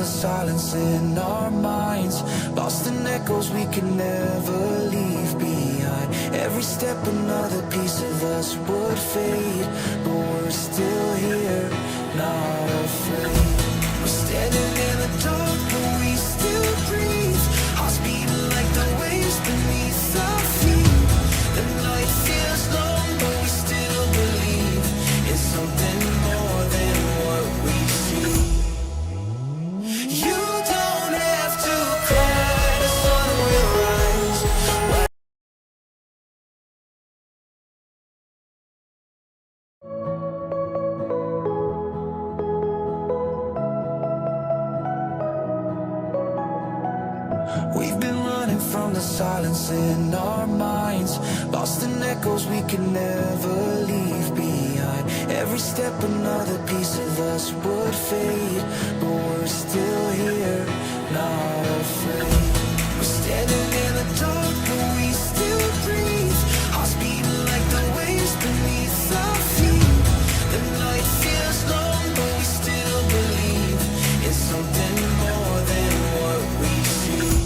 the silence in our minds, lost in echoes we can never leave behind. Every step another piece of us would fade, but we're still here, not afraid. We're standing in the dark, but we still breathe, hearts beating like the waves beneath our feet. The night feels long, but we still believe in something more than what we see. You don't have to cry, the sun will rise. We've been running from the silence in our minds, lost in echoes we can never leave behind. Every step another piece of us would fade, but we're still here, not afraid. We're standing in the dark, but we still breathe, hearts beating like the waves beneath our feet. The night feels long, but we still believe in something more than what we see.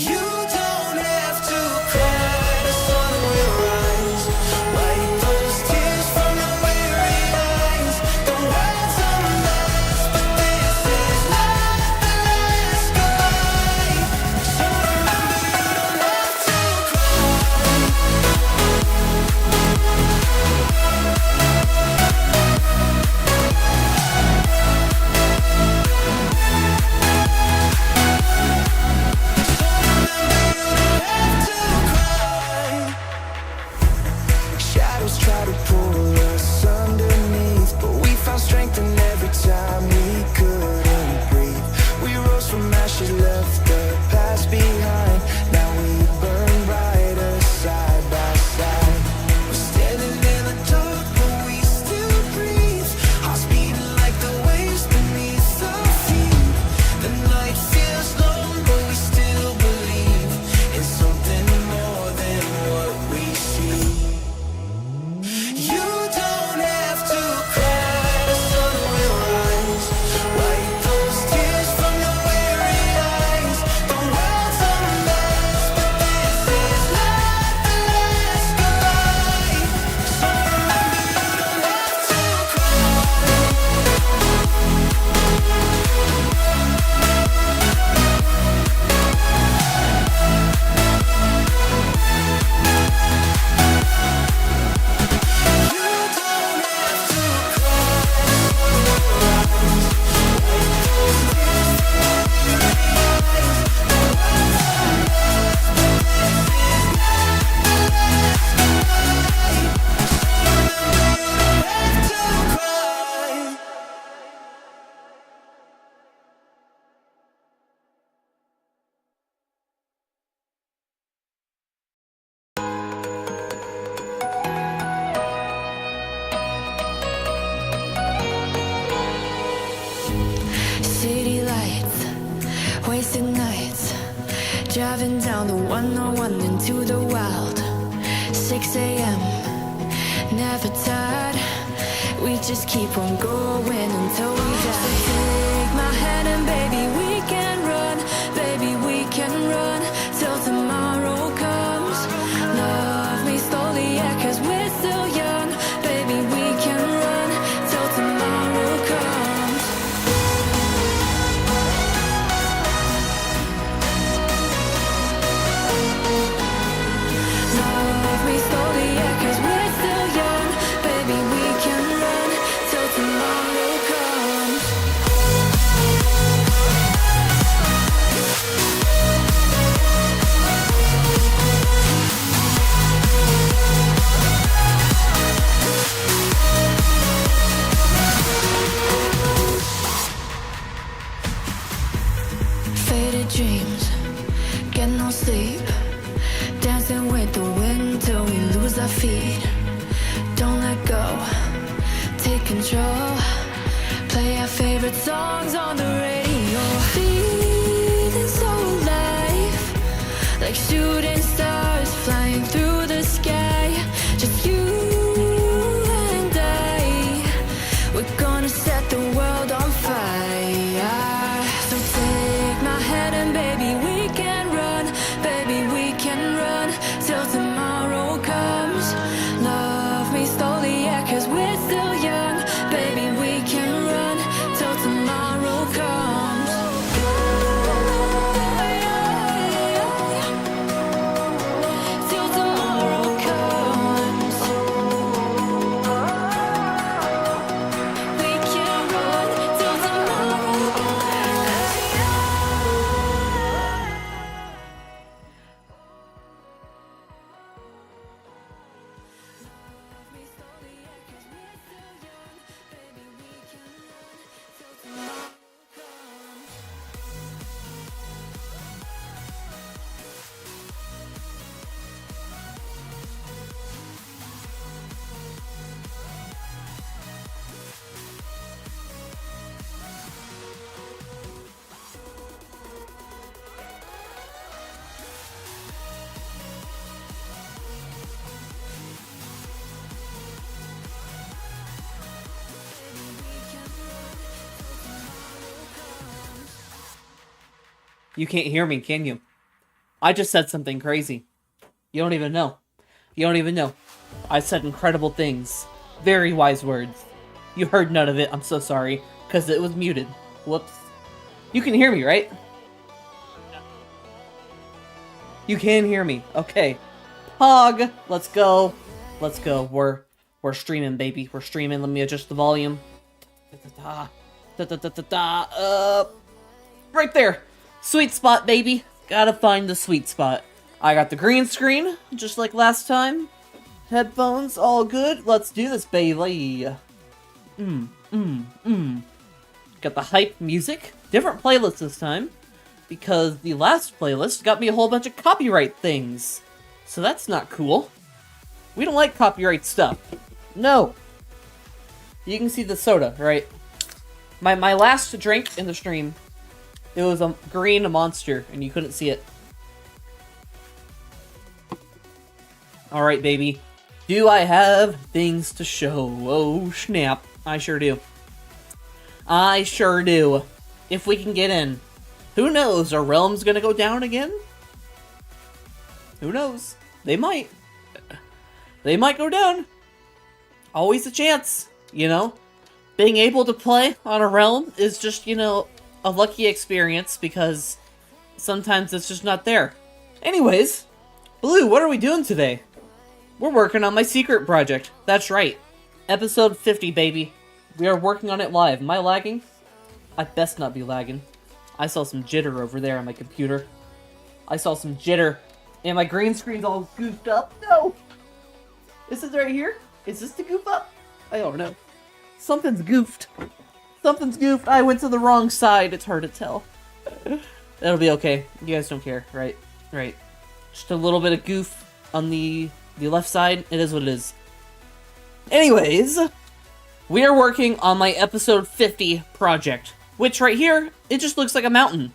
You don't have to cry, the sun will rise. Wipe those tears from the weary eyes. The world's a mess, but this is not the last goodbye. So remember, you don't have to shadows try to pull us underneath, but we found strength in every time we couldn't breathe. We rose from ashes, left the past behind. Now we burn brighter side by side. We're standing in the dark, but we still breathe, hearts beating like the waves beneath our feet. The night feels long, but we still believe in something more than what we see. You don't have to cry, the sun will rise. Wipe those tears from the weary eyes. The world's a mess, but this is not the last goodbye. So remember, you don't have to City lights, wasted nights, driving down the 101 into the wild. 6 a.m., never tired, we just keep on going until we die. So take my hand and baby we can run, baby we can run till tomorrow comes. Love me slowly, yeah, 'cause we're still young, baby we can run till tomorrow comes. Love me slowly, yeah, 'cause we're still young, baby we can run till tomorrow comes. Faded dreams, get no sleep, dancing with the wind till we lose our feet. Don't let go, take control, play our favorite songs on the radio. Feeling so alive, like shooting stars flying through the sky. Just you and I, we're gonna set the world on fire. You can't hear me, can you? I just said something crazy. You don't even know. You don't even know. I said incredible things. Very wise words. You heard none of it, I'm so sorry, because it was muted. Whoops. You can hear me, right? You can hear me. Okay. Pog! Let's go. Let's go. We're streaming, baby. We're streaming. Let me adjust the volume. Right there. Sweet spot, baby. Gotta find the sweet spot. I got the green screen, just like last time. Headphones, all good. Let's do this, baby. Got the hype music. Different playlist this time, because the last playlist got me a whole bunch of copyright things. So that's not cool. We don't like copyright stuff. No. You can see the soda, right? My last drink in the stream, it was a green Monster, and you couldn't see it. Alright, baby. Do I have things to show? Oh, snap. I sure do. I sure do. If we can get in. Who knows? Are realms gonna go down again? Who knows? They might. They might go down. Always a chance, you know? Being able to play on a realm is just, you know, a lucky experience because sometimes it's just not there. Anyways, Blue, what are we doing today? We're working on my secret project. That's right. Episode 50, baby. We are working on it live. Am I lagging? I best not be lagging. I saw some jitter over there on my computer. I saw some jitter. And my green screen's all goofed up. No! Is it right here? Is this the goof up? I don't know. Something's goofed. Something's goofed. I went to the wrong side. It's hard to tell. That'll be okay. You guys don't care, right? Right. Just a little bit of goof on the left side. It is what it is. Anyways, we are working on my episode 50 project, which right here, it just looks like a mountain.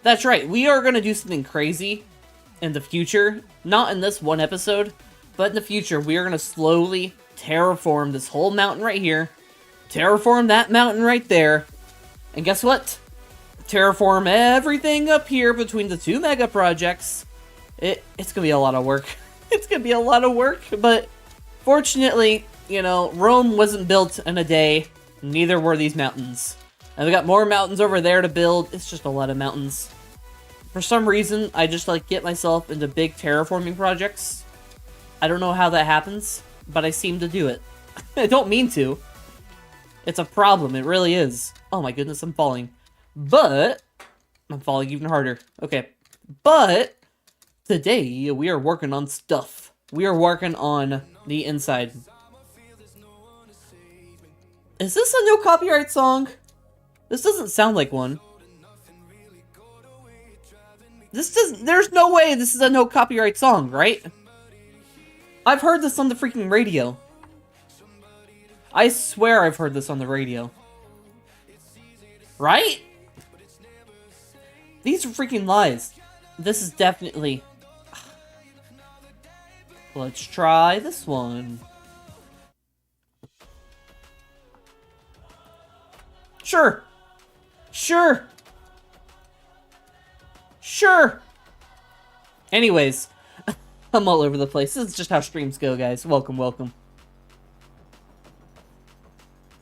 That's right. We are going to do something crazy in the future. Not in this one episode, but in the future, we are going to slowly terraform this whole mountain right here. Terraform that mountain right there. And guess what? Terraform everything up here between the two mega projects. It's going to be a lot of work. It's going to be a lot of work, but fortunately, you know, Rome wasn't built in a day. Neither were these mountains. And we got more mountains over there to build. It's just a lot of mountains. For some reason, I just like get myself into big terraforming projects. I don't know how that happens, but I seem to do it. I don't mean to. It's a problem, it really is. Oh my goodness, I'm falling. But, I'm falling even harder. Okay, but, today we are working on stuff. We are working on the inside. Is this a no copyright song? This doesn't sound like one. There's no way this is a no copyright song, right? I've heard this on the freaking radio. I swear I've heard this on the radio. Right? These are freaking lies. This is definitely... Let's try this one. Sure. Sure. Sure. Anyways, I'm all over the place. This is just how streams go, guys. Welcome, welcome.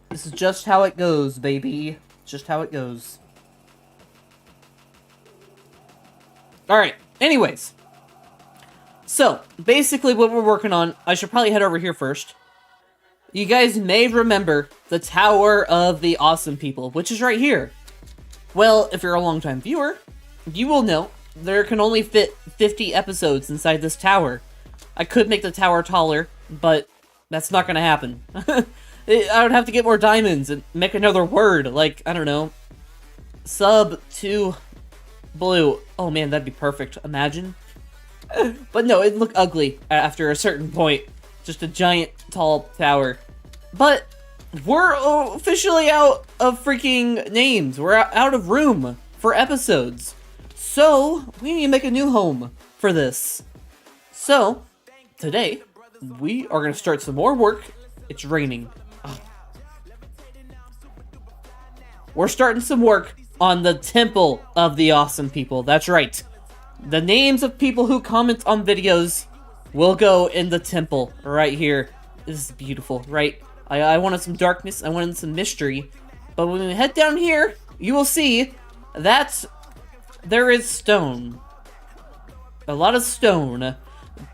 This is just how it goes, baby. Just how it goes. Alright, anyways. So, basically what we're working on, I should probably head over here first. You guys may remember the Tower of the Awesome People, which is right here. Well, if you're a longtime viewer, you will know there can only fit 50 episodes inside this tower. I could make the tower taller, but that's not gonna happen. I would have to get more diamonds and make another word, like, I don't know, sub to blue. Oh man, that'd be perfect. Imagine. But no, it'd look ugly after a certain point. Just a giant, tall tower. But we're officially out of freaking names. We're out of room for episodes. So, we need to make a new home for this. So, today, we are going to start some more work. It's raining. Ugh. We're starting some work on the Temple of the Awesome People. That's right. The names of people who comment on videos will go in the temple right here. This is beautiful, right? I wanted some darkness, I wanted some mystery. But when we head down here, you will see that there is stone. A lot of stone.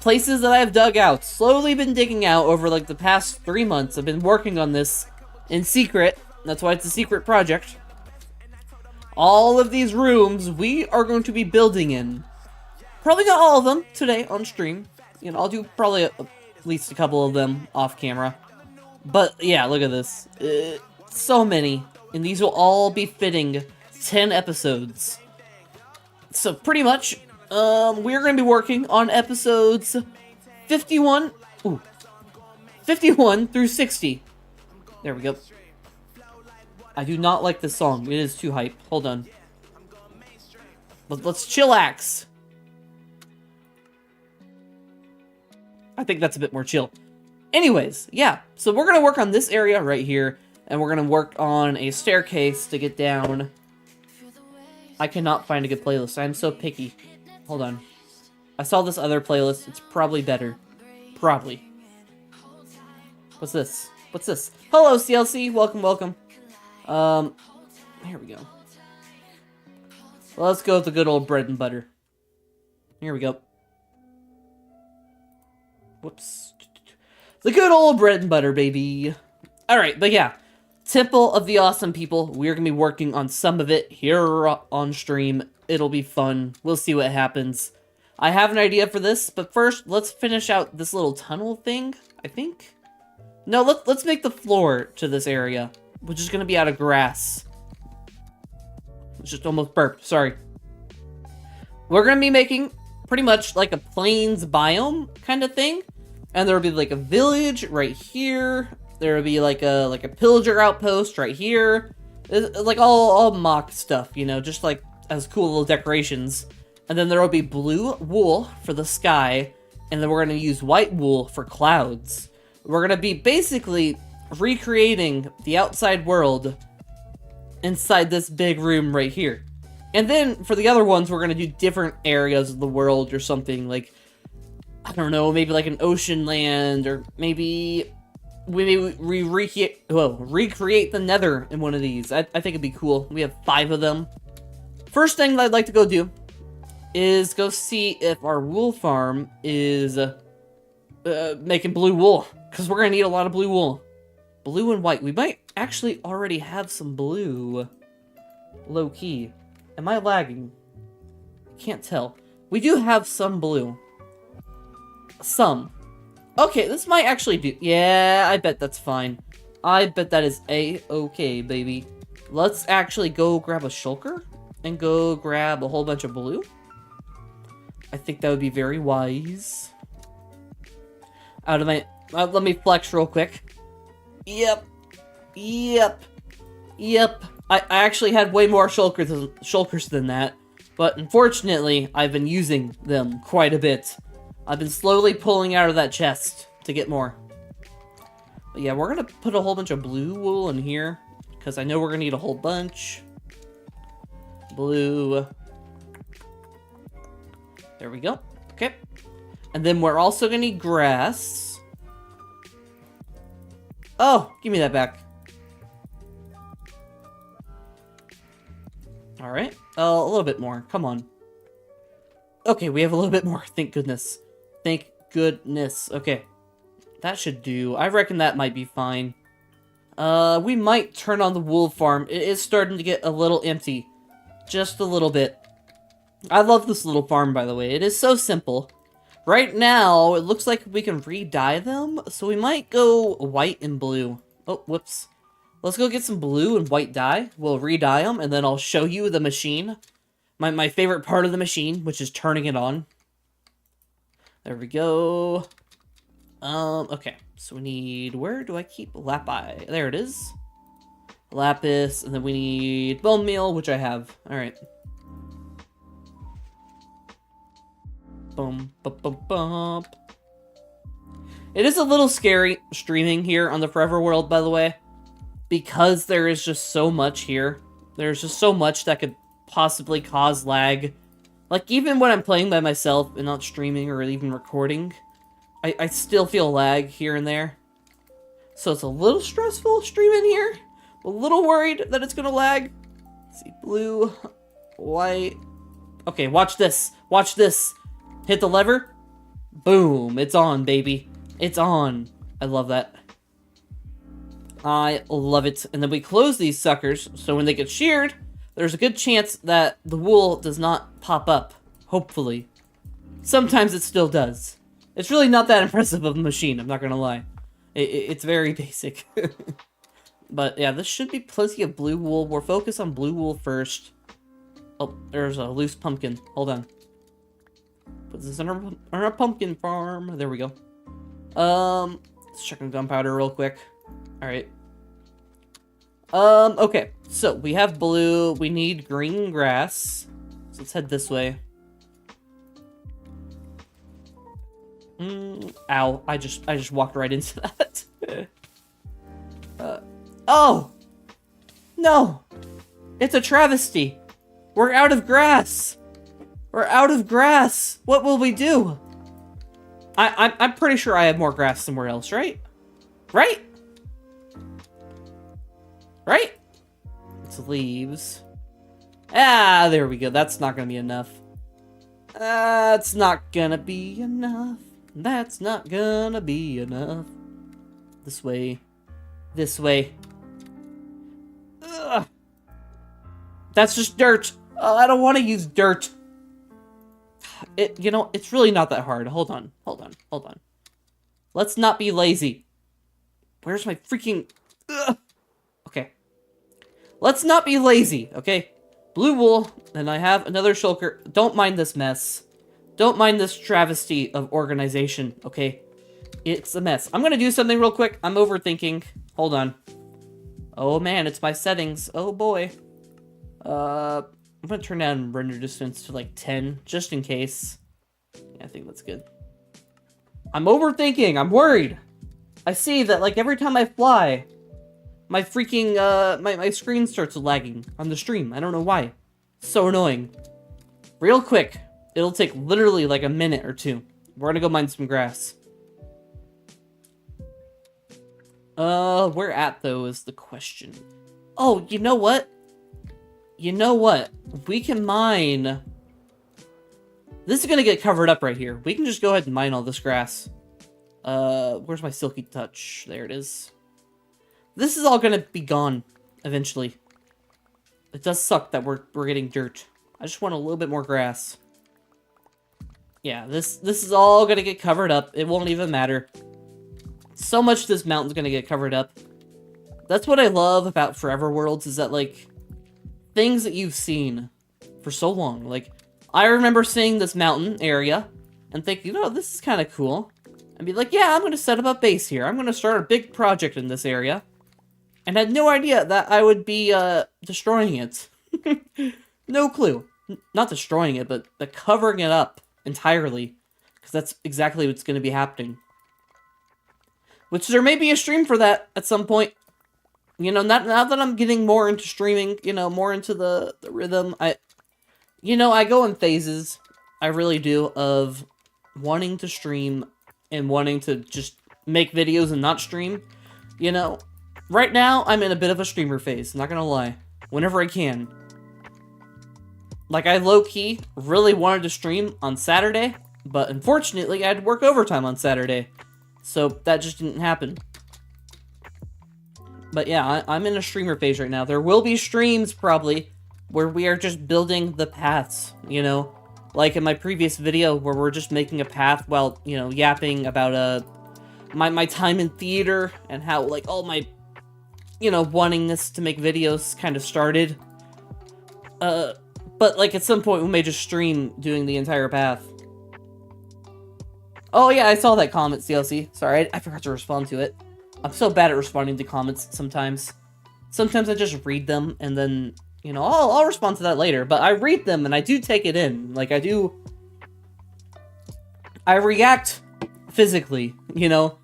Places that I have dug out. Slowly been digging out over like the past 3 months. I've been working on this in secret. That's why it's a secret project. All of these rooms we are going to be building in. Probably not all of them today on stream. You know, I'll do probably at least a couple of them off camera. But yeah, look at this. So many. And these will all be fitting 10 episodes. So pretty much, we're going to be working on episodes 51 through 60. There we go. I do not like this song. It is too hype. Hold on. Let's chillax. I think that's a bit more chill. Anyways, yeah. So we're going to work on this area right here. And we're going to work on a staircase to get down. I cannot find a good playlist. I'm so picky. Hold on. I saw this other playlist. It's probably better. Probably. What's this? What's this? Hello, CLC. Welcome, welcome. Here we go. Well, let's go with the good old bread and butter. Here we go. Whoops. The good old bread and butter, baby. Alright, but yeah. Temple of the Awesome People. We're going to be working on some of it here on stream. It'll be fun. We'll see what happens. I have an idea for this, but first, let's finish out this little tunnel thing, I think. No, let's make the floor to this area, which is going to be out of grass. It's just almost burped, sorry. We're going to be making pretty much like a plains biome kind of thing. And there'll be like a village right here. There'll be like a pillager outpost right here. It's like all mock stuff, you know, just like as cool little decorations. And then there will be blue wool for the sky. And then we're going to use white wool for clouds. We're going to be basically recreating the outside world inside this big room right here. And then for the other ones, we're going to do different areas of the world or something like, I don't know, maybe like an ocean land, or maybe we recreate the Nether in one of these. I think it'd be cool. We have 5 of them. First thing that I'd like to go do is go see if our wool farm is making blue wool, because we're going to need a lot of blue wool. Blue and white. We might actually already have some blue. Low key. Am I lagging? Can't tell. We do have some blue. Some. Okay, this might actually do. Yeah, I bet that's fine. I bet that is A-okay, baby. Let's actually go grab a shulker and go grab a whole bunch of blue. I think that would be very wise. Out of my... let me flex real quick. Yep. I actually had way more shulkers than that. But unfortunately, I've been using them quite a bit. I've been slowly pulling out of that chest to get more. But yeah, we're going to put a whole bunch of blue wool in here, because I know we're going to need a whole bunch. Blue. There we go. Okay. And then we're also going to need grass. Oh, give me that back. Alright. A little bit more. Come on. Okay, we have a little bit more. Thank goodness. Thank goodness. Okay. That should do. I reckon that might be fine. We might turn on the wool farm. It is starting to get a little empty. Just a little bit. I love this little farm, by the way. It is so simple. Right now, it looks like we can re-dye them. So we might go white and blue. Oh, whoops. Let's go get some blue and white dye. We'll re-dye them, and then I'll show you the machine. My favorite part of the machine, which is turning it on. There we go. Okay. So we need... Where do I keep lapis? There it is. Lapis, and then we need bone meal, which I have. Alright. Boom, bump, bump, bump. It is a little scary streaming here on the Forever World, by the way. Because there is just so much here. There's just so much that could possibly cause lag. Like, even when I'm playing by myself and not streaming or even recording, I still feel lag here and there. So it's a little stressful streaming here. A little worried that it's gonna lag. Let's see, blue, white. Okay, watch this. Watch this. Hit the lever. Boom. It's on, baby. It's on. I love that. I love it. And then we close these suckers, so when they get sheared, there's a good chance that the wool does not pop up. Hopefully. Sometimes it still does. It's really not that impressive of a machine, I'm not gonna lie. It's very basic. But yeah, this should be plenty of blue wool. We're focused on blue wool first. Oh, there's a loose pumpkin. Hold on. Put this on our pumpkin farm. There we go. Let's check on gunpowder real quick. Alright. Okay. So, we have blue. We need green grass. So, let's head this way. Ow. I just walked right into that. Oh! No! It's a travesty! We're out of grass! We're out of grass! What will we do? I'm pretty sure I have more grass somewhere else, right? Right? Right? It's leaves. Ah, there we go. That's not gonna be enough. That's not gonna be enough. That's not gonna be enough. This way. This way. Ugh. That's just dirt. Oh, I don't want to use dirt. You know, it's really not that hard. Hold on. Let's not be lazy. Where's my freaking... Ugh. Okay. Let's not be lazy, okay? Blue wool, and I have another shulker. Don't mind this mess. Don't mind this travesty of organization, okay? It's a mess. I'm gonna do something real quick. I'm overthinking. Hold on. Oh man, it's my settings. Oh boy. I'm gonna turn down render distance to like 10, just in case. Yeah, I think that's good. I'm overthinking. I'm worried. I see that like every time I fly, my freaking my screen starts lagging on the stream. I don't know why. So annoying. Real quick. It'll take literally like a minute or two. We're gonna go mine some grass. Where at though is the question. Oh, you know what? You know what? We can mine... This is gonna get covered up right here. We can just go ahead and mine all this grass. Where's my silky touch? There it is. This is all gonna be gone eventually. It does suck that we're getting dirt. I just want a little bit more grass. Yeah, this is all gonna get covered up. It won't even matter. So much this mountain's gonna get covered up. That's what I love about Forever Worlds, is that, like, things that you've seen for so long. Like, I remember seeing this mountain area and thinking, oh, this is kind of cool. And be like, yeah, I'm gonna set up a base here. I'm gonna start a big project in this area. And had no idea that I would be, destroying it. No clue. Not destroying it, but covering it up entirely. Because that's exactly what's gonna be happening. Which there may be a stream for that at some point. You know, now that I'm getting more into streaming, you know, more into the rhythm, I go in phases. I really do, of wanting to stream and wanting to just make videos and not stream. You know, right now, I'm in a bit of a streamer phase, not gonna lie. Whenever I can. Like, I low-key really wanted to stream on Saturday, but unfortunately, I had to work overtime on Saturday. So, that just didn't happen. But yeah, I'm in a streamer phase right now. There will be streams, probably, where we are just building the paths, you know? Like in my previous video, where we're just making a path while, you know, yapping about, my time in theater, and how, like, all my, you know, wantingness to make videos kind of started. But, like, at some point, we may just stream doing the entire path. Oh, yeah, I saw that comment, CLC. Sorry, I forgot to respond to it. I'm so bad at responding to comments sometimes. Sometimes I just read them, and then, you know, I'll respond to that later. But I read them, and I do take it in. Like, I react physically, you know?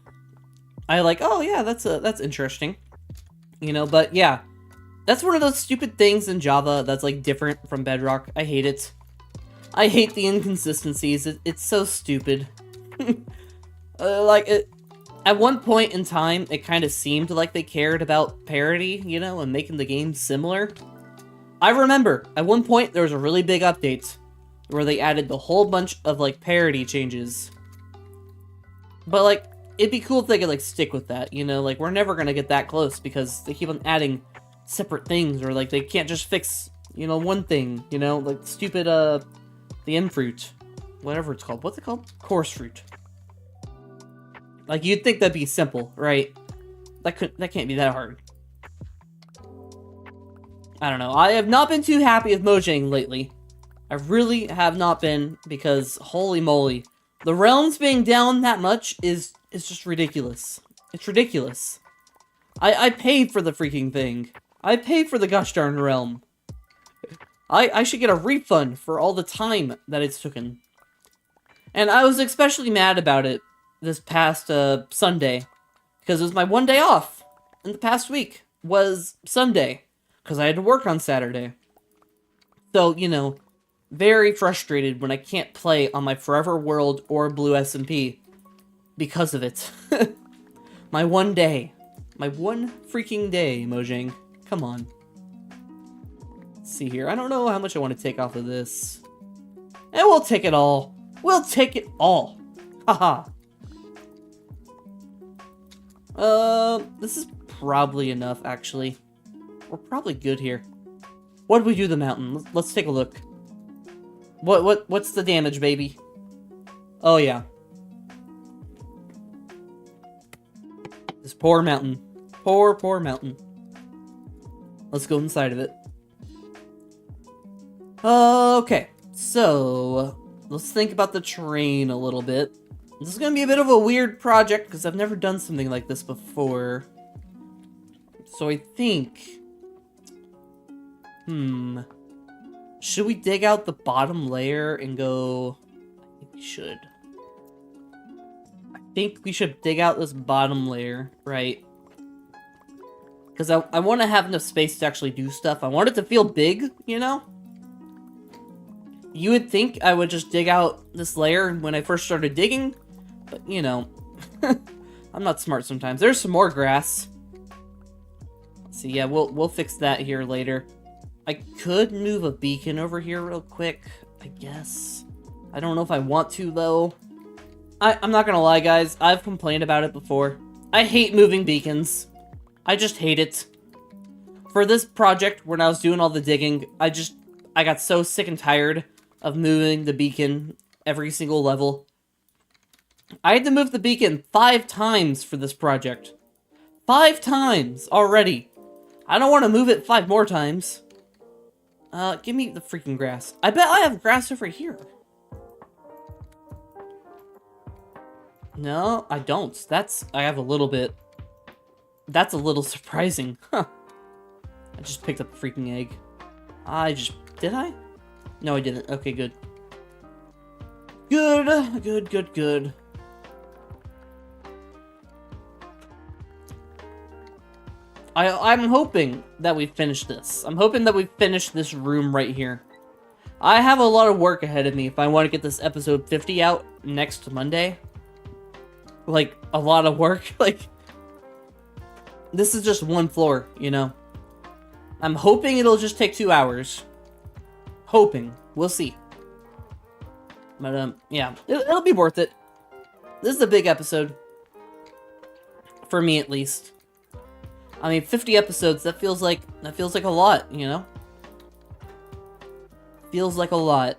I like, oh, yeah, that's interesting. You know, but, yeah. That's one of those stupid things in Java that's like different from Bedrock. I hate it. I hate the inconsistencies. It's so stupid. At one point in time, it kind of seemed like they cared about parity, you know, and making the game similar. I remember, at one point, there was a really big update where they added the whole bunch of, like, parity changes. But, like, it'd be cool if they could, like, stick with that, you know? Like, we're never gonna get that close because they keep on adding separate things, or, like, they can't just fix, you know, one thing, you know? Like, stupid, the end fruit. Whatever it's called. What's it called? Course fruit. Like, you'd think that'd be simple, right? That can't be that hard. I don't know. I have not been too happy with Mojang lately. I really have not been, because holy moly. The realms being down that much is just ridiculous. It's ridiculous. I paid for the freaking thing. I paid for the gosh darn realm. I should get a refund for all the time that it's taken. And I was especially mad about it this past Sunday, because it was my one day off in the past week was Sunday, because I had to work on Saturday. So, you know, very frustrated when I can't play on my Forever World or Blue SMP because of it. My one day. My one freaking day, Mojang. Come on. Let's see here. I don't know how much I want to take off of this. And we'll take it all. We'll take it all. Haha. This is probably enough, actually. We're probably good here. What did we do to the mountain? Let's take a look. What's the damage, baby? Oh, yeah. This poor mountain. Poor mountain. Let's go inside of it. Okay, so let's think about the terrain a little bit. This is going to be a bit of a weird project because I've never done something like this before. So I think... Should we dig out the bottom layer and go... I think we should. I think we should dig out this bottom layer, right? Because I want to have enough space to actually do stuff. I want it to feel big, you know? You would think I would just dig out this layer when I first started digging, but, you know, I'm not smart sometimes. There's some more grass. So yeah, we'll fix that here later. I could move a beacon over here real quick, I guess. I don't know if I want to, though. I'm not gonna lie, guys. I've complained about it before. I hate moving beacons. I just hate it. For this project, when I was doing all the digging, I got so sick and tired of moving the beacon every single level. I had to move the beacon 5 times for this project. 5 times already. I don't want to move it 5 more times. Give me the freaking grass. I bet I have grass over here. No, I don't. I have a little bit. That's a little surprising. Huh. I just picked up a freaking egg. Did I? No, I didn't. Okay, good. Good. I'm hoping that we finish this. I'm hoping that we finish this room right here. I have a lot of work ahead of me if I want to get this episode 50 out next Monday. Like, a lot of work. Like, this is just one floor, you know? I'm hoping it'll just take 2 hours. Hoping. We'll see. But, yeah. It'll be worth it. This is a big episode. For me, at least. I mean, 50 episodes, that feels like a lot, you know? Feels like a lot.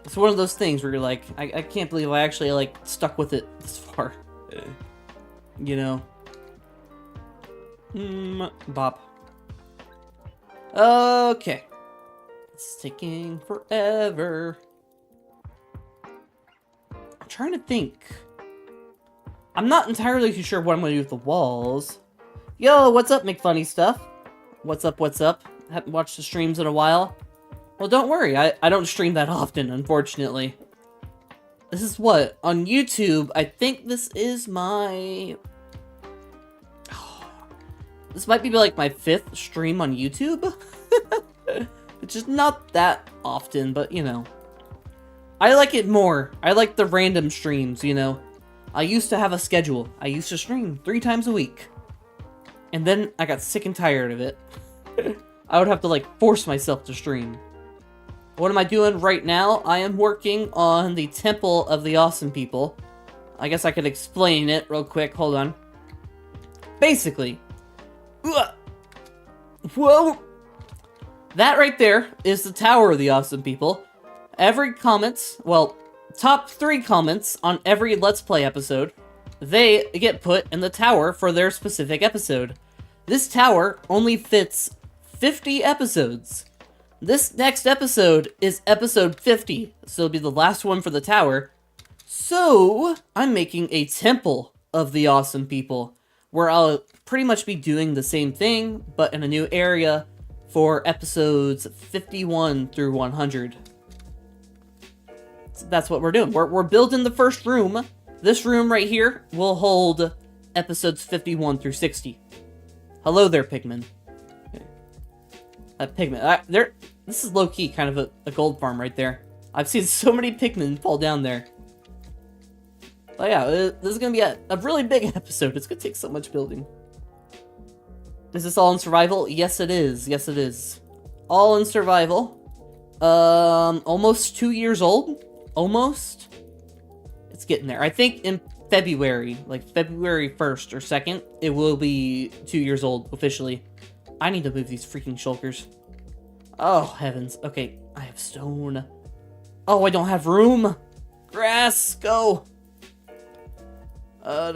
It's one of those things where you're like, I can't believe I actually, like, stuck with it this far. You know? Bop. Okay. It's taking forever. I'm trying to think. I'm not entirely too sure what I'm going to do with the walls. Yo, what's up, McFunny Stuff? What's up? Haven't watched the streams in a while. Well, don't worry, I don't stream that often, unfortunately. This is what? On YouTube, I think this is my... This might be like my 5th stream on YouTube. Which is not that often, but you know. I like it more. I like the random streams, you know. I used to have a schedule. I used to stream 3 times a week. And then I got sick and tired of it. I would have to like force myself to stream. What am I doing right now? I am working on the Temple of the Awesome People. I guess I could explain it real quick. Hold on. Basically. Whoa! That right there is the Tower of the Awesome People. Every comments, well, top 3 comments on every Let's Play episode, they get put in the tower for their specific episode. This tower only fits 50 episodes. This next episode is episode 50, so it'll be the last one for the tower. So, I'm making a Temple of the Awesome People, where I'll pretty much be doing the same thing, but in a new area for episodes 51 through 100. So that's what we're doing. We're building the first room. This room right here will hold episodes 51 through 60. Hello there, Pigman. Pigman. This is low-key kind of a gold farm right there. I've seen so many Pigmen fall down there. But yeah, this is going to be a really big episode. It's going to take so much building. Is this all in survival? Yes, it is. Yes, it is. All in survival. Almost 2 years old. Almost. It's getting there. I think in February, like February 1st or 2nd, it will be 2 years old officially. I need to move these freaking shulkers. Oh, heavens. Okay, I have stone. Oh, I don't have room. Grass, go. There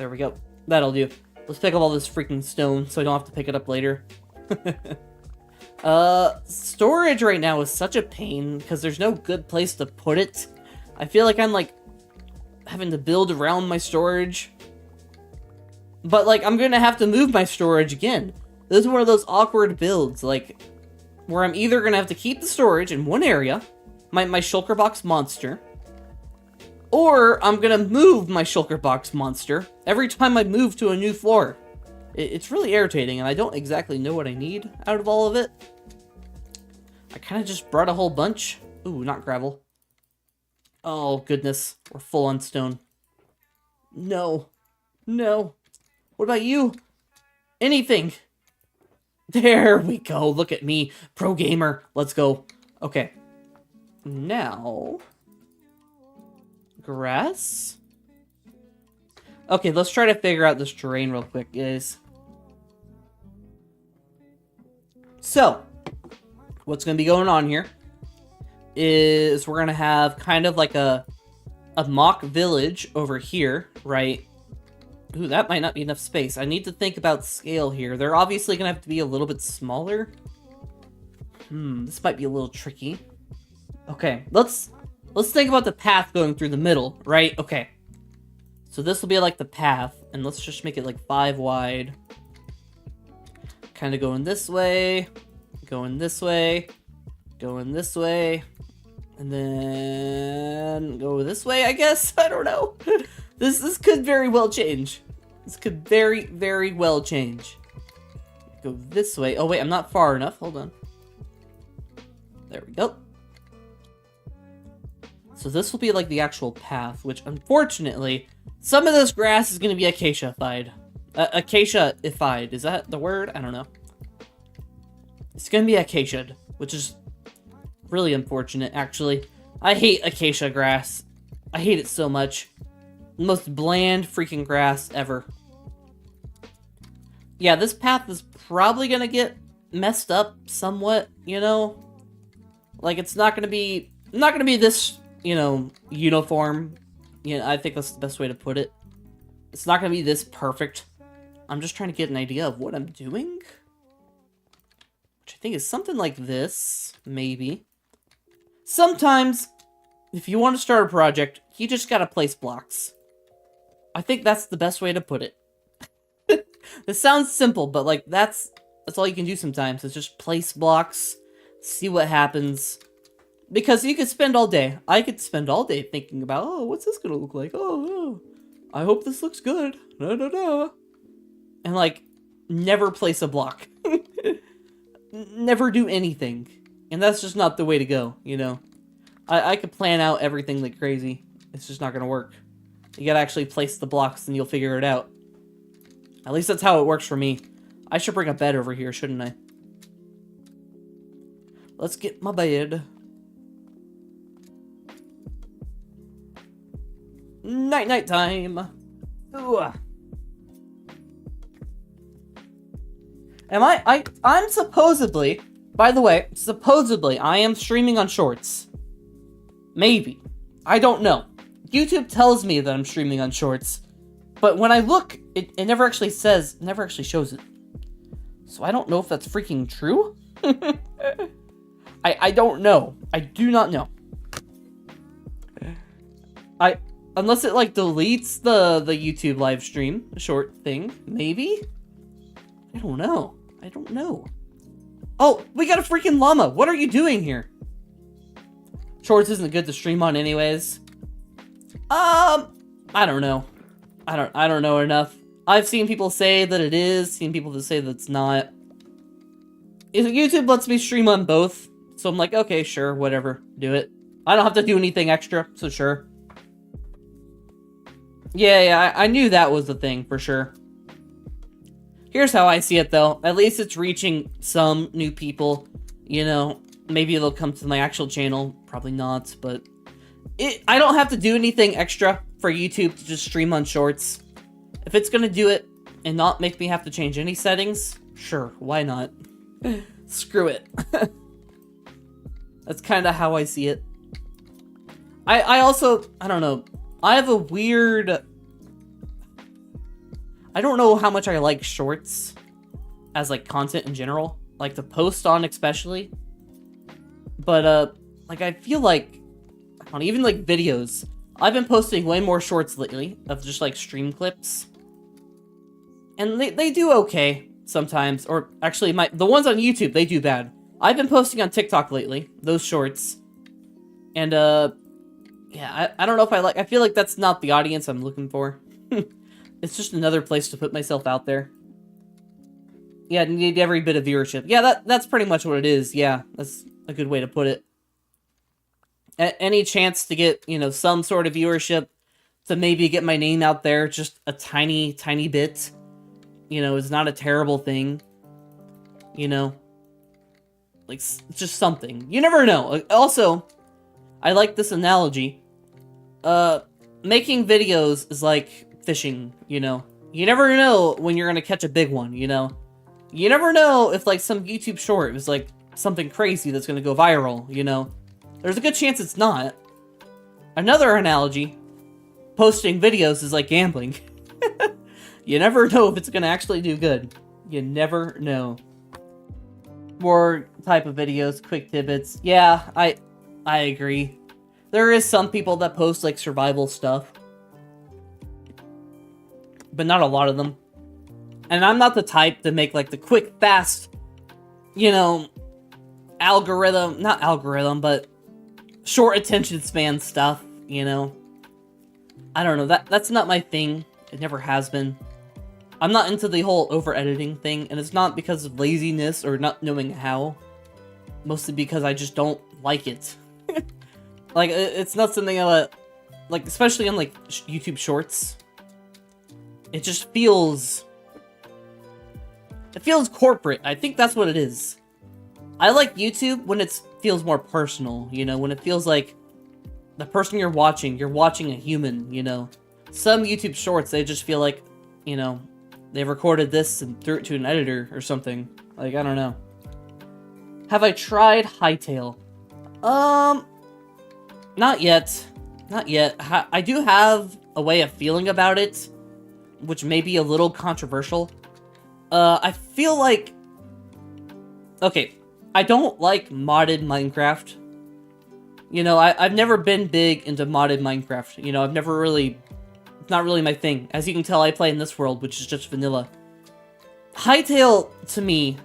we go. That'll do. Let's pick up all this freaking stone so I don't have to pick it up later. Storage right now is such a pain because there's no good place to put it. I feel like I'm like having to build around my storage. But like I'm gonna have to move my storage again. This is one of those awkward builds, like where I'm either gonna have to keep the storage in one area, my shulker box monster, or I'm gonna move my shulker box monster every time I move to a new floor. It's really irritating, and I don't exactly know what I need out of all of it. I kind of just brought a whole bunch. Ooh, not gravel. Oh, goodness. We're full on stone. No. No. What about you? Anything. There we go. Look at me. Pro gamer. Let's go. Okay. Now... grass? Okay, let's try to figure out this terrain real quick, guys. So, what's going to be going on here is we're going to have kind of like a mock village over here, right? Ooh, that might not be enough space. I need to think about scale here. They're obviously going to have to be a little bit smaller. This might be a little tricky. Okay, let's think about the path going through the middle, right? Okay. So this will be like the path, and let's just make it like 5 wide. Kind of going this way, going this way, going this way, and then go this way, I guess? I don't know. This could very well change. This could very, very well change. Go this way. Oh wait, I'm not far enough. Hold on. There we go. So this will be like the actual path, which unfortunately, some of this grass is going to be acacia-ified. Acacia-ified, is that the word? I don't know. It's going to be acacia, which is really unfortunate, actually. I hate acacia grass. I hate it so much. The most bland freaking grass ever. Yeah, this path is probably going to get messed up somewhat, you know? Like, it's not going to be this, you know, uniform. You know, I think that's the best way to put it. It's not going to be this perfect. I'm just trying to get an idea of what I'm doing. Which I think is something like this, maybe. Sometimes, if you want to start a project, you just gotta place blocks. I think that's the best way to put it. This sounds simple, but like that's all you can do sometimes, is just place blocks, see what happens. Because you could spend all day. I could spend all day thinking about, oh, what's this gonna look like? Oh, I hope this looks good. Da, da, da. And like, never place a block. Never do anything. And that's just not the way to go, you know? I could plan out everything like crazy. It's just not gonna work. You gotta actually place the blocks and you'll figure it out. At least that's how it works for me. I should bring a bed over here, shouldn't I? Let's get my bed. Night time. Ooh. I'm supposedly, by the way, supposedly I am streaming on Shorts. Maybe. I don't know. YouTube tells me that I'm streaming on Shorts, but when I look, it never actually says, never actually shows it. So I don't know if that's freaking true. I don't know. I do not know. Unless it like deletes the YouTube live stream short thing, maybe? I don't know. I don't know. Oh, we got a freaking llama. What are you doing here? Shorts isn't good to stream on anyways. I don't know. I don't know enough. I've seen people say that it is, seen people that say that it's not. YouTube lets me stream on both, so I'm like, okay, sure, whatever, do it. I don't have to do anything extra, so sure. Yeah, I knew that was the thing, for sure. Here's how I see it, though. At least it's reaching some new people. You know, maybe they'll come to my actual channel. Probably not, but... I don't have to do anything extra for YouTube to just stream on Shorts. If it's gonna do it and not make me have to change any settings, sure, why not? Screw it. That's kind of how I see it. I also, I don't know, I have a weird... I don't know how much I like Shorts as, like, content in general. Like, to post on especially. But, like, I feel like, on even, like, videos, I've been posting way more Shorts lately of just, like, stream clips. And they do okay sometimes. Or, actually, the ones on YouTube, they do bad. I've been posting on TikTok lately, those Shorts. And, yeah, I don't know if I feel like that's not the audience I'm looking for. It's just another place to put myself out there. Yeah, need every bit of viewership. Yeah, that's pretty much what it is. Yeah, that's a good way to put it. Any chance to get, you know, some sort of viewership, to maybe get my name out there just a tiny, tiny bit, you know, is not a terrible thing. You know? Like, just something. You never know. Also, I like this analogy. Making videos is like fishing, you know? You never know when you're gonna catch a big one, you know? You never know if, like, some YouTube short is, like, something crazy that's gonna go viral, you know? There's a good chance it's not. Another analogy, posting videos is like gambling. You never know if it's gonna actually do good. You never know. More type of videos, quick tidbits. Yeah, I agree. There is some people that post, like, survival stuff. But not a lot of them. And I'm not the type to make, like, the quick, fast, you know, not algorithm, but short attention span stuff, you know? I don't know, that's not my thing. It never has been. I'm not into the whole over-editing thing, and it's not because of laziness or not knowing how. Mostly because I just don't like it. Like, it's not something that, like, especially on, like, YouTube Shorts. It just feels... It feels corporate. I think that's what it is. I like YouTube when it feels more personal, you know? When it feels like the person you're watching a human, you know? Some YouTube Shorts, they just feel like, you know, they've recorded this and threw it to an editor or something. Like, I don't know. Have I tried Hytale? Not yet. Not yet. I do have a way of feeling about it, which may be a little controversial. I feel like... Okay, I don't like modded Minecraft. You know, I've never been big into modded Minecraft. You know, I've never really... It's not really my thing. As you can tell, I play in this world, which is just vanilla. Hytale, to me,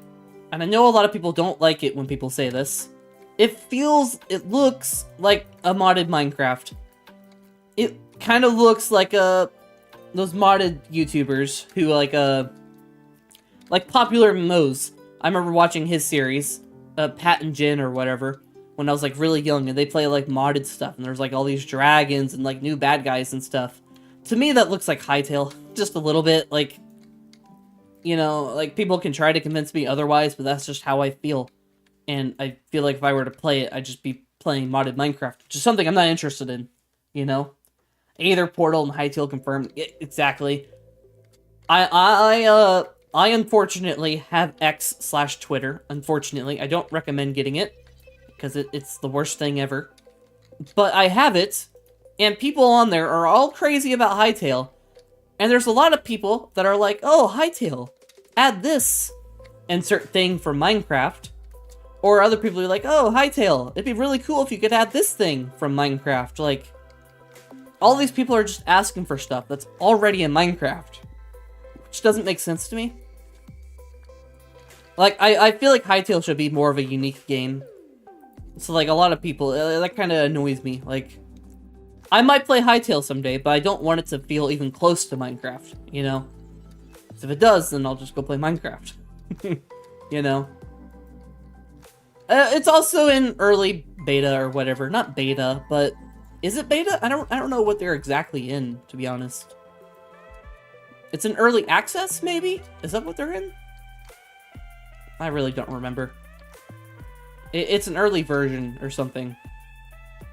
and I know a lot of people don't like it when people say this, it looks like a modded Minecraft. It kind of looks like a those modded YouTubers who like Popular MMOs. I remember watching his series, Pat and Jin or whatever, when I was like really young, and they play like modded stuff, and there's like all these dragons and like new bad guys and stuff. To me, that looks like Hytale, just a little bit. Like, you know, like people can try to convince me otherwise, but that's just how I feel. And I feel like if I were to play it, I'd just be playing modded Minecraft, which is something I'm not interested in, you know? Either Portal and Hytale confirmed. Exactly. I unfortunately have X/Twitter. Unfortunately, I don't recommend getting it, because it's the worst thing ever. But I have it, and people on there are all crazy about Hytale. And there's a lot of people that are like, oh, Hytale, add this insert thing for Minecraft. Or other people are like, oh, Hytale, it'd be really cool if you could add this thing from Minecraft. Like, all these people are just asking for stuff that's already in Minecraft. Which doesn't make sense to me. Like, I feel like Hytale should be more of a unique game. So, like, a lot of people, that kind of annoys me. Like, I might play Hytale someday, but I don't want it to feel even close to Minecraft, you know? So if it does, then I'll just go play Minecraft. You know? It's also in early beta or whatever. Not beta, but... Is it beta? I don't know what they're exactly in, to be honest. It's an early access, maybe? Is that what they're in? I really don't remember. It's an early version or something.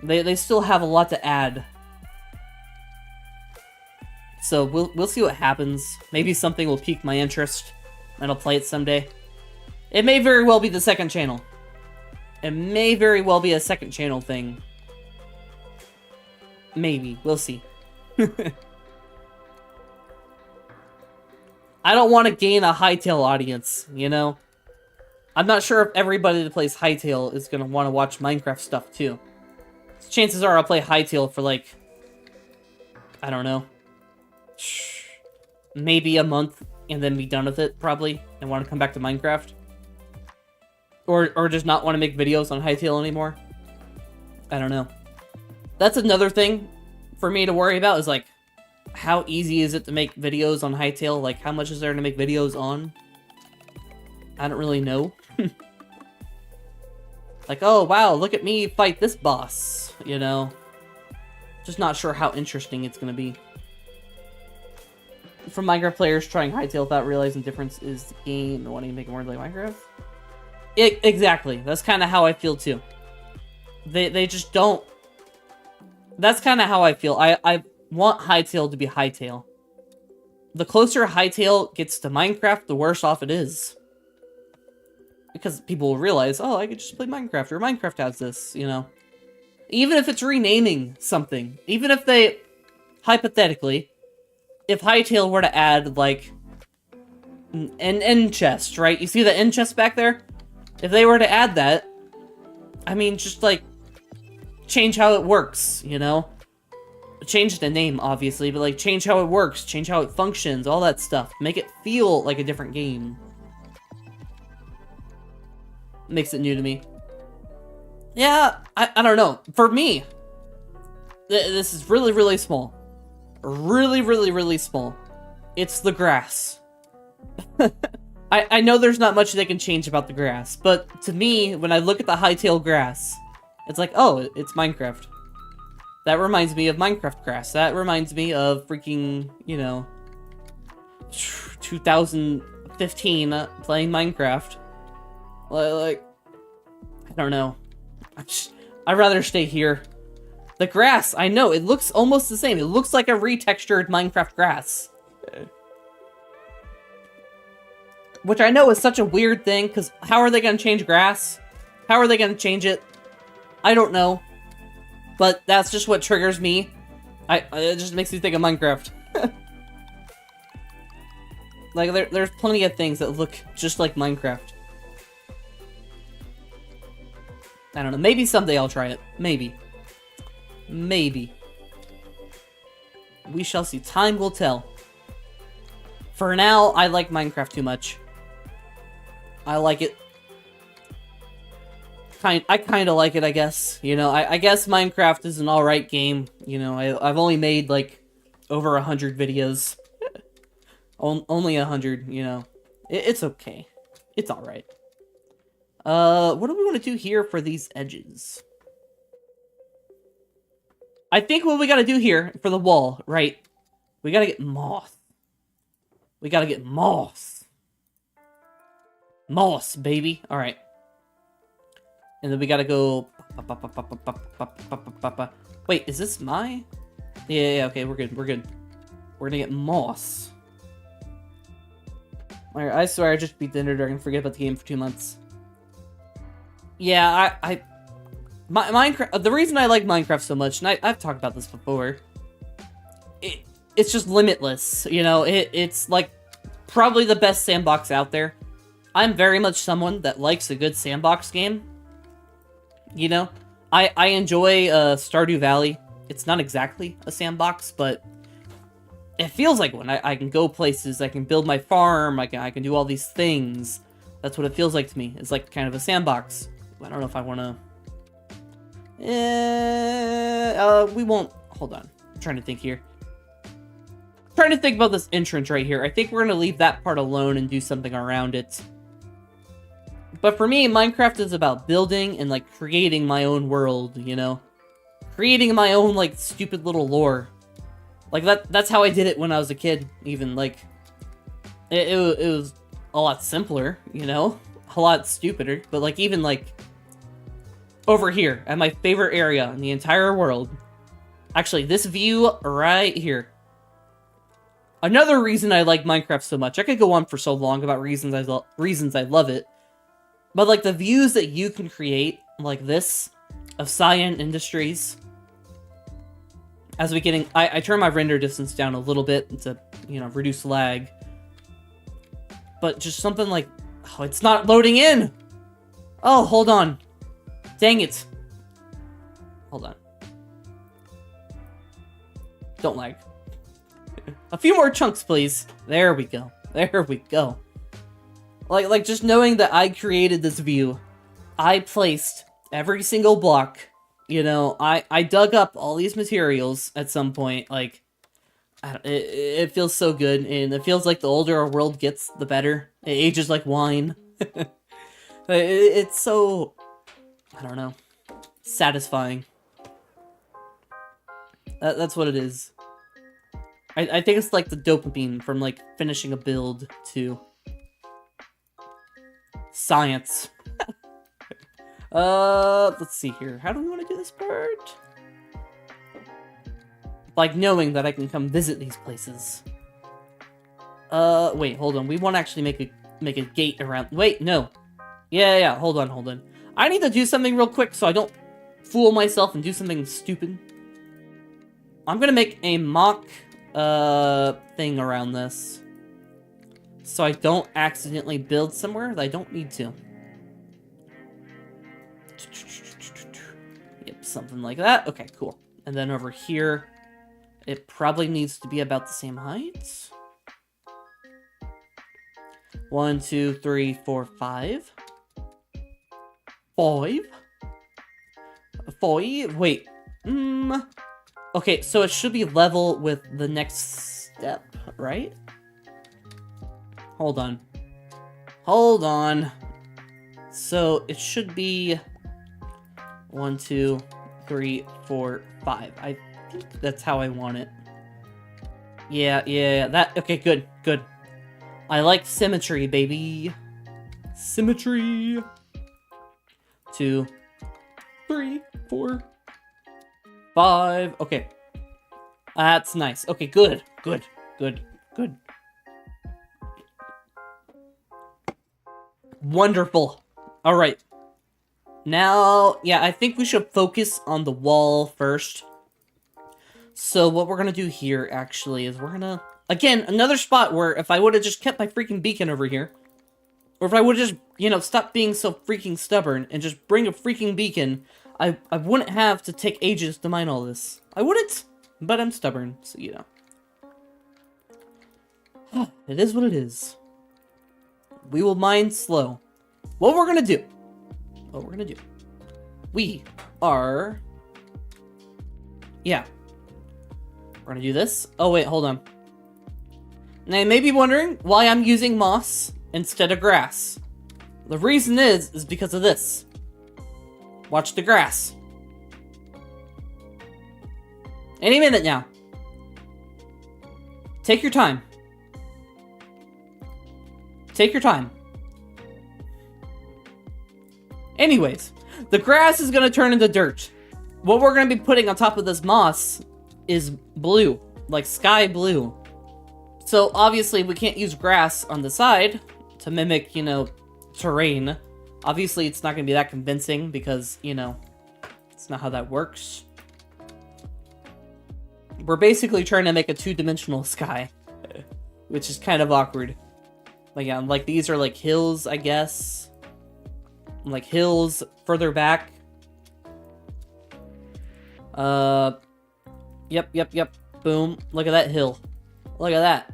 They still have a lot to add. So we'll see what happens. Maybe something will pique my interest, and I'll play it someday. It may very well be the second channel. It may very well be a second channel thing. Maybe. We'll see. I don't want to gain a Hytale audience, you know? I'm not sure if everybody that plays Hytale is going to want to watch Minecraft stuff, too. Chances are I'll play Hytale for, like... I don't know. Maybe a month, and then be done with it, probably, and want to come back to Minecraft. Or just not want to make videos on Hytale anymore. I don't know. That's another thing for me to worry about, is like, how easy is it to make videos on Hytale? Like, how much is there to make videos on? I don't really know. Like, oh, wow, look at me fight this boss, you know? Just not sure how interesting it's gonna be. For Minecraft players trying Hytale without realizing the difference is the game and wanting to make it more like Minecraft. Exactly. That's kind of how I feel too. They just don't. That's kind of how I feel. I want Hytale to be Hytale. The closer Hytale gets to Minecraft, the worse off it is. Because people will realize, oh, I could just play Minecraft, or Minecraft has this, you know. Even if it's renaming something. Even if they, hypothetically, if Hytale were to add, like, an end chest, right? You see the end chest back there? If they were to add that, I mean, just, like, change how it works, you know? Change the name, obviously, but, like, change how it works, change how it functions, all that stuff. Make it feel like a different game. Makes it new to me. Yeah, I don't know. For me, this is really, really small. Really, really, really small. It's the grass. I know there's not much they can change about the grass, but to me, when I look at the Hytale grass, it's like, oh, it's Minecraft. That reminds me of Minecraft grass. That reminds me of freaking, you know, 2015 playing Minecraft. Like, I don't know. I'd rather stay here. The grass, I know, it looks almost the same. It looks like a retextured Minecraft grass. Which I know is such a weird thing, because how are they going to change grass? How are they going to change it? I don't know. But that's just what triggers me. It just makes me think of Minecraft. Like, there's plenty of things that look just like Minecraft. I don't know. Maybe someday I'll try it. Maybe. Maybe. We shall see. Time will tell. For now, I like Minecraft too much. I like it. I kind of like it, I guess. You know, I guess Minecraft is an alright game. You know, I've only made, like, over 100 videos. Only 100, you know. It's okay. It's alright. What do we want to do here for these edges? I think what we gotta do here for the wall, right? We gotta get moss. We gotta get moss. Moss, baby. Alright. And then we gotta go... Wait, is this my... Yeah, okay, we're good, we're good. We're gonna get moss. Alright, I swear I just beat the Ender Dragon, forget about the game for 2 months. Yeah, Minecraft... The reason I like Minecraft so much, and I've talked about this before, it's just limitless, you know? It's, like, probably the best sandbox out there. I'm very much someone that likes a good sandbox game. You know? I enjoy Stardew Valley. It's not exactly a sandbox, but it feels like one. I can go places, I can build my farm, I can do all these things. That's what it feels like to me. It's like kind of a sandbox. I don't know if I want to... we won't... Hold on. I'm trying to think here. I'm trying to think about this entrance right here. I think we're going to leave that part alone and do something around it. But for me, Minecraft is about building and, like, creating my own world, you know? Creating my own, like, stupid little lore. Like, that's how I did it when I was a kid, even, like... It was a lot simpler, you know? A lot stupider, but, like, even, like... Over here, at my favorite area in the entire world. Actually, this view right here. Another reason I like Minecraft so much. I could go on for so long about reasons I love it. But, like, the views that you can create, like this, of Cyan Industries. As we getting... I turn my render distance down a little bit to, you know, reduce lag. But just something like... Oh, it's not loading in! Oh, hold on. Dang it. Hold on. Don't lag. A few more chunks, please. There we go. There we go. Like just knowing that I created this view. I placed every single block. You know, I dug up all these materials at some point. Like, it feels so good. And it feels like the older our world gets, the better. It ages like wine. It's so... I don't know. Satisfying. That's what it is. I think it's like the dopamine from, like, finishing a build to... Science. Let's see here. How do we want to do this part? Like, knowing that I can come visit these places. Wait, hold on. We want to actually make a gate around... Wait, no. Yeah, hold on. I need to do something real quick so I don't fool myself and do something stupid. I'm gonna make a mock, thing around this. So I don't accidentally build somewhere that I don't need to. Yep, something like that. Okay, cool. And then over here, it probably needs to be about the same height. 1, 2, 3, 4, 5. 5? 5? Wait. Okay, so it should be level with the next step, right? Hold on. So it should be 1, 2, 3, 4, 5. I think that's how I want it. Yeah, that... Okay, good. I like symmetry, baby. Symmetry. 2, 3, 4, 5. Okay. That's nice. Okay, good. Wonderful. Alright. Now, yeah, I think we should focus on the wall first. So what we're gonna do here, actually, is we're gonna... Again, another spot where if I would have just kept my freaking beacon over here, or if I would have just, you know, stopped being so freaking stubborn and just bring a freaking beacon, I wouldn't have to take ages to mine all this. I wouldn't, but I'm stubborn, so you know. It is what it is. We will mine slow. What we're gonna do. We are... Yeah. We're gonna do this. Oh, wait, hold on. Now, you may be wondering why I'm using moss instead of grass. The reason is because of this. Watch the grass. Any minute now. Take your time. Take your time. Anyways, the grass is going to turn into dirt. What we're going to be putting on top of this moss is blue, like sky blue. So obviously we can't use grass on the side to mimic, you know, terrain. Obviously it's not going to be that convincing because, you know, it's not how that works. We're basically trying to make a two-dimensional sky, which is kind of awkward. Like, yeah, like these are like hills, I guess. Like hills further back. Yep. Boom. Look at that hill. Look at that.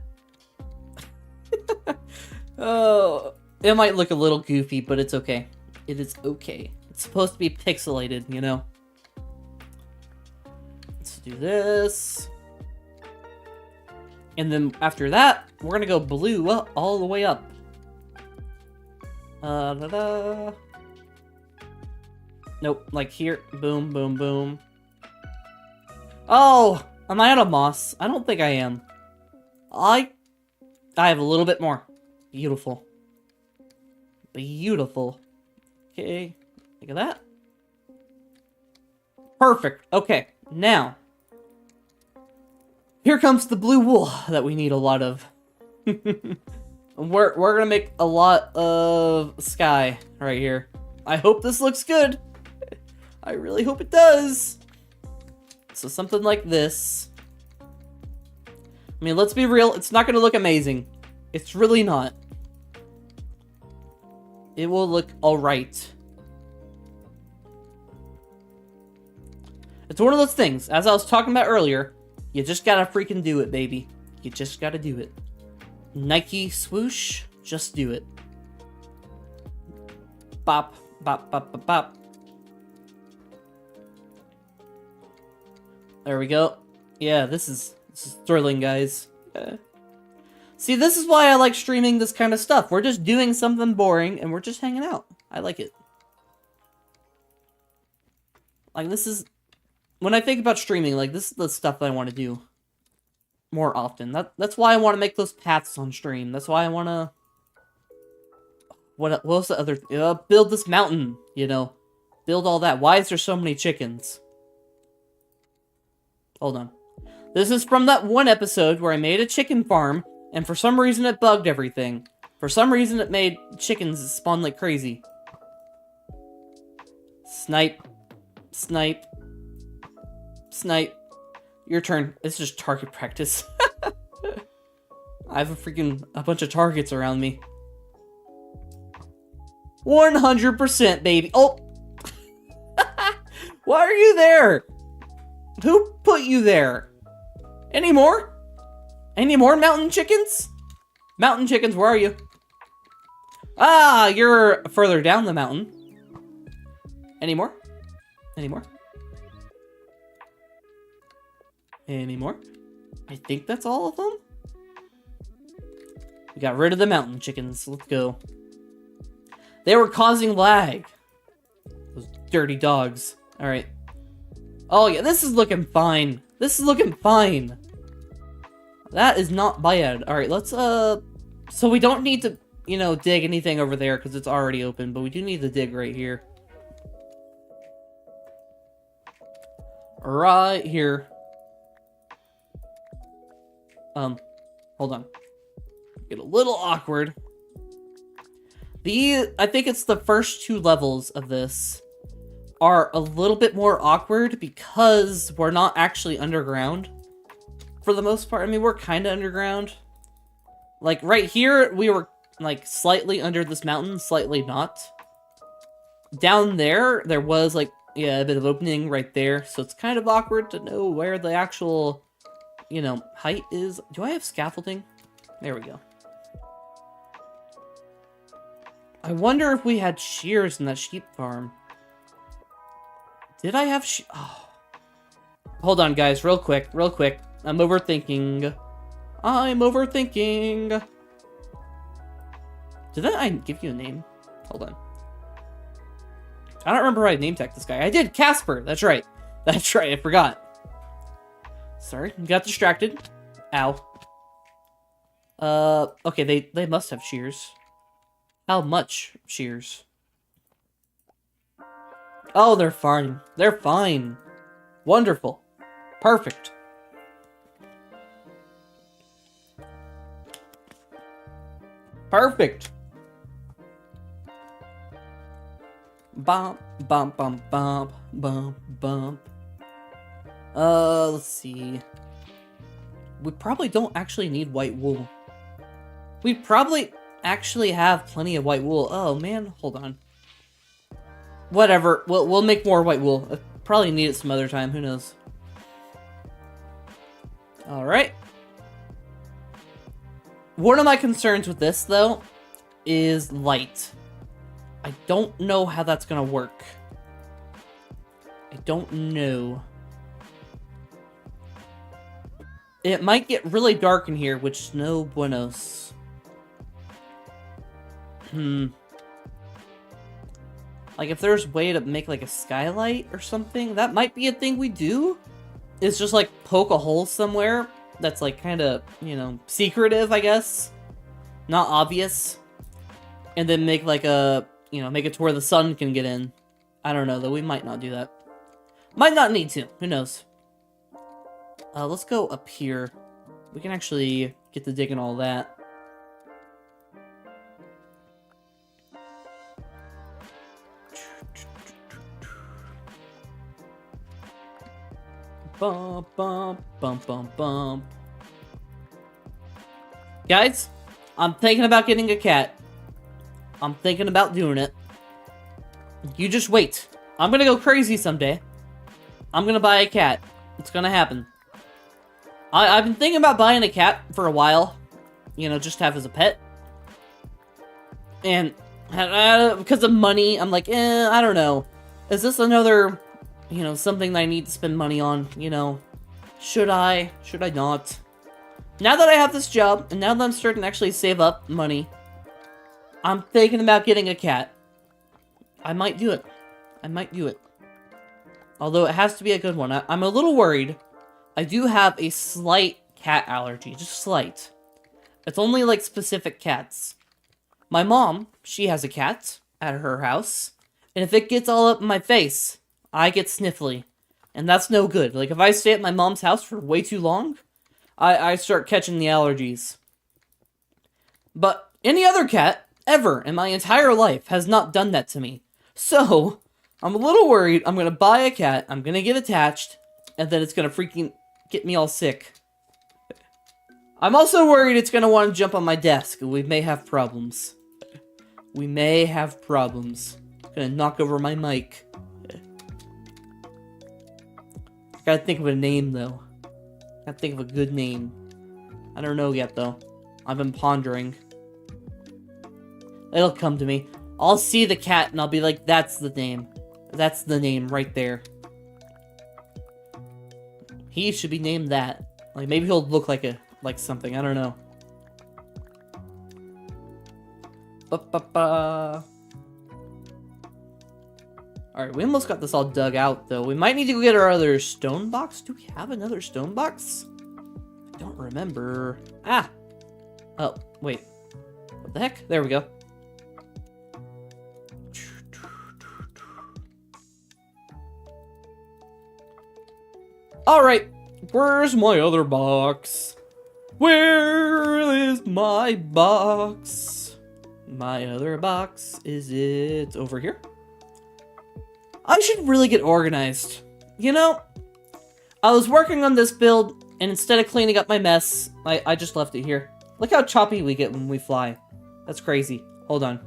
Oh, it might look a little goofy, but it's okay. It is okay. It's supposed to be pixelated, you know? Let's do this. And then after that, we're gonna go blue all the way up. Nope, like here. Boom, boom, boom. Oh! Am I out of moss? I don't think I am. I have a little bit more. Beautiful. Beautiful. Okay, look at that. Perfect. Okay, now. Here comes the blue wool that we need a lot of. We're gonna make a lot of sky right here. I hope this looks good. I really hope it does. So something like this. I mean, let's be real. It's not gonna look amazing. It's really not. It will look alright. It's one of those things, as I was talking about earlier, you just gotta freaking do it, baby. You just gotta do it. Nike swoosh, just do it. Bop, bop, bop, bop, bop. There we go. Yeah, this is thrilling, guys. See, this is why I like streaming this kind of stuff. We're just doing something boring, and we're just hanging out. I like it. Like, this is... When I think about streaming, like, this is the stuff that I want to do more often. That's why I want to make those paths on stream. That's why I want to... What was the other... build this mountain, you know? Build all that. Why is there so many chickens? Hold on. This is from that one episode where I made a chicken farm, and for some reason it bugged everything. For some reason it made chickens spawn like crazy. Snipe. Snipe. Snipe. Your turn. It's just target practice. I have a bunch of targets around me. 100%, baby. Oh! Why are you there? Who put you there? Any more? Any more mountain chickens? Mountain chickens, where are you? Ah, you're further down the mountain. Any more? Any more? Any more? I think that's all of them. We got rid of the mountain chickens. Let's go. They were causing lag. Those dirty dogs. Alright. Oh yeah, this is looking fine. This is looking fine. That is not bad. Alright, let's, so we don't need to, you know, dig anything over there because it's already open, but we do need to dig right here. Right here. Hold on. Get a little awkward. I think it's the first two levels of this are a little bit more awkward because we're not actually underground. For the most part, I mean, we're kind of underground. Like, right here, we were, like, slightly under this mountain, slightly not. Down there, there was, like, yeah, a bit of opening right there, so it's kind of awkward to know where the actual, you know, height is. Do I have scaffolding? There we go. I wonder if we had shears in that sheep farm. Did I have oh. Hold on, guys, real quick. I'm overthinking. I'm overthinking. Did I give you a name? Hold on. I don't remember how I name tagged this guy. I did, Casper. That's right. That's right, I forgot. Sorry, got distracted. Ow. Okay, they must have shears. How much shears? Oh, they're fine. They're fine. Wonderful. Perfect. Perfect. Bump, bump, bump, bump, bump, bump. Let's see. We probably don't actually need white wool. We probably actually have plenty of white wool. Oh man, hold on. Whatever, we'll make more white wool. I'll probably need it some other time, who knows. Alright. One of my concerns with this, though, is light. I don't know how that's gonna work. I don't know. It might get really dark in here, which is no buenos. Like, if there's a way to make, like, a skylight or something, that might be a thing we do. It's just, like, poke a hole somewhere that's, like, kind of, you know, secretive, I guess. Not obvious. And then make, like, a, you know, make it to where the sun can get in. I don't know, though. We might not do that. Might not need to. Who knows? Let's go up here. We can actually get to digging all that. Bump, bump, bump, bump, bump. Guys, I'm thinking about getting a cat. I'm thinking about doing it. You just wait. I'm gonna go crazy someday. I'm gonna buy a cat. It's gonna happen. I've been thinking about buying a cat for a while. You know, just to have as a pet. And because of money, I'm like, I don't know. Is this another, you know, something that I need to spend money on, you know? Should I? Should I not? Now that I have this job, and now that I'm starting to actually save up money, I'm thinking about getting a cat. I might do it. I might do it. Although it has to be a good one. I'm a little worried. I do have a slight cat allergy. Just slight. It's only like specific cats. My mom, she has a cat at her house. And if it gets all up in my face, I get sniffly. And that's no good. Like, if I stay at my mom's house for way too long, I start catching the allergies. But any other cat, ever, in my entire life, has not done that to me. So, I'm a little worried. I'm gonna buy a cat, I'm gonna get attached, and then it's gonna freaking get me all sick. I'm also worried it's gonna want to jump on my desk, and we may have problems. We may have problems. It's gonna knock over my mic. Gotta think of a name, though. Gotta think of a good name. I don't know yet, though. I've been pondering. It'll come to me. I'll see the cat, and I'll be like, that's the name. That's the name right there. He should be named that. Like, maybe he'll look like something. I don't know. Ba-ba-ba. Alright, we almost got this all dug out, though. We might need to go get our other stone box. Do we have another stone box? I don't remember. Ah! Oh, wait. What the heck? There we go. Alright, where's my other box? Where is my box? My other box, is it over here? I should really get organized. You know, I was working on this build, and instead of cleaning up my mess, I just left it here. Look how choppy we get when we fly. That's crazy. Hold on.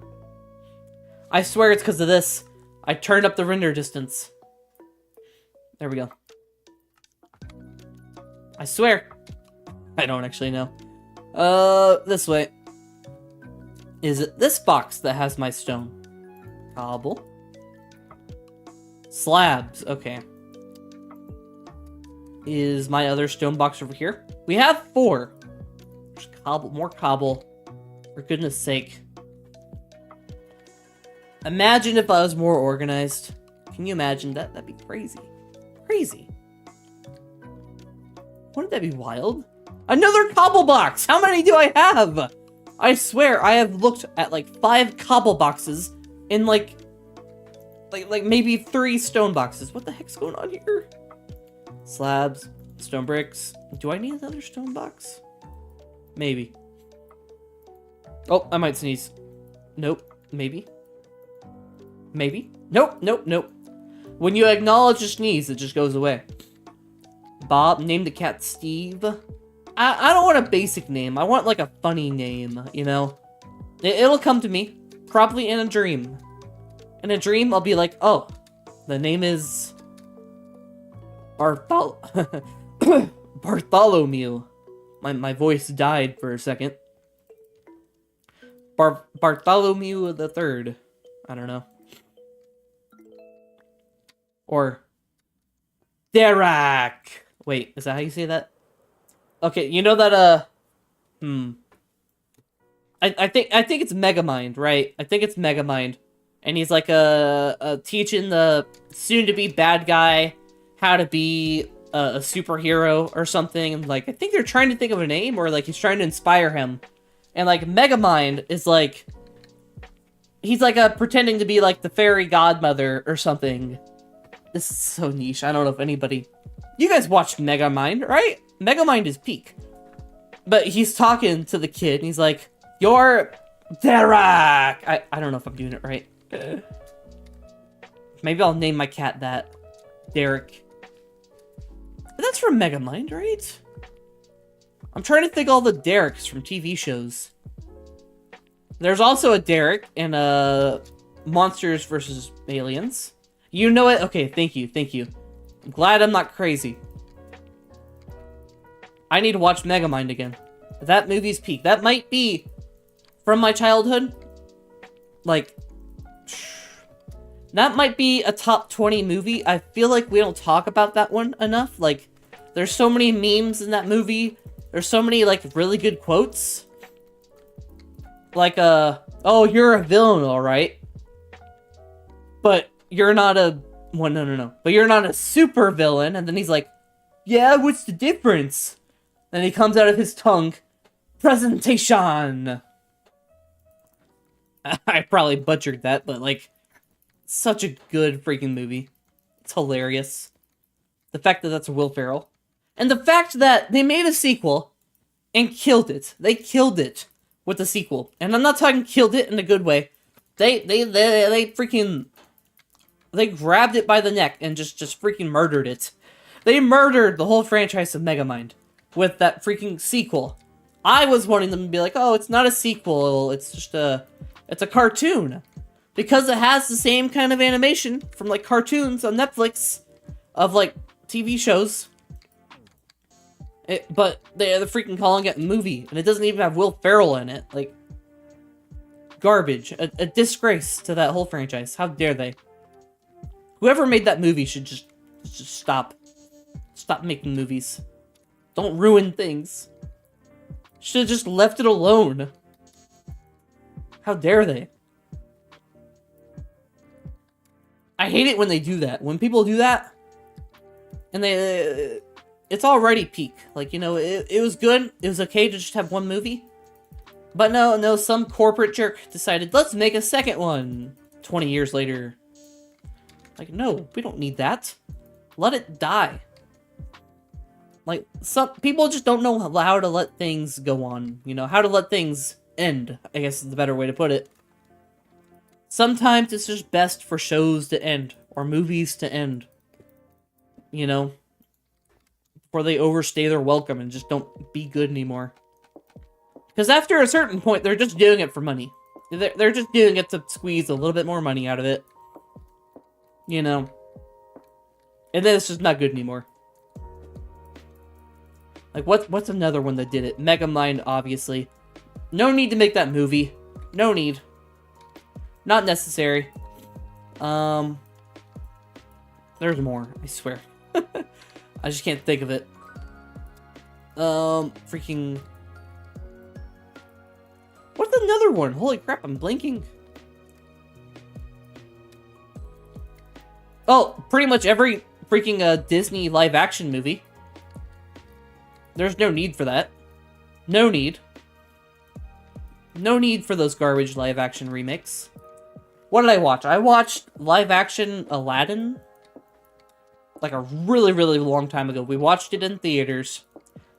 I swear it's because of this. I turned up the render distance. There we go. I swear. I don't actually know. This way. Is it this box that has my stone? Cobble. Slabs, okay. is my other stone box over here. We have 4. There's cobble, more cobble. For goodness sake. Imagine if I was more organized. Can you imagine that? That'd be crazy. Crazy. Wouldn't that be wild? Another cobble box! How many do I have? I swear, I have looked at like 5 cobble boxes in like maybe 3 stone boxes. What the heck's going on here? Slabs, stone bricks. Do I need another stone box? Maybe. Oh, I might sneeze. Nope. Maybe. Maybe. Nope, nope, nope. When you acknowledge a sneeze, it just goes away. Bob, name the cat Steve. I don't want a basic name. I want like a funny name, you know? It'll come to me. Probably in a dream. In a dream, I'll be like, oh, the name is... Bartholomew. My voice died for a second. Bartholomew the Third. I don't know. Or... Derek! Wait, is that how you say that? Okay, you know that, I think it's Megamind, right? I think it's Megamind. And he's like, teaching the soon-to-be bad guy how to be a superhero or something. And, like, I think they're trying to think of a name, or, like, he's trying to inspire him. And, like, Megamind is, like... He's, like, pretending to be, like, the fairy godmother or something. This is so niche. I don't know if anybody... You guys watched Megamind, right? Megamind is peak. But he's talking to the kid, and he's like, "You're Derek!" I don't know if I'm doing it right. Maybe I'll name my cat that. Derek. That's from Megamind, right? I'm trying to think all the Dereks from TV shows. There's also a Derek in Monsters vs. Aliens. You know it? Okay, thank you, thank you. I'm glad I'm not crazy. I need to watch Megamind again. That movie's peak. That might be from my childhood. Like, that might be a top 20 movie. I feel like we don't talk about that one enough. Like, there's so many memes in that movie. There's so many, like, really good quotes. Like, oh, you're a villain, alright. But you're not a... Well, no. But you're not a super villain. And then he's like, yeah, what's the difference? Then he comes out of his tongue, presentation. I probably butchered that, but like, such a good freaking movie. It's hilarious. The fact that that's Will Ferrell. And the fact that they made a sequel and killed it. They killed it with the sequel. And I'm not talking killed it in a good way. They freaking... They grabbed it by the neck and just freaking murdered it. They murdered the whole franchise of Megamind with that freaking sequel. I was wanting them to be like, oh, it's not a sequel, it's just it's a cartoon. Because it has the same kind of animation from, like, cartoons on Netflix of, like, TV shows. But they're freaking calling it a movie, and it doesn't even have Will Ferrell in it. Like, garbage. A disgrace to that whole franchise. How dare they? Whoever made that movie should just stop. Stop making movies. Don't ruin things. Should have just left it alone. How dare they? I hate it when they do that. When people do that, and they... it's already peak. Like, you know, it was good. It was okay to just have one movie. But no, some corporate jerk decided, let's make a second one. 20 years later. Like, no, we don't need that. Let it die. Like, some people just don't know how to let things go on. You know, how to let things end, I guess is the better way to put it. Sometimes it's just best for shows to end, or movies to end. You know? Before they overstay their welcome and just don't be good anymore. Because after a certain point, they're just doing it for money. They're just doing it to squeeze a little bit more money out of it. You know. And then it's just not good anymore. Like, what's another one that did it? Megamind, obviously. No need to make that movie. No need. Not necessary. There's more, I swear. I just can't think of it. Freaking... What's another one? Holy crap, I'm blanking. Oh, pretty much every freaking Disney live-action movie. There's no need for that. No need. No need for those garbage live-action remakes. What did I watch? I watched live-action Aladdin. Like a really, really long time ago. We watched it in theaters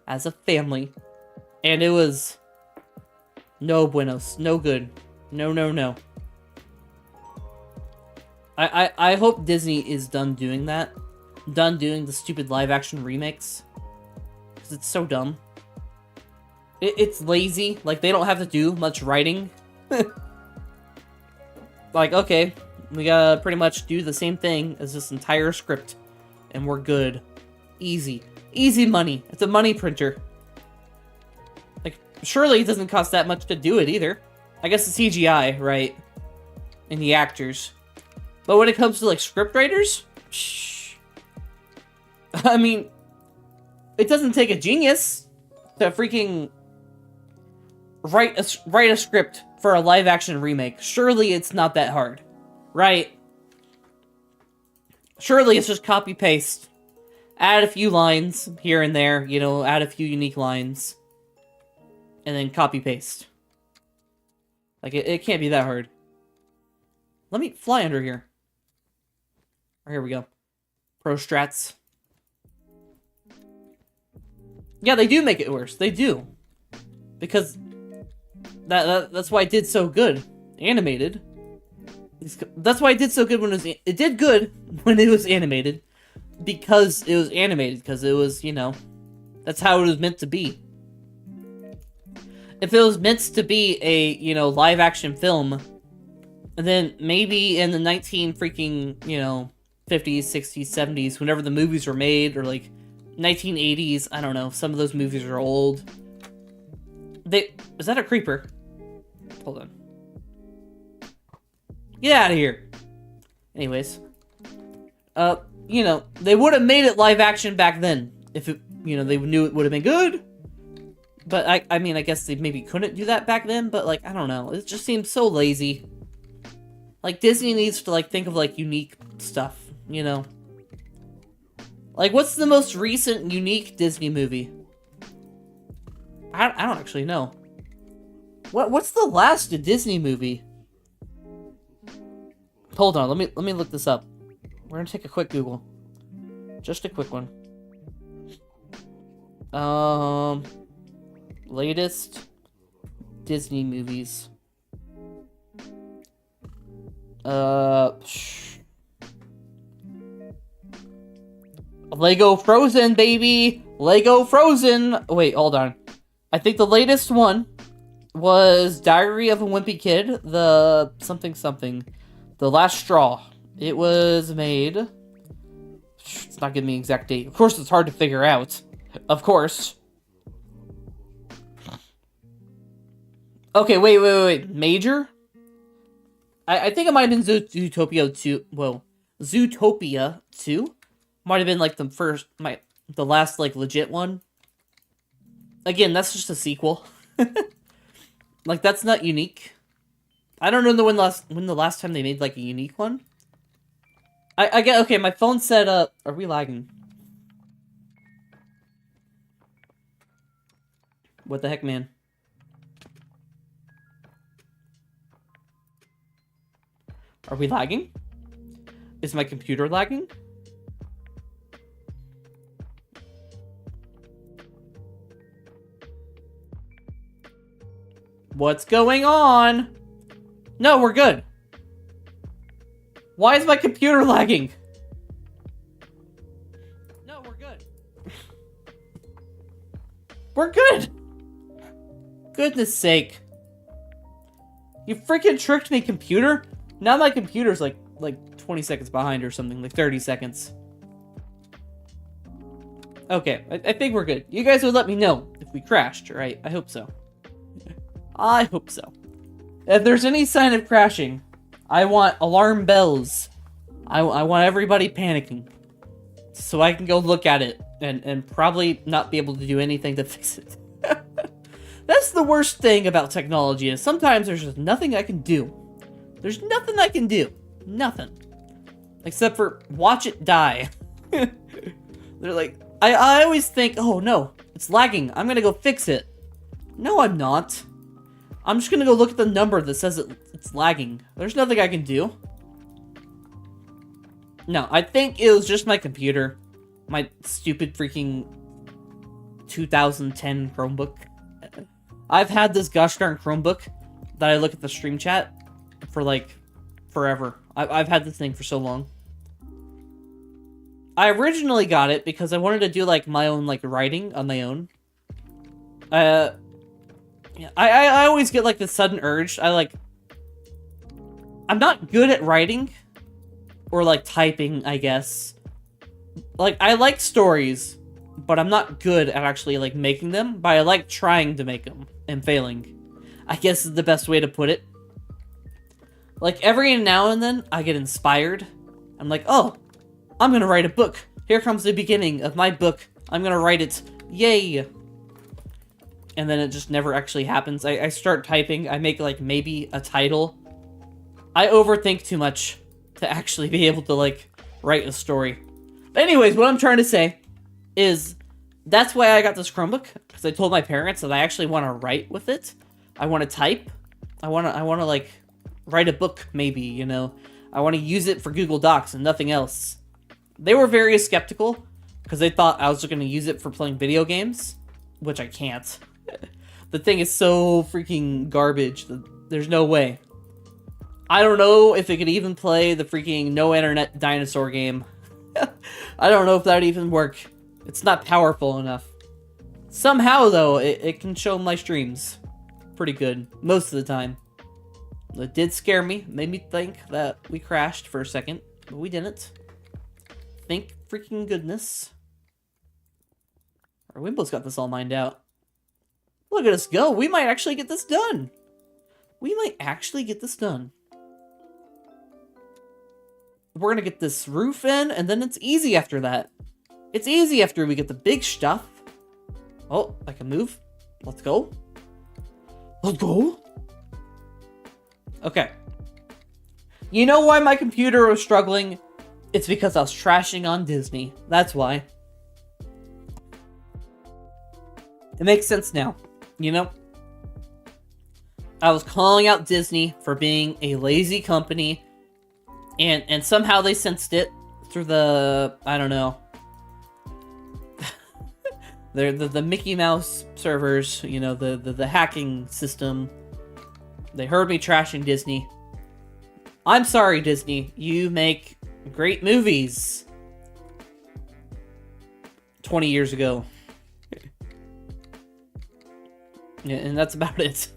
as a family. And it was... no buenos. No good. No, no, no. I hope Disney is done doing that. Done doing the stupid live-action remakes. Because it's so dumb. It's lazy. Like, they don't have to do much writing. Like, okay, we gotta pretty much do the same thing as this entire script. And we're good. Easy. Easy money. It's a money printer. Like, surely it doesn't cost that much to do it either. I guess the CGI, right? And the actors. But when it comes to, like, script writers? Shh. I mean, it doesn't take a genius to freaking write a script for a live-action remake. Surely it's not that hard, right? Surely it's just copy-paste. Add a few lines here and there, you know, add a few unique lines. And then copy-paste. Like, it can't be that hard. Let me fly under here. Oh, here we go. Pro strats. Yeah, they do make it worse. They do. Because that's why it did so good. Animated. That's why it did so good when it did good when it was animated. Because it was animated. Because it was, you know, that's how it was meant to be. If it was meant to be a, you know, live action film, then maybe in the 50s, 60s, 70s, whenever the movies were made, or like 1980s, I don't know, some of those movies are old. Is that a creeper? Hold on. Get out of here. Anyways. You know, they would have made it live action back then. If it, you know, they knew it would have been good. But I mean, I guess they maybe couldn't do that back then, but like, I don't know. It just seems so lazy. Like, Disney needs to, like, think of, like, unique stuff, you know? Like, what's the most recent unique Disney movie? I don't actually know. What's the last Disney movie? Hold on, let me look this up. We're gonna take a quick Google. Just a quick one. Latest Disney movies. Lego Frozen, baby! Lego Frozen! Wait, hold on. I think the latest one was Diary of a Wimpy Kid, the something. The Last Straw. It was made... It's not giving me an exact date. Of course it's hard to figure out. Of course. Okay, wait. Major? I think it might have been Zootopia 2. Whoa. Zootopia 2? Might have been, like, the last, like, legit one. Again, that's just a sequel. Like, that's not unique. I don't know when the last time they made, like, a unique one. I get, okay, my phone said, are we lagging? What the heck, man? Are we lagging? Is my computer lagging? What's going on? No, we're good. Why is my computer lagging? No, we're good. We're good. Goodness sake. You freaking tricked me, computer. Now my computer's like 20 seconds behind or something, like 30 seconds. Okay, I think we're good. You guys would let me know if we crashed, right? I hope so. I hope so. If there's any sign of crashing, I want alarm bells. I want everybody panicking. so I can go look at it and probably not be able to do anything to fix it. That's the worst thing about technology, is sometimes there's just nothing I can do. There's nothing I can do. Nothing. Except for watch it die. They're like, I always think, oh no, it's lagging. I'm gonna go fix it. No, I'm not. I'm just gonna go look at the number that says it's lagging. There's nothing I can do. No, I think it was just my computer. My stupid freaking 2010 Chromebook. I've had this gosh darn Chromebook that I look at the stream chat for like forever. I've had this thing for so long. I originally got it because I wanted to do like my own like writing on my own. Yeah, I always get like this sudden urge. I'm not good at writing or like typing, I guess. Like I like stories, but I'm not good at actually like making them, but I like trying to make them and failing, I guess is the best way to put it. Like every now and then I get inspired. I'm like, oh, I'm gonna write a book. Here comes the beginning of my book. I'm gonna write it. Yay! And then it just never actually happens. I start typing. I make like maybe a title. I overthink too much to actually be able to like write a story. But anyways, what I'm trying to say is that's why I got this Chromebook, because I told my parents that I actually want to write with it. I want to type. I want to like write a book, maybe, you know. I want to use it for Google Docs and nothing else. They were very skeptical because they thought I was just going to use it for playing video games, which I can't. The thing is so freaking garbage that there's no way. I don't know if it could even play the freaking no internet dinosaur game. I don't know if that'd even work. It's not powerful enough. Somehow, though, it can show my streams pretty good most of the time. It did scare me. Made me think that we crashed for a second, but we didn't. Thank freaking goodness. Our Wimble's got this all mined out. Look at us go. We might actually get this done. We might actually get this done. We're gonna get this roof in, and then it's easy after that. It's easy after we get the big stuff. Oh, I can move. Let's go. Let's go. Okay. You know why my computer was struggling? It's because I was trashing on Disney. That's why. It makes sense now. You know? I was calling out Disney for being a lazy company, and somehow they sensed it through the, I don't know, the Mickey Mouse servers, you know, the hacking system. They heard me trashing Disney. I'm sorry, Disney. You make great movies. 20 years ago. Yeah, and that's about it.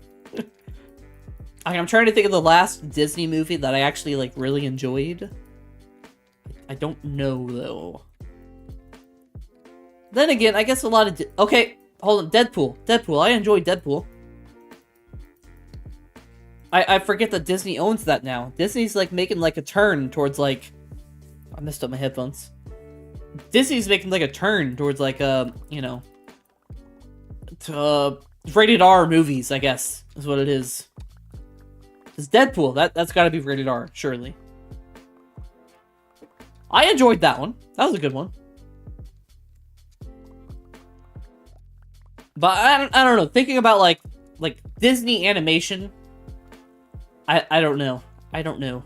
I'm trying to think of the last Disney movie that I actually, like, really enjoyed. I don't know, though. Then again, I guess a lot of... Okay, hold on. Deadpool. I enjoyed Deadpool. I forget that Disney owns that now. Disney's, like, making, like, a turn towards, like... I messed up my headphones. Disney's making, like, a turn towards, like, you know... rated R movies, I guess, is what it is. It's Deadpool. That's gotta be rated R, surely. I enjoyed that one. That was a good one. But I don't know. Thinking about like Disney animation, I don't know. I don't know.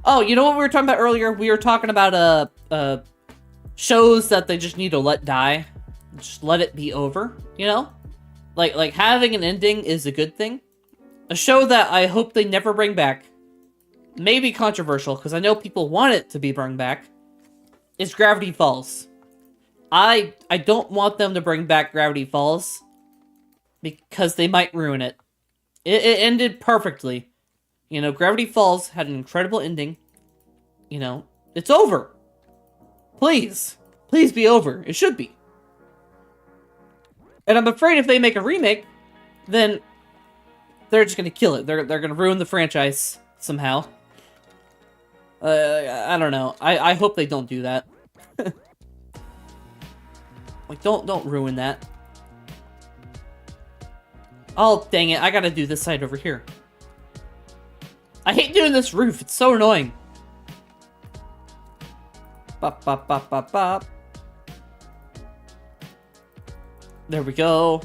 Oh, you know what we were talking about earlier? We were talking about shows that they just need to let die. Just let it be over, you know? Like having an ending is a good thing. A show that I hope they never bring back, may be controversial because I know people want it to be brought back, is Gravity Falls. I don't want them to bring back Gravity Falls because they might ruin it. It ended perfectly. You know, Gravity Falls had an incredible ending. You know, it's over. Please. Please be over. It should be. And I'm afraid if they make a remake, then they're just going to kill it. They're going to ruin the franchise somehow. I don't know. I hope they don't do that. Like, don't ruin that. Oh, dang it. I gotta do this side over here. I hate doing this roof. It's so annoying. Bop, bop, bop, bop, bop. There we go.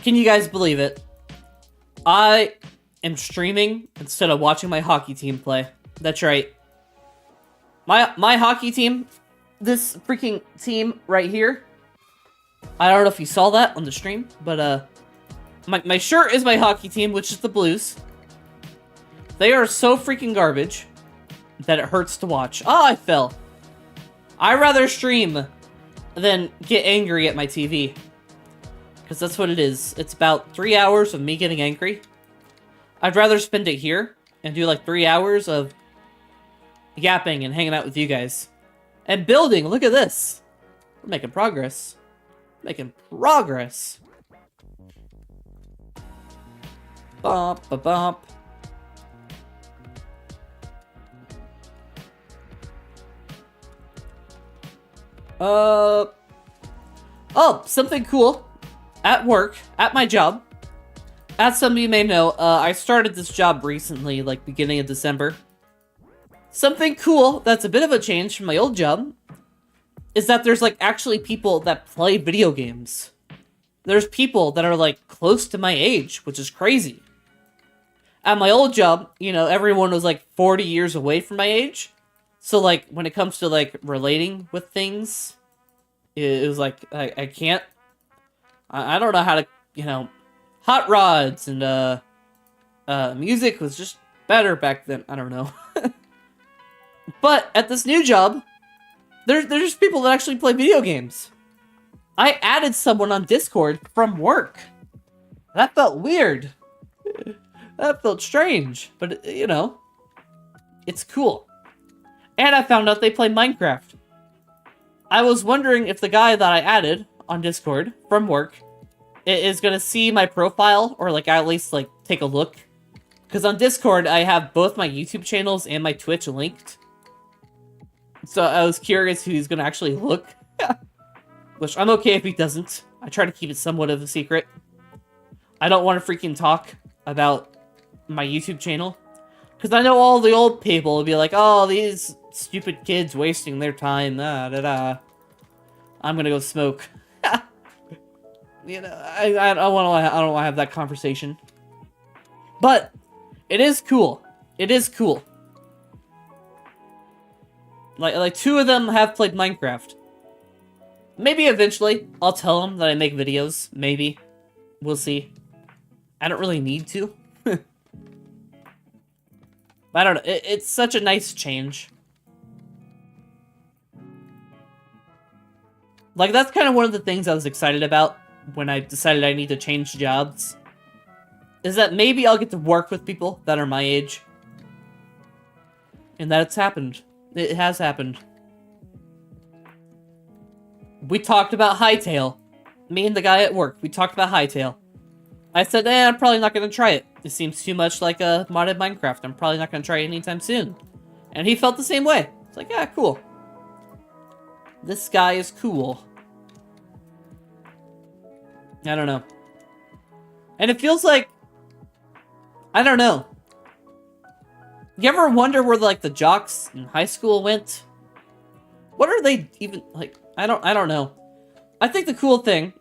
Can you guys believe it? I am streaming instead of watching my hockey team play. That's right. My hockey team, this freaking team right here. I don't know if you saw that on the stream, but my shirt is my hockey team, which is the Blues. They are so freaking garbage that it hurts to watch. Oh, I fell. I'd rather stream than get angry at my TV. Because that's what it is. It's about 3 hours of me getting angry. I'd rather spend it here and do like 3 hours of yapping and hanging out with you guys. And building. Look at this. We're making progress. Making progress. Bump, ba bump. Oh, something cool. At work, at my job. As some of you may know, I started this job recently, like beginning of December. Something cool that's a bit of a change from my old job is that there's like actually people that play video games. There's people that are like close to my age, which is crazy. At my old job, you know, everyone was like 40 years away from my age. So like when it comes to like relating with things, it was like I can't. I don't know how to, you know, hot rods and music was just better back then. I don't know. But at this new job, there's just people that actually play video games. I added someone on Discord from work. That felt weird. That felt strange, but you know, it's cool. And I found out they play Minecraft. I was wondering if the guy that I added on Discord from work is gonna see my profile, or like at least like take a look. Because on Discord, I have both my YouTube channels and my Twitch linked. So I was curious who he's gonna actually look. Which I'm okay if he doesn't. I try to keep it somewhat of a secret. I don't want to freaking talk about my YouTube channel. Because I know all the old people will be like, oh, these stupid kids wasting their time. Da, da, da. I'm gonna go smoke. You know, I don't want to have that conversation. But it is cool. It is cool. Like 2 of them have played Minecraft. Maybe eventually I'll tell them that I make videos. Maybe. We'll see. I don't really need to. But I don't know. It's such a nice change. Like, that's kind of one of the things I was excited about when I decided I need to change jobs. Is that maybe I'll get to work with people that are my age. And that it's happened. It has happened. We talked about Hytale. Me and the guy at work, we talked about Hytale. I said, I'm probably not going to try it. It seems too much like a modded Minecraft. I'm probably not going to try it anytime soon. And he felt the same way. It's like, yeah, cool. This guy is cool. I don't know. And it feels like, I don't know. You ever wonder where like the jocks in high school went? What are they even like? I don't know. I think the cool thing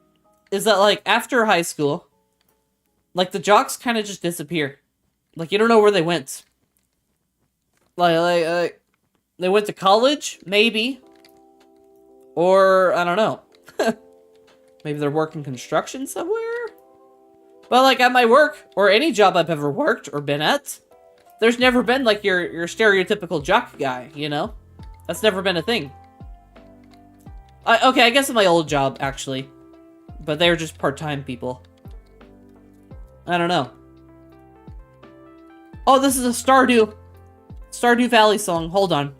is that like after high school, like the jocks kind of just disappear. Like you don't know where they went. Like they went to college, maybe, or I don't know. Maybe they're working construction somewhere. But like at my work or any job I've ever worked or been at, there's never been like your stereotypical jock guy, you know? That's never been a thing. Okay, I guess in my old job, actually. But they were just part-time people. I don't know. Oh, this is a Stardew Valley song. Hold on.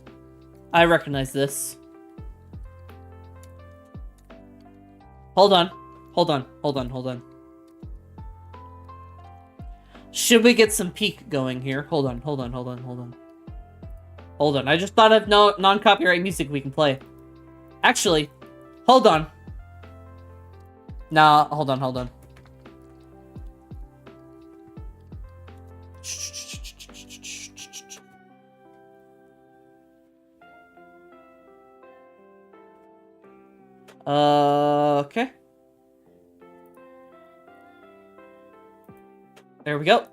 I recognize this. Hold on. Should we get some peak going here? Hold on. I just thought of no non-copyright music we can play. Actually, hold on. Nah, hold on. Okay. There we go.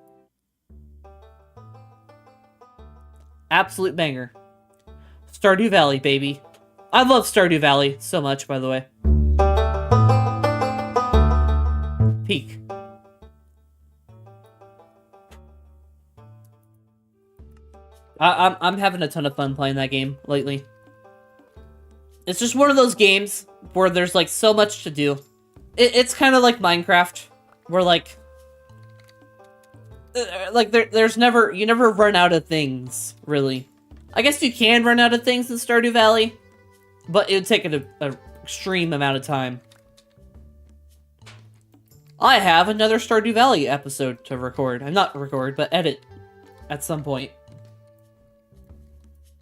Absolute banger. Stardew Valley, baby. I love Stardew Valley so much, by the way. Peak. I'm having a ton of fun playing that game lately. It's just one of those games where there's like so much to do. It's kind of like Minecraft, where like there's never, you never run out of things, really. I guess you can run out of things in Stardew Valley, but it would take an extreme amount of time. I have another Stardew Valley episode to record. Not record, but edit at some point.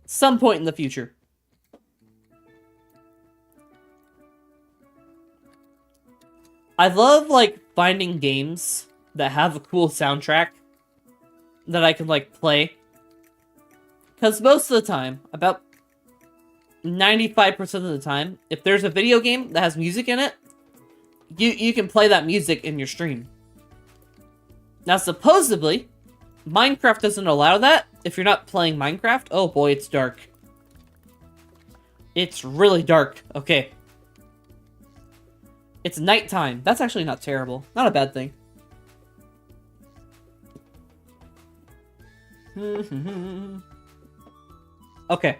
Some point in the future. I love, like, finding games that have a cool soundtrack that I can, like, play. Because most of the time, about 95% of the time, if there's a video game that has music in it, you can play that music in your stream. Now, supposedly, Minecraft doesn't allow that. If you're not playing Minecraft, oh boy, it's dark. It's really dark. Okay. It's nighttime. That's actually not terrible. Not a bad thing. Okay.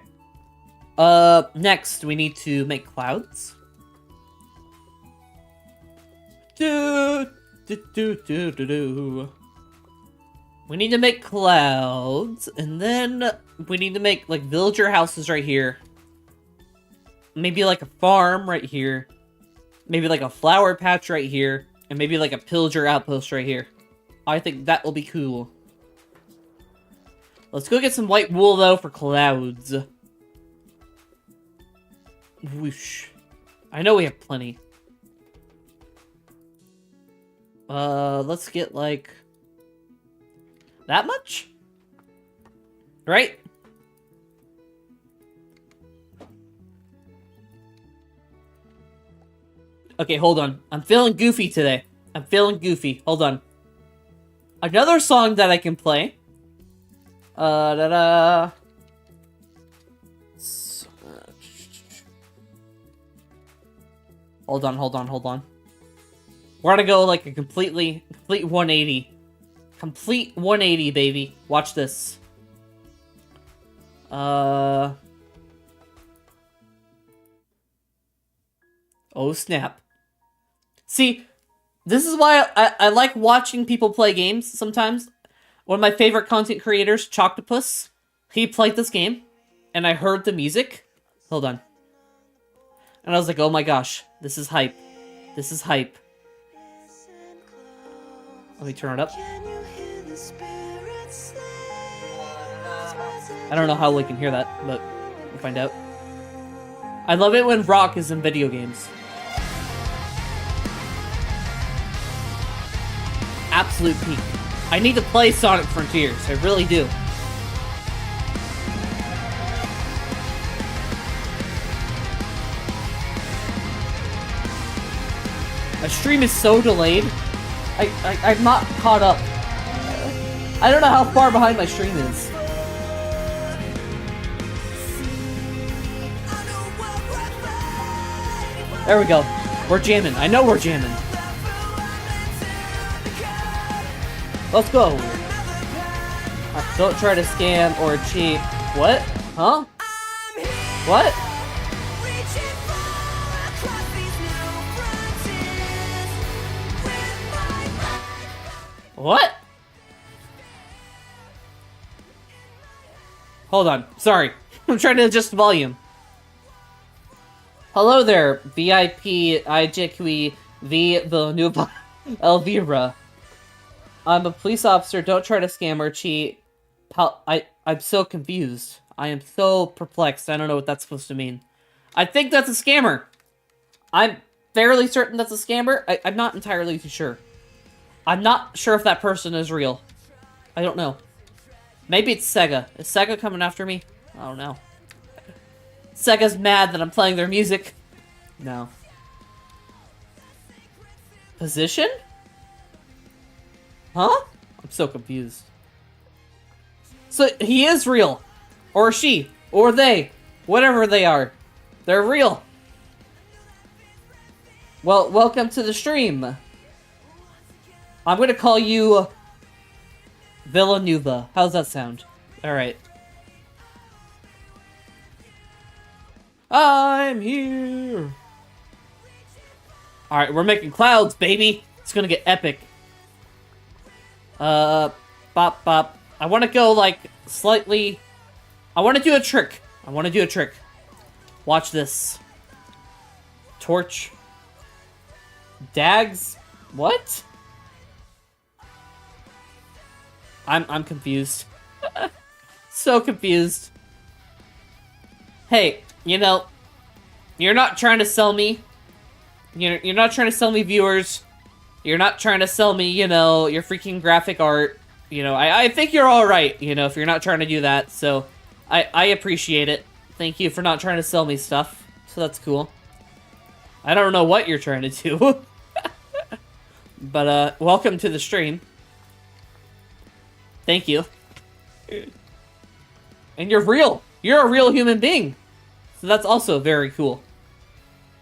Next, we need to make clouds. We need to make clouds, and then we need to make, like, villager houses right here. Maybe, like, a farm right here. Maybe, like, a flower patch right here. And maybe, like, a pillager outpost right here. I think that will be cool. Let's go get some white wool, though, for clouds. Whoosh. I know we have plenty. Let's get, like, that much? Right? Okay, hold on. I'm feeling goofy today. I'm feeling goofy. Hold on. Another song that I can play. Hold on. We're gonna go like a complete 180. Complete 180, baby. Watch this. Oh, snap. See, this is why I like watching people play games sometimes. One of my favorite content creators, Choctopus, he played this game, and I heard the music. Hold on. And I was like, oh my gosh, this is hype. This is hype. Let me turn it up. I don't know how we can hear that, but we'll find out. I love it when rock is in video games. Absolute peak. I need to play Sonic Frontiers. I really do. My stream is so delayed. I'm not caught up. I don't know how far behind my stream is. There we go. We're jamming. I know we're jamming. Let's go. Don't try to scam or cheat. What? Huh? What? What? Hold on. Sorry. I'm trying to adjust the volume. Hello there, VIP IJQE V Villanueva Elvira. I'm a police officer. Don't try to scam or cheat. I'm so confused. I am so perplexed. I don't know what that's supposed to mean. I think that's a scammer. I'm fairly certain that's a scammer. I'm not entirely too sure. I'm not sure if that person is real. I don't know. Maybe it's Sega. Is Sega coming after me? I don't know. Sega's mad that I'm playing their music. No. Position? Huh? I'm so confused. So, he is real. Or she. Or they. Whatever they are. They're real. Well, welcome to the stream. I'm gonna call you... Villanueva. How's that sound? Alright. I'm here. Alright, we're making clouds, baby. It's gonna get epic. Bop, bop. I want to go, like, slightly... I want to do a trick. Watch this. Torch. Dags? What? I'm confused. So confused. Hey, you know, you're not trying to sell me. You're not trying to sell me viewers. You're not trying to sell me, you know, your freaking graphic art. You know, I think you're alright, you know, if you're not trying to do that. So, I appreciate it. Thank you for not trying to sell me stuff. So that's cool. I don't know what you're trying to do. But, welcome to the stream. Thank you. And you're real. You're a real human being. So that's also very cool.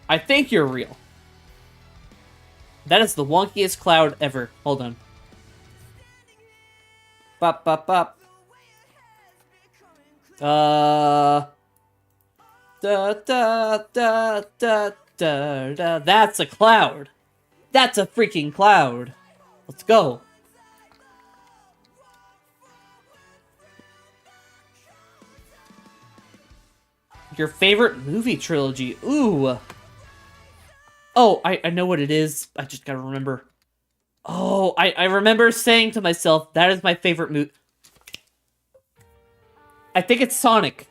I think you're real. That is the wonkiest cloud ever. Hold on. Bop, bop, bop. Da, da, da, da, da. That's a cloud. That's a freaking cloud. Let's go. Your favorite movie trilogy? Ooh. Oh, I know what it is. I just gotta remember. Oh, I remember saying to myself, that is my favorite movie. I think it's Sonic.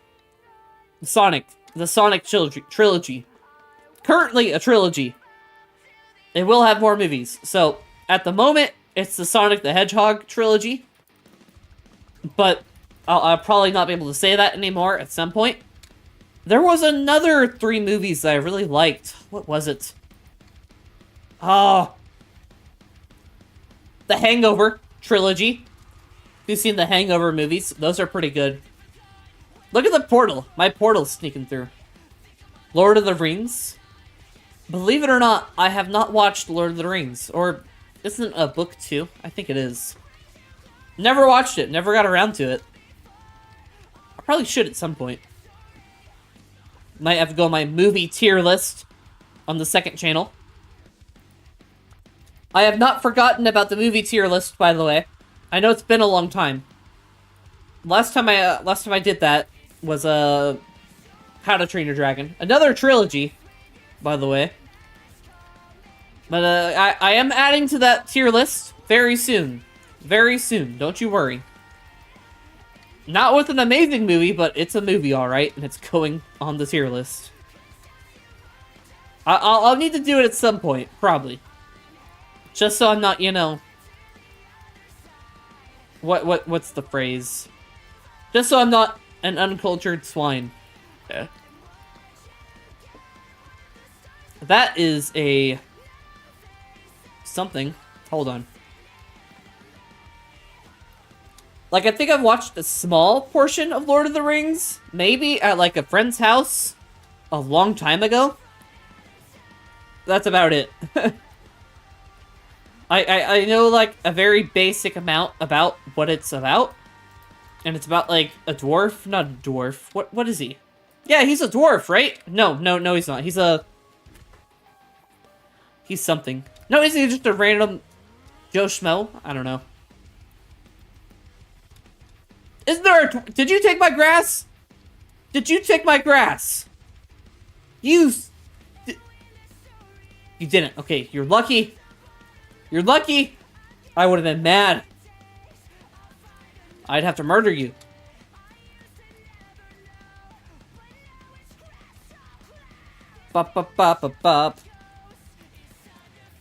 The Sonic trilogy. Currently a trilogy. It will have more movies. So, at the moment, it's the Sonic the Hedgehog trilogy. But I'll probably not be able to say that anymore at some point. There was another 3 movies that I really liked. What was it? Oh. The Hangover trilogy. If you've seen the Hangover movies, those are pretty good. Look at the portal. My portal's sneaking through. Lord of the Rings. Believe it or not, I have not watched Lord of the Rings. Or, isn't a book too? I think it is. Never watched it. Never got around to it. I probably should at some point. Might have to go on my movie tier list on the second channel. I have not forgotten about the movie tier list, by the way. I know it's been a long time. Last time I did that was How to Train Your Dragon, another trilogy, by the way. But I am adding to that tier list very soon. Very soon. Don't you worry. Not with an amazing movie, but it's a movie, alright, and it's going on the tier list. I'll need to do it at some point, probably. Just so I'm not, you know... What's the phrase? Just so I'm not an uncultured swine. Yeah. That is a... something. Hold on. Like, I think I've watched a small portion of Lord of the Rings, maybe at, like, a friend's house a long time ago. That's about it. I know, like, a very basic amount about what it's about. And it's about, like, a dwarf. Not a dwarf. What is he? Yeah, he's a dwarf, right? No, he's not. He's something. No, is he just a random Joe Schmo? I don't know. Isn't there a... Did you take my grass? Did you take my grass? You didn't. Okay, you're lucky. You're lucky. I would have been mad. I'd have to murder you. Bop, bop, bop, bop, bop.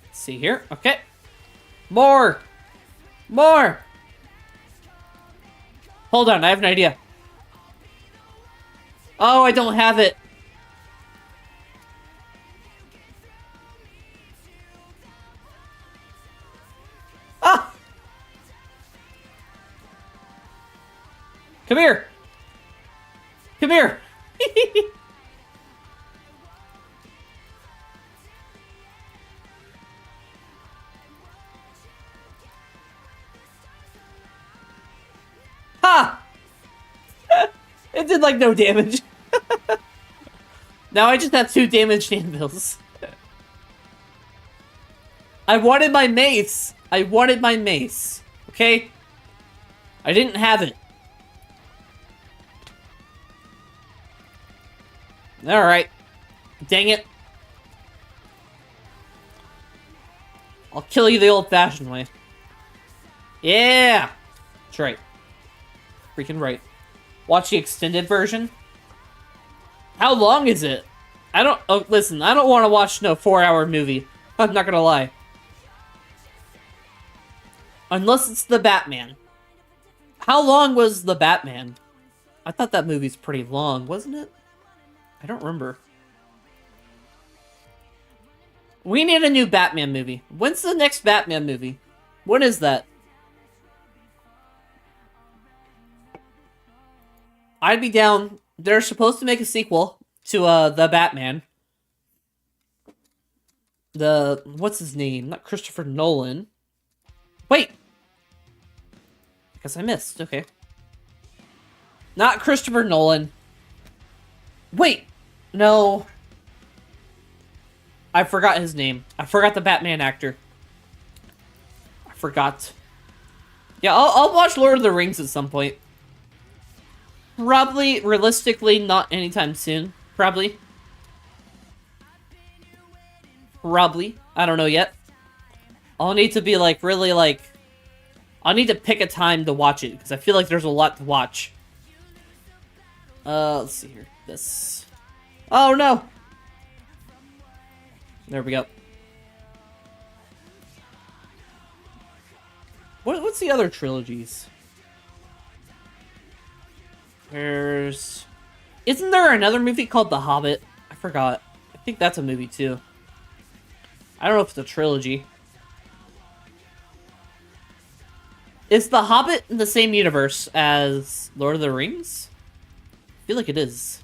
Let's see here. Okay. More! More! Hold on, I have an idea. Oh, I don't have it. Ah! Come here! Come here! Ha! It did like no damage. Now I just have 2 damaged anvils. I wanted my mace. I wanted my mace. Okay? I didn't have it. Alright. Dang it. I'll kill you the old-fashioned way. Yeah! That's right. Freaking right. Watch the extended version. How long is it? I don't... Oh, listen, I don't want to watch no 4-hour movie. I'm not gonna lie. Unless it's The Batman. How long was The Batman? I thought that movie's pretty long, wasn't it? I don't remember. We need a new Batman movie. When's the next Batman movie? When is that? I'd be down. They're supposed to make a sequel to The Batman. What's his name? Not Christopher Nolan. Wait! I guess I missed. Okay. Not Christopher Nolan. Wait! No. I forgot his name. I forgot the Batman actor. I forgot. Yeah, I'll watch Lord of the Rings at some point. Probably, realistically, not anytime soon. Probably. Probably. I don't know yet. I'll need to be, like, really, like... I'll need to pick a time to watch it, because I feel like there's a lot to watch. Let's see here. This. Oh, no! There we go. What's the other trilogies? There's... Isn't there another movie called The Hobbit? I forgot. I think that's a movie, too. I don't know if it's a trilogy. Is The Hobbit in the same universe as Lord of the Rings? I feel like it is.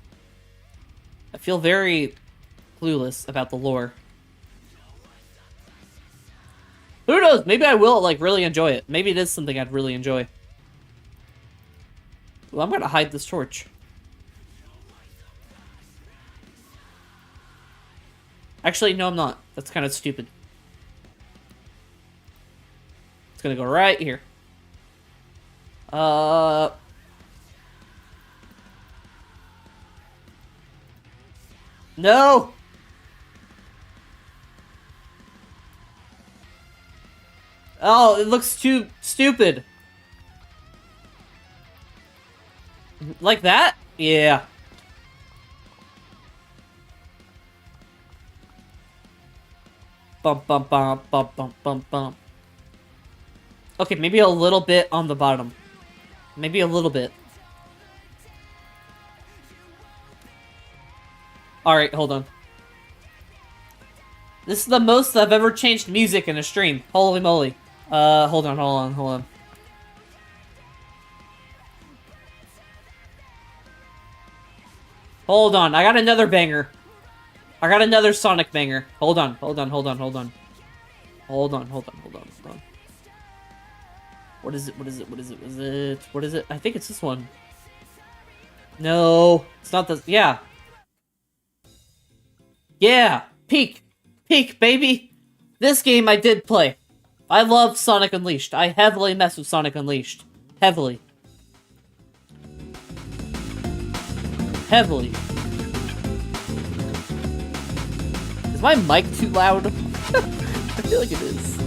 I feel very clueless about the lore. Who knows? Maybe I will, like, really enjoy it. Maybe it is something I'd really enjoy. Well, I'm gonna hide this torch. Actually, no, I'm not. That's kind of stupid. It's gonna go right here. No! Oh, it looks too stupid. Like that? Yeah. Bump, bump, bump, bump, bump, bump, bump. Okay, maybe a little bit on the bottom. Maybe a little bit. Alright, hold on. This is the most I've ever changed music in a stream. Holy moly. Hold on, hold on, hold on. Hold on, I got another banger. I got another Sonic banger. Hold on, hold on, hold on, hold on. Hold on, hold on, hold on, hold on. What is it, what is it, what is it, what is it, what is it? I think it's this one. No, it's not this, yeah. Yeah, Peak. Peak, baby. This game I did play. I love Sonic Unleashed. I heavily mess with Sonic Unleashed. Heavily. Heavily. Is my mic too loud? I feel like it is.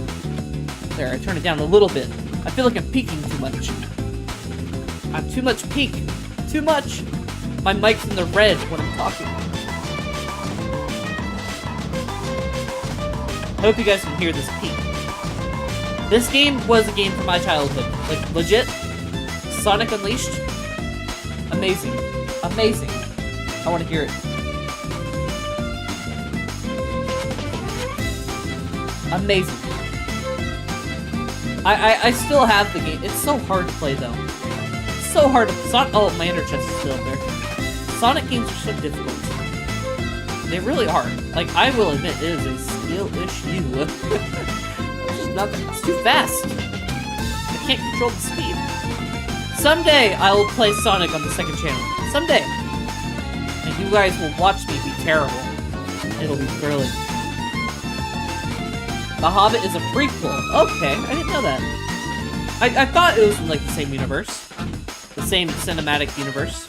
There, I turned it down a little bit. I feel like I'm peaking too much. I'm too much peak. Too much. My mic's in the red when I'm talking. I hope you guys can hear this peak. This game was a game from my childhood. Like, legit. Sonic Unleashed. Amazing. Amazing. I want to hear it. Amazing. I still have the game. It's so hard to play, though. It's so hard to... Oh, my inner chest is still up there. Sonic games are so difficult. They really are. Like, I will admit, it is a skill issue. It's just not... It's too fast. I can't control the speed. Someday, I will play Sonic on the second channel. Someday. And you guys will watch me be terrible. It'll be thrilling. The Hobbit is a prequel. Okay, I didn't know that. I thought it was in, like, the same universe. The same cinematic universe.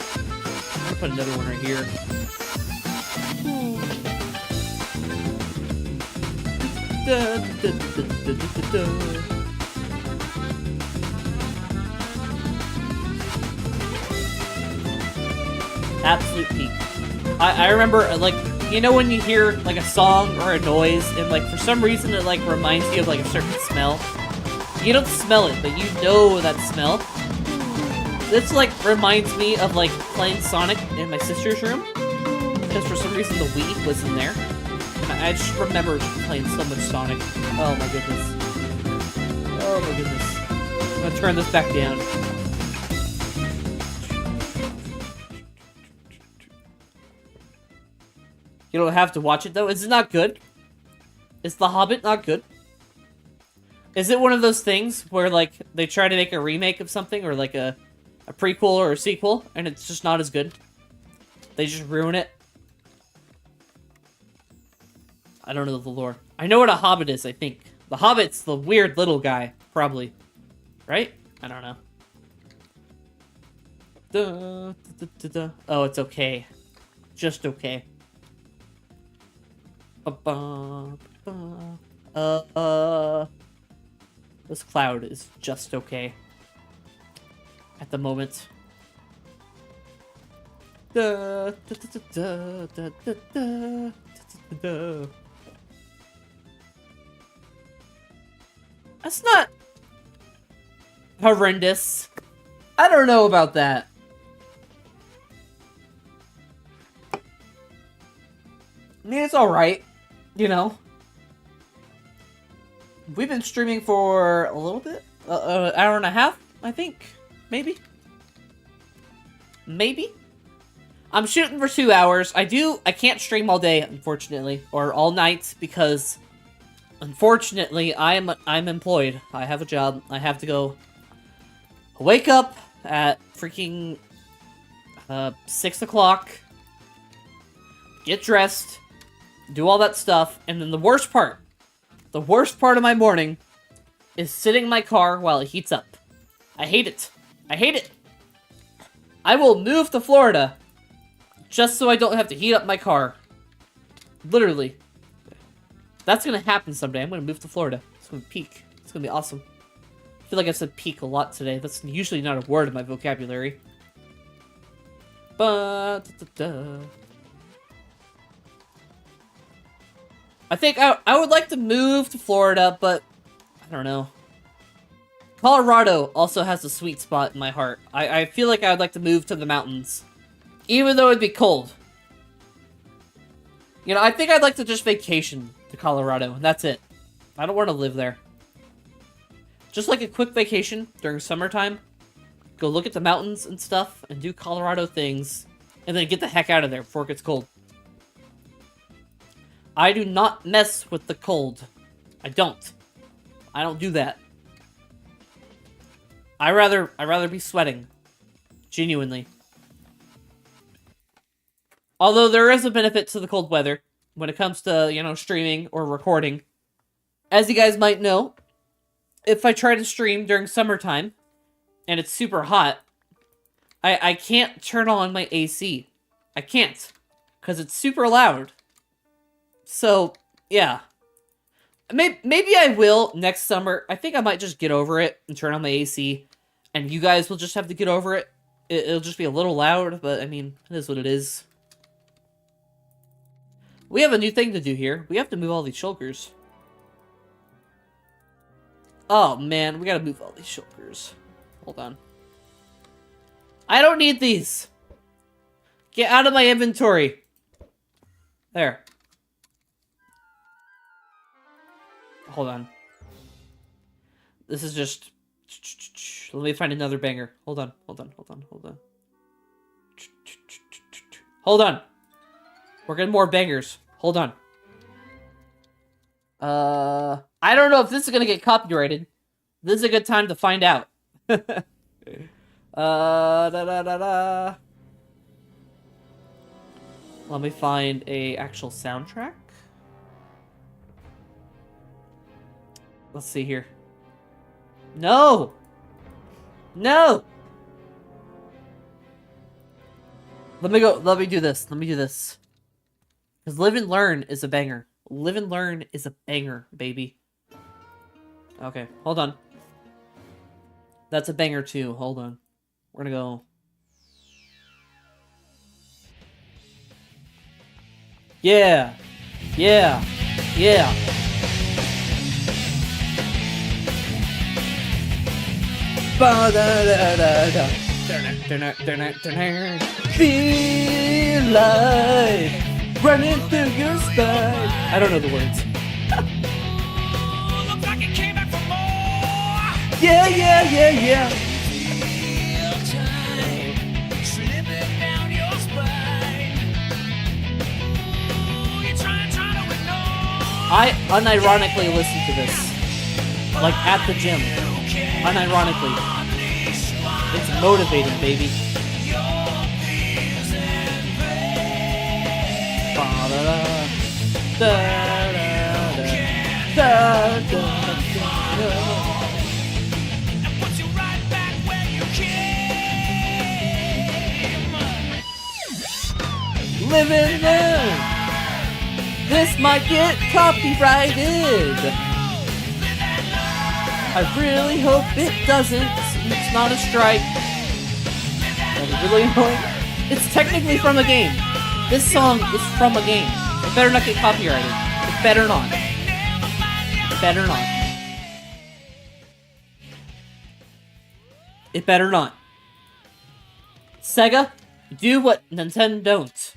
I'll put another one right here. Absolute peak. I remember, like, you know when you hear, like, a song or a noise, and, like, for some reason it, like, reminds you of, like, a certain smell? You don't smell it, but you know that smell. This, like, reminds me of, like, playing Sonic in my sister's room, because for some reason the Wii was in there. And I just remember playing so much Sonic. Oh my goodness. Oh my goodness. I'm gonna turn this back down. You don't have to watch it, though. Is it not good? Is The Hobbit not good? Is it one of those things where, like, they try to make a remake of something, or, like, a prequel or a sequel, and it's just not as good? They just ruin it? I don't know the lore. I know what a Hobbit is, I think. The Hobbit's the weird little guy, probably. Right? I don't know. Oh, it's okay. Just okay. This cloud is just okay. At the moment. That's not horrendous. I don't know about that. I mean, it's alright. You know. We've been streaming for a little bit. An hour and a half, I think. Maybe. Maybe. I'm shooting for 2 hours. I can't stream all day, unfortunately. Or all night, because... Unfortunately, I'm employed. I have a job. I have to go wake up at freaking 6 o'clock, get dressed, do all that stuff, and then the worst part of my morning is sitting in my car while it heats up. I hate it. I hate it. I will move to Florida just so I don't have to heat up my car. Literally. That's gonna happen someday. I'm gonna move to Florida. It's gonna peak. It's gonna be awesome. I feel like I said peak a lot today. That's usually not a word in my vocabulary. I think I would like to move to Florida, but I don't know. Colorado also has a sweet spot in my heart. I feel like I would like to move to the mountains. Even though it'd be cold. You know, I think I'd like to just vacation to Colorado, and that's it. I don't want to live there. Just like a quick vacation during summertime. Go look at the mountains and stuff, and do Colorado things, and then get the heck out of there before it gets cold. I do not mess with the cold. I don't. I don't do that. I'd rather be sweating. Genuinely. Although there is a benefit to the cold weather when it comes to, you know, streaming or recording. As you guys might know, if I try to stream during summertime and it's super hot, I can't turn on my AC. I can't. Because it's super loud. So, yeah. Maybe I will next summer. I think I might just get over it and turn on the AC, and you guys will just have to get over it. It'll just be a little loud, but I mean, it is what it is. We have a new thing to do here. We have to move all these shulkers. Oh man, we gotta move all these shulkers. Hold on. I don't need these. Get out of my inventory. There. Hold on. This is just... Let me find another banger. Hold on. Hold on. We're getting more bangers. Hold on. I don't know if this is gonna get copyrighted. This is a good time to find out. Let me find a actual soundtrack. Let's see here. No! No! Let me do this. Because Live and Learn is a banger. Live and Learn is a banger, baby. Okay, hold on. That's a banger too. Hold on. We're gonna go. Yeah. Yeah. Yeah. Feel like running through your spine. I don't know the words. Looks like it came back for more. Yeah, yeah, yeah, yeah. Feel time slipping down your spine. Ooh, you're trying to ignore. I unironically listen to this. Like at the gym. Unironically. It's motivating, baby. And puts you right back where you came. Live and learn. This might get copyrighted. I really hope it doesn't. It's not a strike. That's really annoying. It's technically from a game. This song is from a game. It better not get copyrighted. It better not. It better not. It better not. Sega, do what Nintendo don't.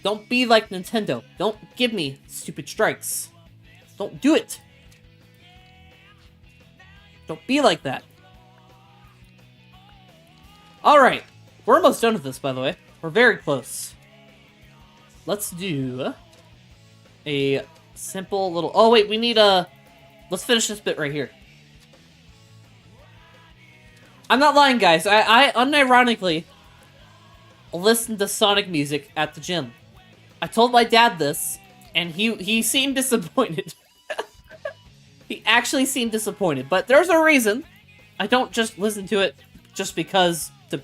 Don't be like Nintendo. Don't give me stupid strikes. Don't do it. Don't be like that. Alright. We're almost done with this, by the way. We're very close. Let's do a simple little... Oh, wait, we need a... Let's finish this bit right here. I'm not lying, guys. I unironically listened to Sonic music at the gym. I told my dad this, and he seemed disappointed. He actually seemed disappointed, but there's a reason. I don't just listen to it just because to...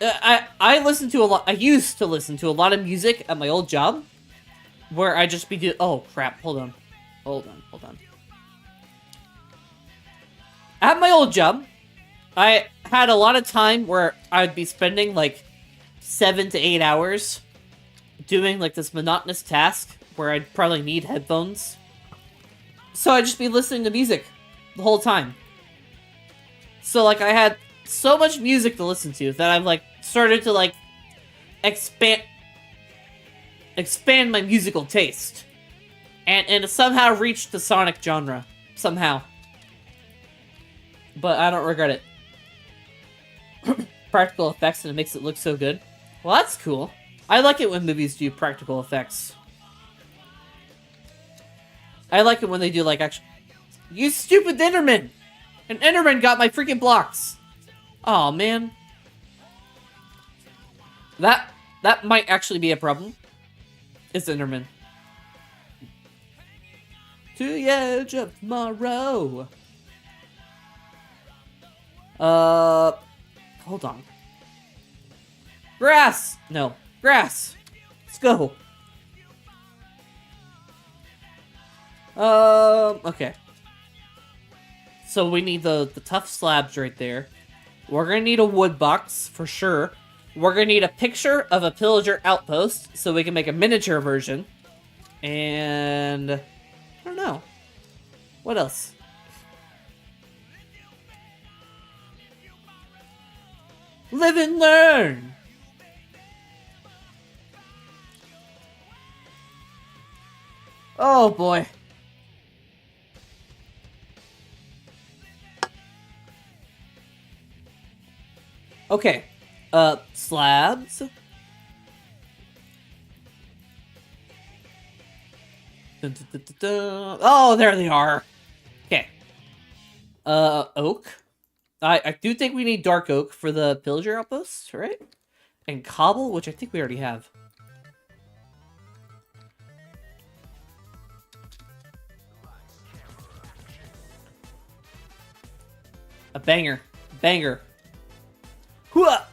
I listen to a lot... I used to listen to a lot of music at my old job, where I just be do... Oh, crap. Hold on. Hold on. At my old job, I had a lot of time where I'd be spending, like, 7 to 8 hours doing, like, this monotonous task where I'd probably need headphones. So I'd just be listening to music the whole time. So, like, I had so much music to listen to that I've, like, started to, like, expand my musical taste. And somehow reached the Sonic genre. Somehow. But I don't regret it. Practical effects, and it makes it look so good. Well, that's cool. I like it when movies do practical effects. I like it when they do, like, actual... You stupid Enderman! An Enderman got my freaking blocks! Aw, man. That might actually be a problem. It's Enderman. To the edge of tomorrow. Hold on. Grass! No. Grass! Let's go. Okay. So we need the tough slabs right there. We're gonna need a wood box, for sure. We're gonna need a picture of a pillager outpost, so we can make a miniature version. And... I don't know. What else? Live and learn! Oh boy. Okay. Slabs. Dun, dun, dun, dun, dun. Oh, there they are. Okay. Oak. I do think we need dark oak for the pillager outpost, right? And cobble, which I think we already have. A banger. Banger. Hooah!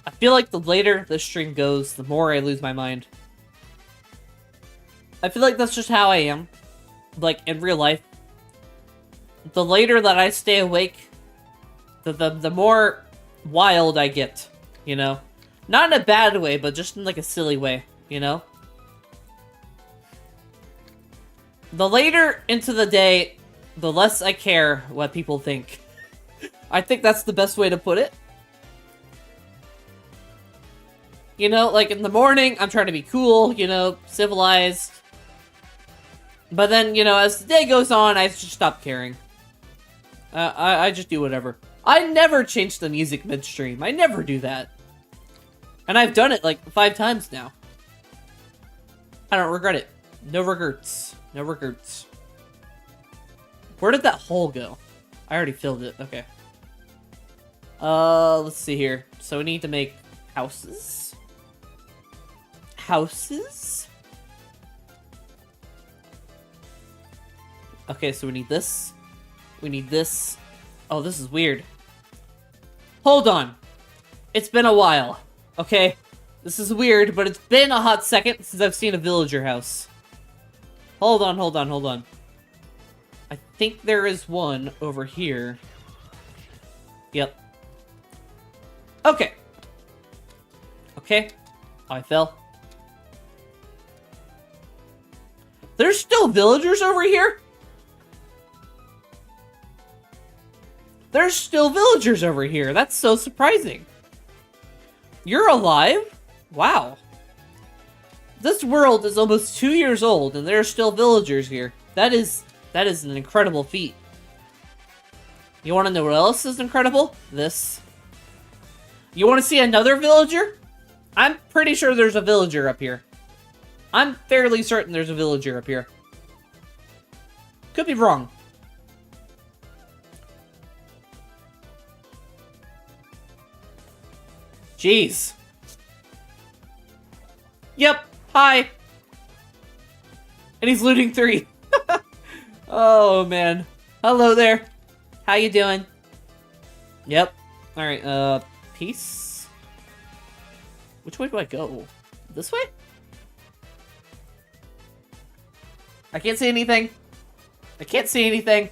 I feel like the later this stream goes, the more I lose my mind. I feel like that's just how I am. Like, in real life. The later that I stay awake, the more wild I get, you know? Not in a bad way, but just in like a silly way, you know? The later into the day, the less I care what people think. I think that's the best way to put it. You know, like in the morning, I'm trying to be cool, you know, civilized. But then, you know, as the day goes on, I just stop caring. I just do whatever. I never change the music midstream. I never do that. And I've done it like 5 times now. I don't regret it. No regrets. No regrets. Where did that hole go? I already filled it. Okay. Let's see here. So we need to make houses. Houses? Okay, so we need this. We need this. Oh, this is weird. Hold on. It's been a while. Okay? This is weird, but it's been a hot second since I've seen a villager house. Hold on, hold on, hold on. I think there is one over here. Yep. Okay. Okay. Oh, I fell. There's still villagers over here? There's still villagers over here. That's so surprising. You're alive? Wow. This world is almost 2 years old and there are still villagers here. That is an incredible feat. You want to know what else is incredible? This. You want to see another villager? I'm pretty sure there's a villager up here. I'm fairly certain there's a villager up here. Could be wrong. Jeez. Yep. Hi. And he's looting 3. Oh, man. Hello there. How you doing? Yep. Alright, peace? Which way do I go? This way? I can't see anything. I can't see anything.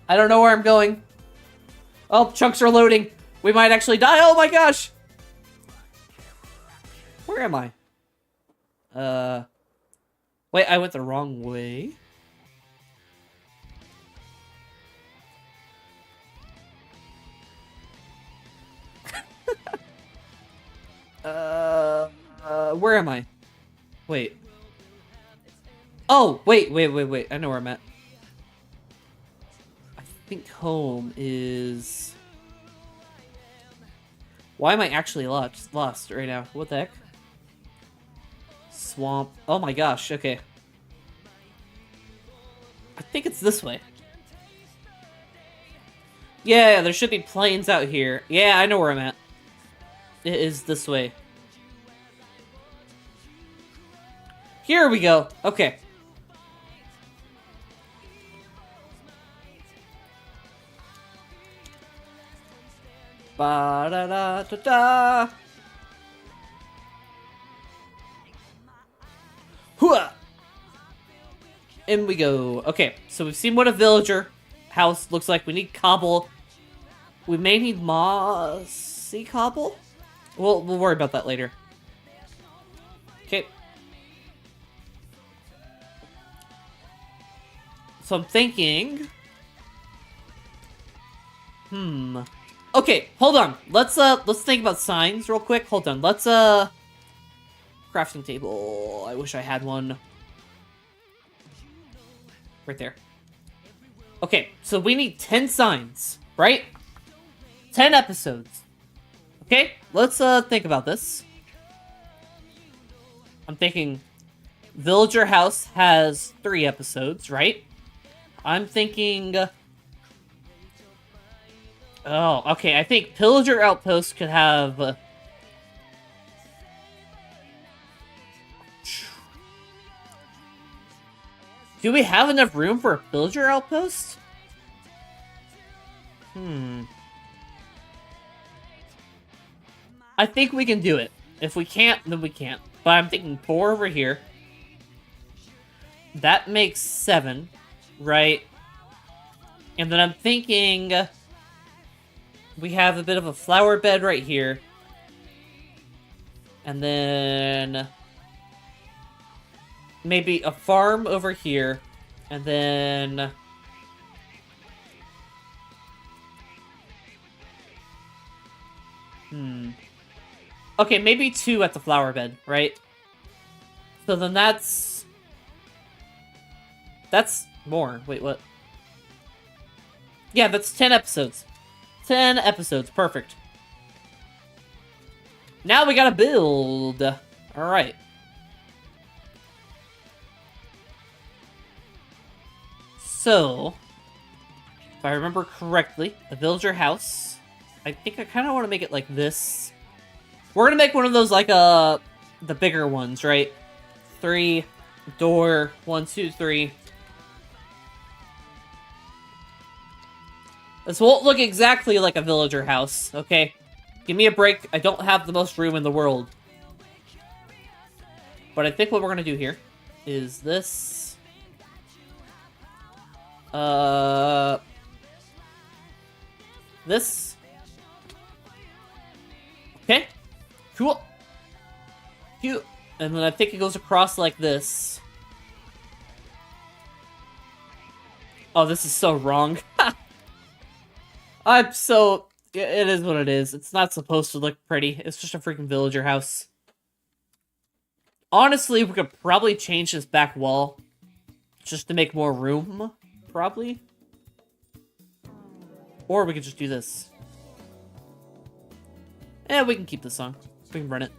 I don't know where I'm going. Oh, chunks are loading. We might actually die. Oh my gosh. Where am I? Wait, I went the wrong way. Where am I? Wait. Oh, wait. I know where I'm at. I think home is... Why am I actually lost right now? What the heck? Swamp. Oh my gosh, okay. I think it's this way. Yeah, there should be plains out here. Yeah, I know where I'm at. It is this way. Here we go. Okay. Ba-da-da-da-da. In we go. Okay, so we've seen what a villager house looks like. We need cobble. We may need mossy cobble. We'll worry about that later. Okay. So I'm thinking. Okay, hold on. Let's think about signs real quick. Hold on. Let's crafting table. I wish I had one. Right there. Okay, so we need 10 signs, right? 10 episodes. Okay, let's think about this. I'm thinking Villager House has 3 episodes, right? I'm thinking... oh, okay, I think Pillager Outpost could have... do we have enough room for a Pillager Outpost? I think we can do it. If we can't, then we can't. But I'm thinking 4 over here. That makes 7, right? And then I'm thinking... we have a bit of a flower bed right here. And then... maybe a farm over here. And then... okay, maybe 2 at the flower bed, right? So then that's more. Wait, what? Yeah, that's 10 episodes. 10 episodes, perfect. Now we gotta build. Alright. So, if I remember correctly, a villager house. I think I kind of want to make it like this. We're gonna make one of those like the bigger ones, right? 3 door, 1, 2, 3. This won't look exactly like a villager house, okay? Give me a break. I don't have the most room in the world. But I think what we're gonna do here is this. This. Okay. Cool. Cute. And then I think it goes across like this. Oh, this is so wrong. I'm so... it is what it is. It's not supposed to look pretty. It's just a freaking villager house. Honestly, we could probably change this back wall. Just to make more room. Probably. Or we could just do this. Yeah, we can keep this on. We can run it.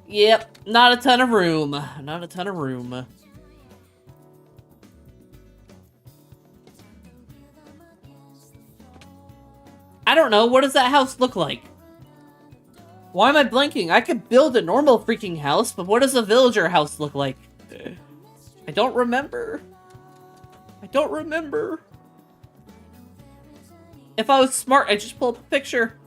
Yep, not a ton of room. Not a ton of room. I don't know, what does that house look like? Why am I blinking? I could build a normal freaking house, but what does a villager house look like? I don't remember. I don't remember. If I was smart, I'd just pull up a picture.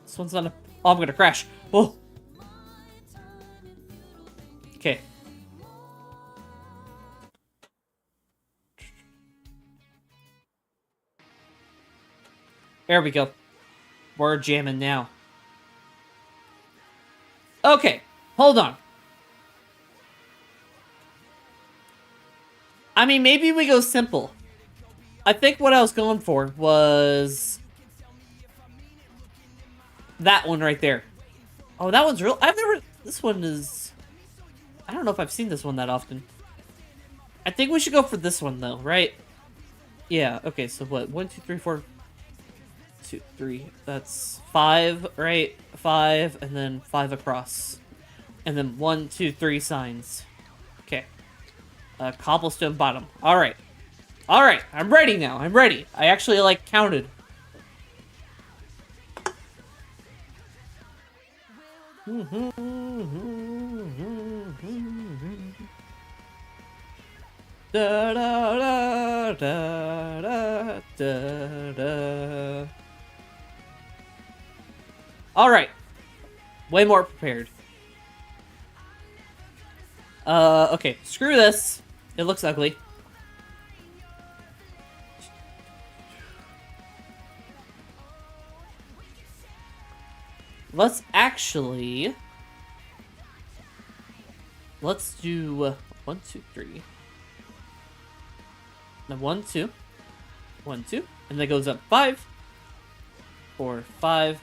This one's on a... oh, I'm gonna crash. Oh. Okay. There we go. We're jamming now. Okay, hold on. I mean, maybe we go simple. I think what I was going for was... that one right there. Oh, that one's real... I've never... this one is... I don't know if I've seen this one that often. I think we should go for this one, though, right? Yeah, okay, so what? 1, 2, 3, 4... 2, 3... that's 5, right? 5, and then 5 across. And then 1, 2, 3 signs. Okay. Cobblestone bottom. Alright. Alright, I'm ready now. I'm ready. I actually, like, counted. Da da da da da da da. Alright, Way more prepared. Okay. Screw this. It looks ugly. Let's actually... Let's do 1, 2, 3. Then 1, 2. 1, 2. And then goes up 5. 4, 5.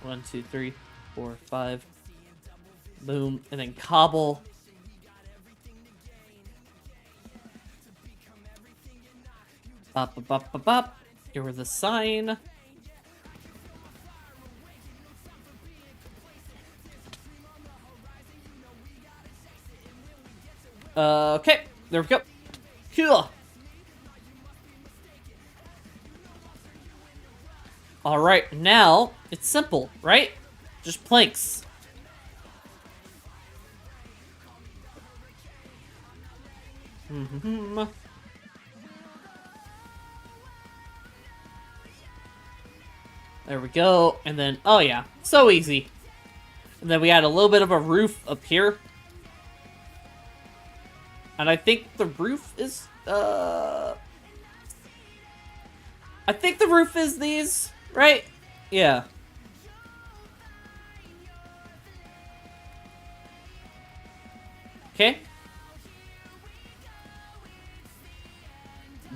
1, 2, 3, 4, 5. Boom. And then cobble. Bop, bop, bop, bop, bop. Here was the sign. Okay. There we go. Cool. Alright, now, it's simple, right? Just planks. There we go, and then, oh yeah, so easy. And then we add a little bit of a roof up here. And I think the roof is, I think the roof is these, right? Yeah. Okay.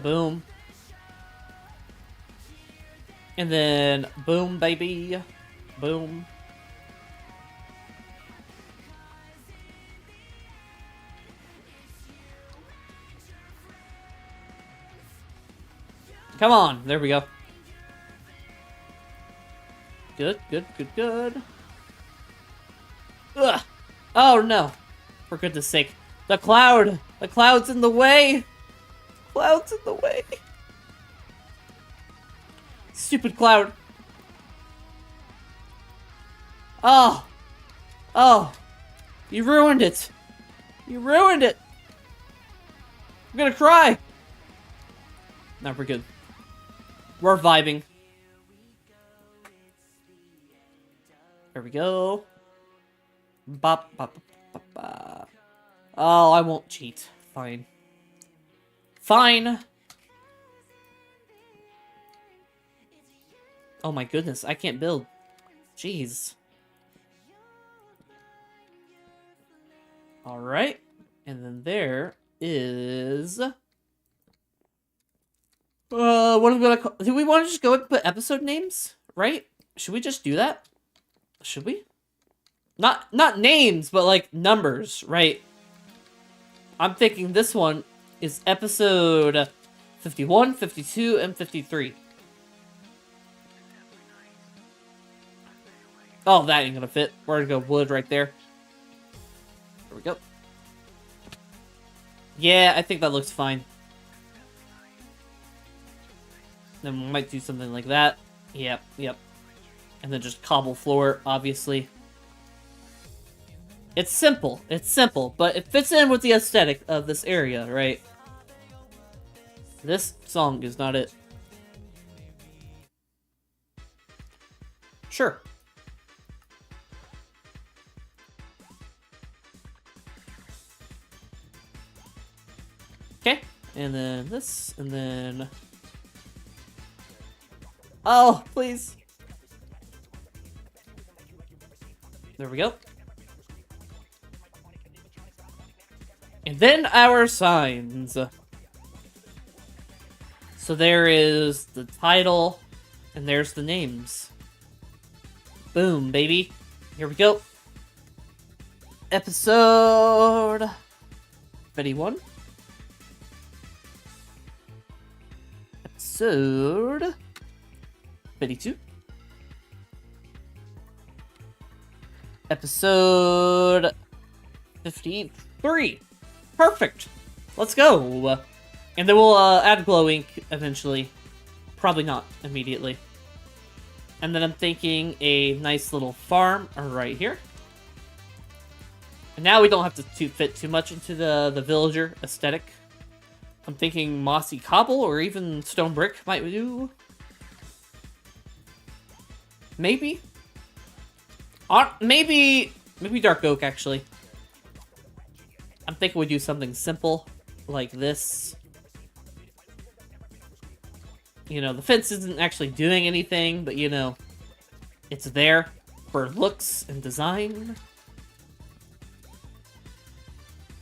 Boom. And then, boom, baby. Boom. Come on, there we go. Good, good, good, good. Ugh. Oh no. For goodness sake. The cloud! The cloud's in the way! Cloud's in the way! Stupid cloud. Oh! Oh! You ruined it! You ruined it! I'm gonna cry! No, we're good. We're vibing. There we go. Bop, bop, bop, bop, bop. Oh, I won't cheat. Fine. Fine. Oh my goodness, I can't build. Jeez. Alright. And then there is... what are we gonna call... Do we want to just go and put episode names? Right? Should we just do that? Should we? Not names, but like numbers, right? I'm thinking this one is episode 51, 52, and 53. Oh, that ain't gonna fit. We're gonna go wood right there. There we go. Yeah, I think that looks fine. Then we might do something like that. Yep, yep. And then just cobble floor, obviously. It's simple, but it fits in with the aesthetic of this area, right? This song is not it. Sure. Okay, and then this, and then... Oh, please. There we go. And then our signs. So there is the title, and there's the names. Boom, baby. Here we go. Episode 51. Episode 52. Episode 53. Perfect. Let's go. And then we'll add glow ink eventually. Probably not immediately. And then I'm thinking a nice little farm right here. And now we don't have to fit too much into the villager aesthetic. I'm thinking mossy cobble or even stone brick might do. Maybe. Maybe dark oak, actually. I'm thinking we do something simple, like this. You know, the fence isn't actually doing anything, but you know, it's there for looks and design.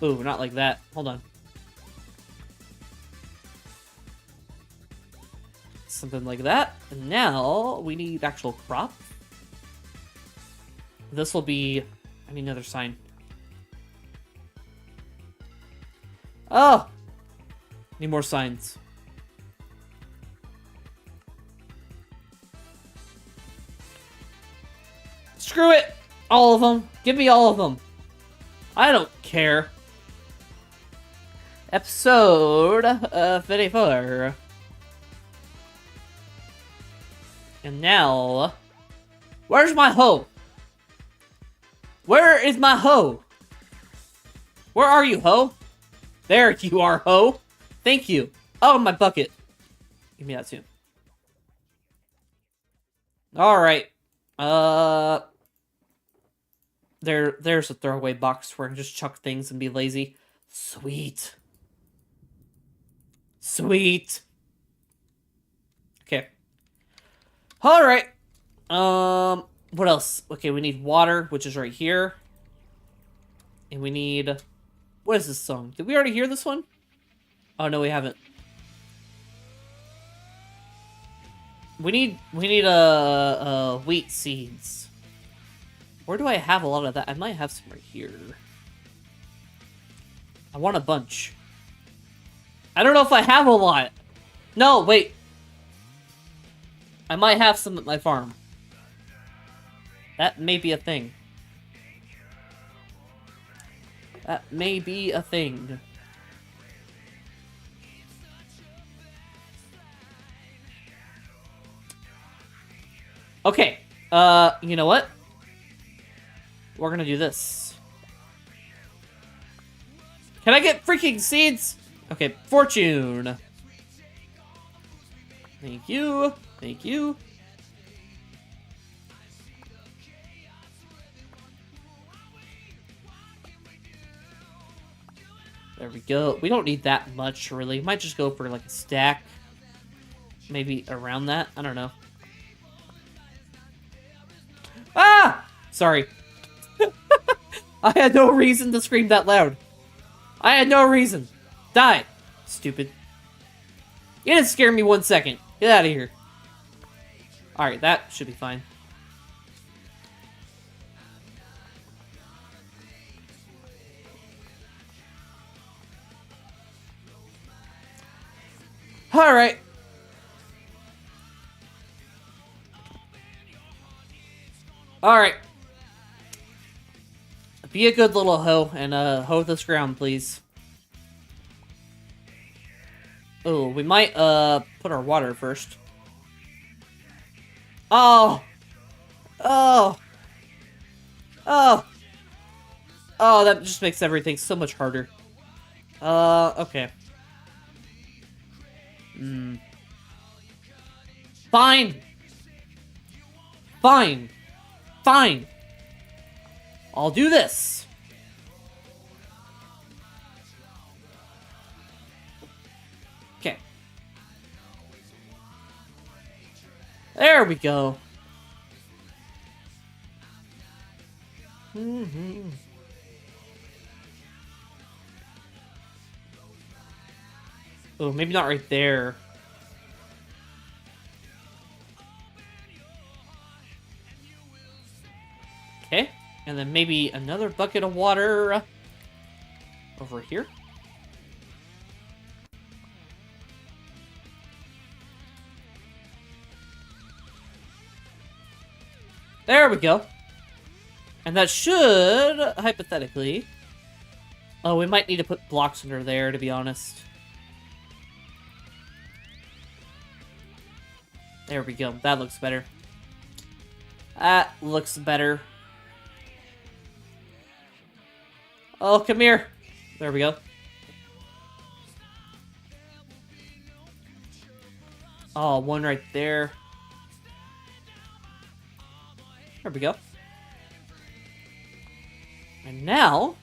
Ooh, not like that. Hold on. Something like that. And now we need actual crop. This will be... I need another sign. Oh! Need more signs. Screw it! All of them. Give me all of them. I don't care. Episode 54. And now... Where's my hoe? Where is my hoe? Where are you, hoe? There you are, hoe. Thank you. Oh, my bucket. Give me that too. Alright. There's a throwaway box where I can just chuck things and be lazy. Sweet. Sweet. Okay. Alright. What else? Okay, we need water, which is right here. And we need... What is this song? Did we already hear this one? Oh, no, we haven't. We need wheat seeds. Where do I have a lot of that? I might have some right here. I want a bunch. I don't know if I have a lot. No, wait. I might have some at my farm. That may be a thing. That may be a thing. Okay. You know what? We're gonna do this. Can I get freaking seeds? Okay, fortune. Thank you. Thank you. There we go. We don't need that much, really. Might just go for, like, a stack. Maybe around that. I don't know. Ah! Sorry. I had no reason to scream that loud. I had no reason. Die. Stupid. You didn't scare me 1 second. Get out of here. Alright, that should be fine. Alright. Alright. Be a good little hoe and hoe this ground, please. Oh, we might put our water first. Oh! Oh! Oh! Oh, that just makes everything so much harder. Okay. Fine! Fine! Fine! I'll do this! Okay. There we go. Oh, maybe not right there. Okay, and then maybe another bucket of water over here. There we go. And that should, hypothetically... Oh, we might need to put blocks under there, to be honest. There we go. That looks better. That looks better. Oh, come here. There we go. Oh, one right there. There we go. And now...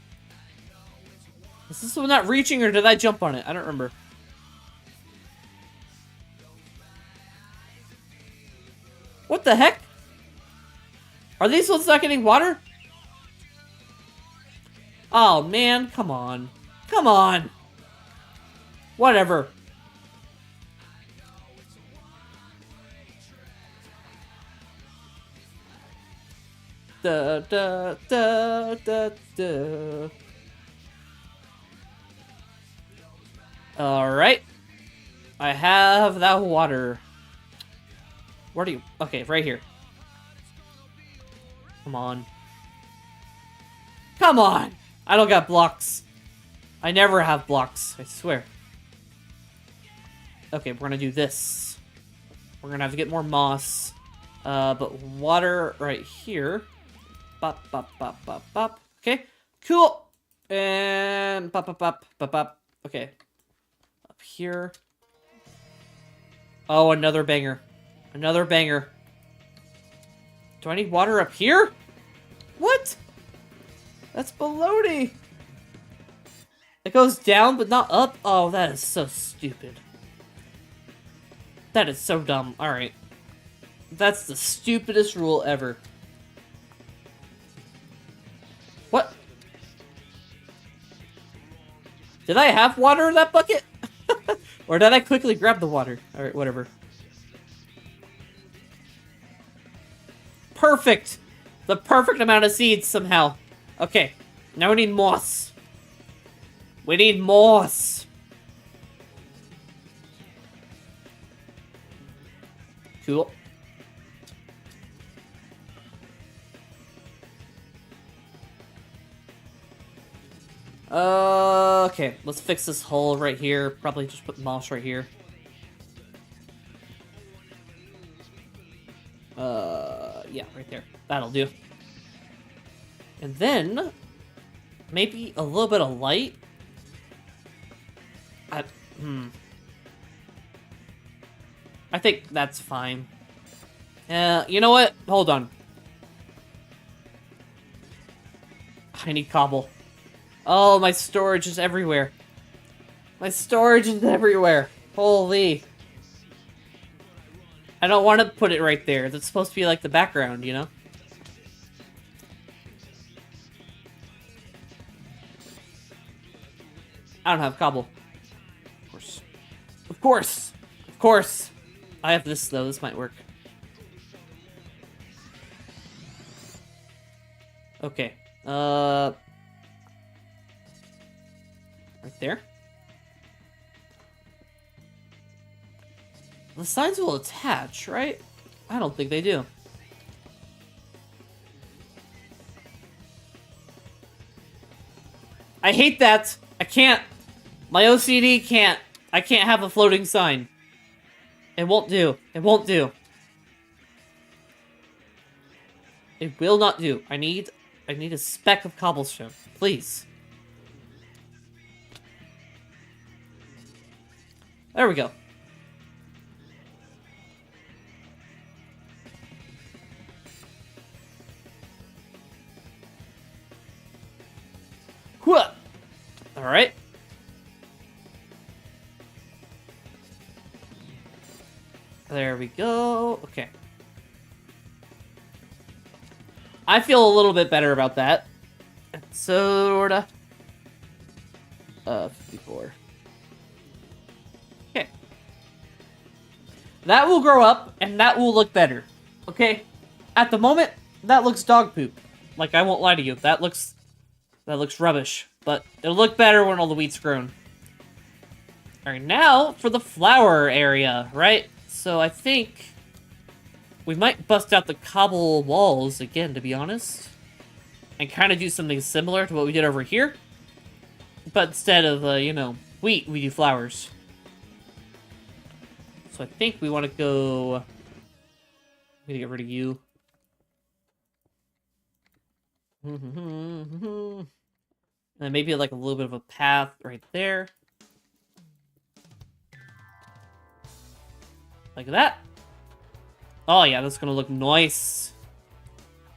Is this one not reaching, or did I jump on it? I don't remember. What the heck? Are these ones not getting water? Oh, man. Come on. Come on. Whatever. Da da da da da. Alright. I have that water. Where do you... Okay, right here. Come on. Come on! I don't got blocks. I never have blocks, I swear. Okay, we're gonna do this. We're gonna have to get more moss. But water right here. Bop, bop, bop, bop, bop. Okay, cool. And bop, bop, bop, bop, bop. Okay. Up here. Oh, another banger. Another banger. Do I need water up here? What? That's baloney. It goes down, but not up? Oh, that is so stupid. That is so dumb. Alright. That's the stupidest rule ever. What? Did I have water in that bucket? Or did I quickly grab the water? Alright, whatever. Perfect! The perfect amount of seeds somehow. Okay, now we need moss. We need moss. Cool. Okay, let's fix this hole right here. Probably just put moss right here. Yeah, right there. That'll do. And then, maybe a little bit of light. I think that's fine. You know what? Hold on. I need cobble. Oh, my storage is everywhere. My storage is everywhere. Holy. I don't want to put it right there. That's supposed to be like the background, you know? I don't have cobble. Of course. Of course! Of course! I have this, though. This might work. Okay. Right there. The sides will attach, right? I don't think they do. I hate that! I can't! My OCD can't. I can't have a floating sign. It won't do. It won't do. It will not do. I need a speck of cobblestone. Please. There we go. Alright. There we go. Okay. I feel a little bit better about that. Sorta. 54. Okay. That will grow up, and that will look better. Okay? At the moment, that looks dog poop. Like, I won't lie to you. That looks rubbish. But it'll look better when all the wheat's grown. Alright, now for the flower area, right? So I think we might bust out the cobble walls again, to be honest. And kind of do something similar to what we did over here. But instead of, you know, wheat, we do flowers. So I think we want to go... I'm gonna get rid of you. And then maybe like a little bit of a path right there. Like that. Oh yeah, that's gonna look nice.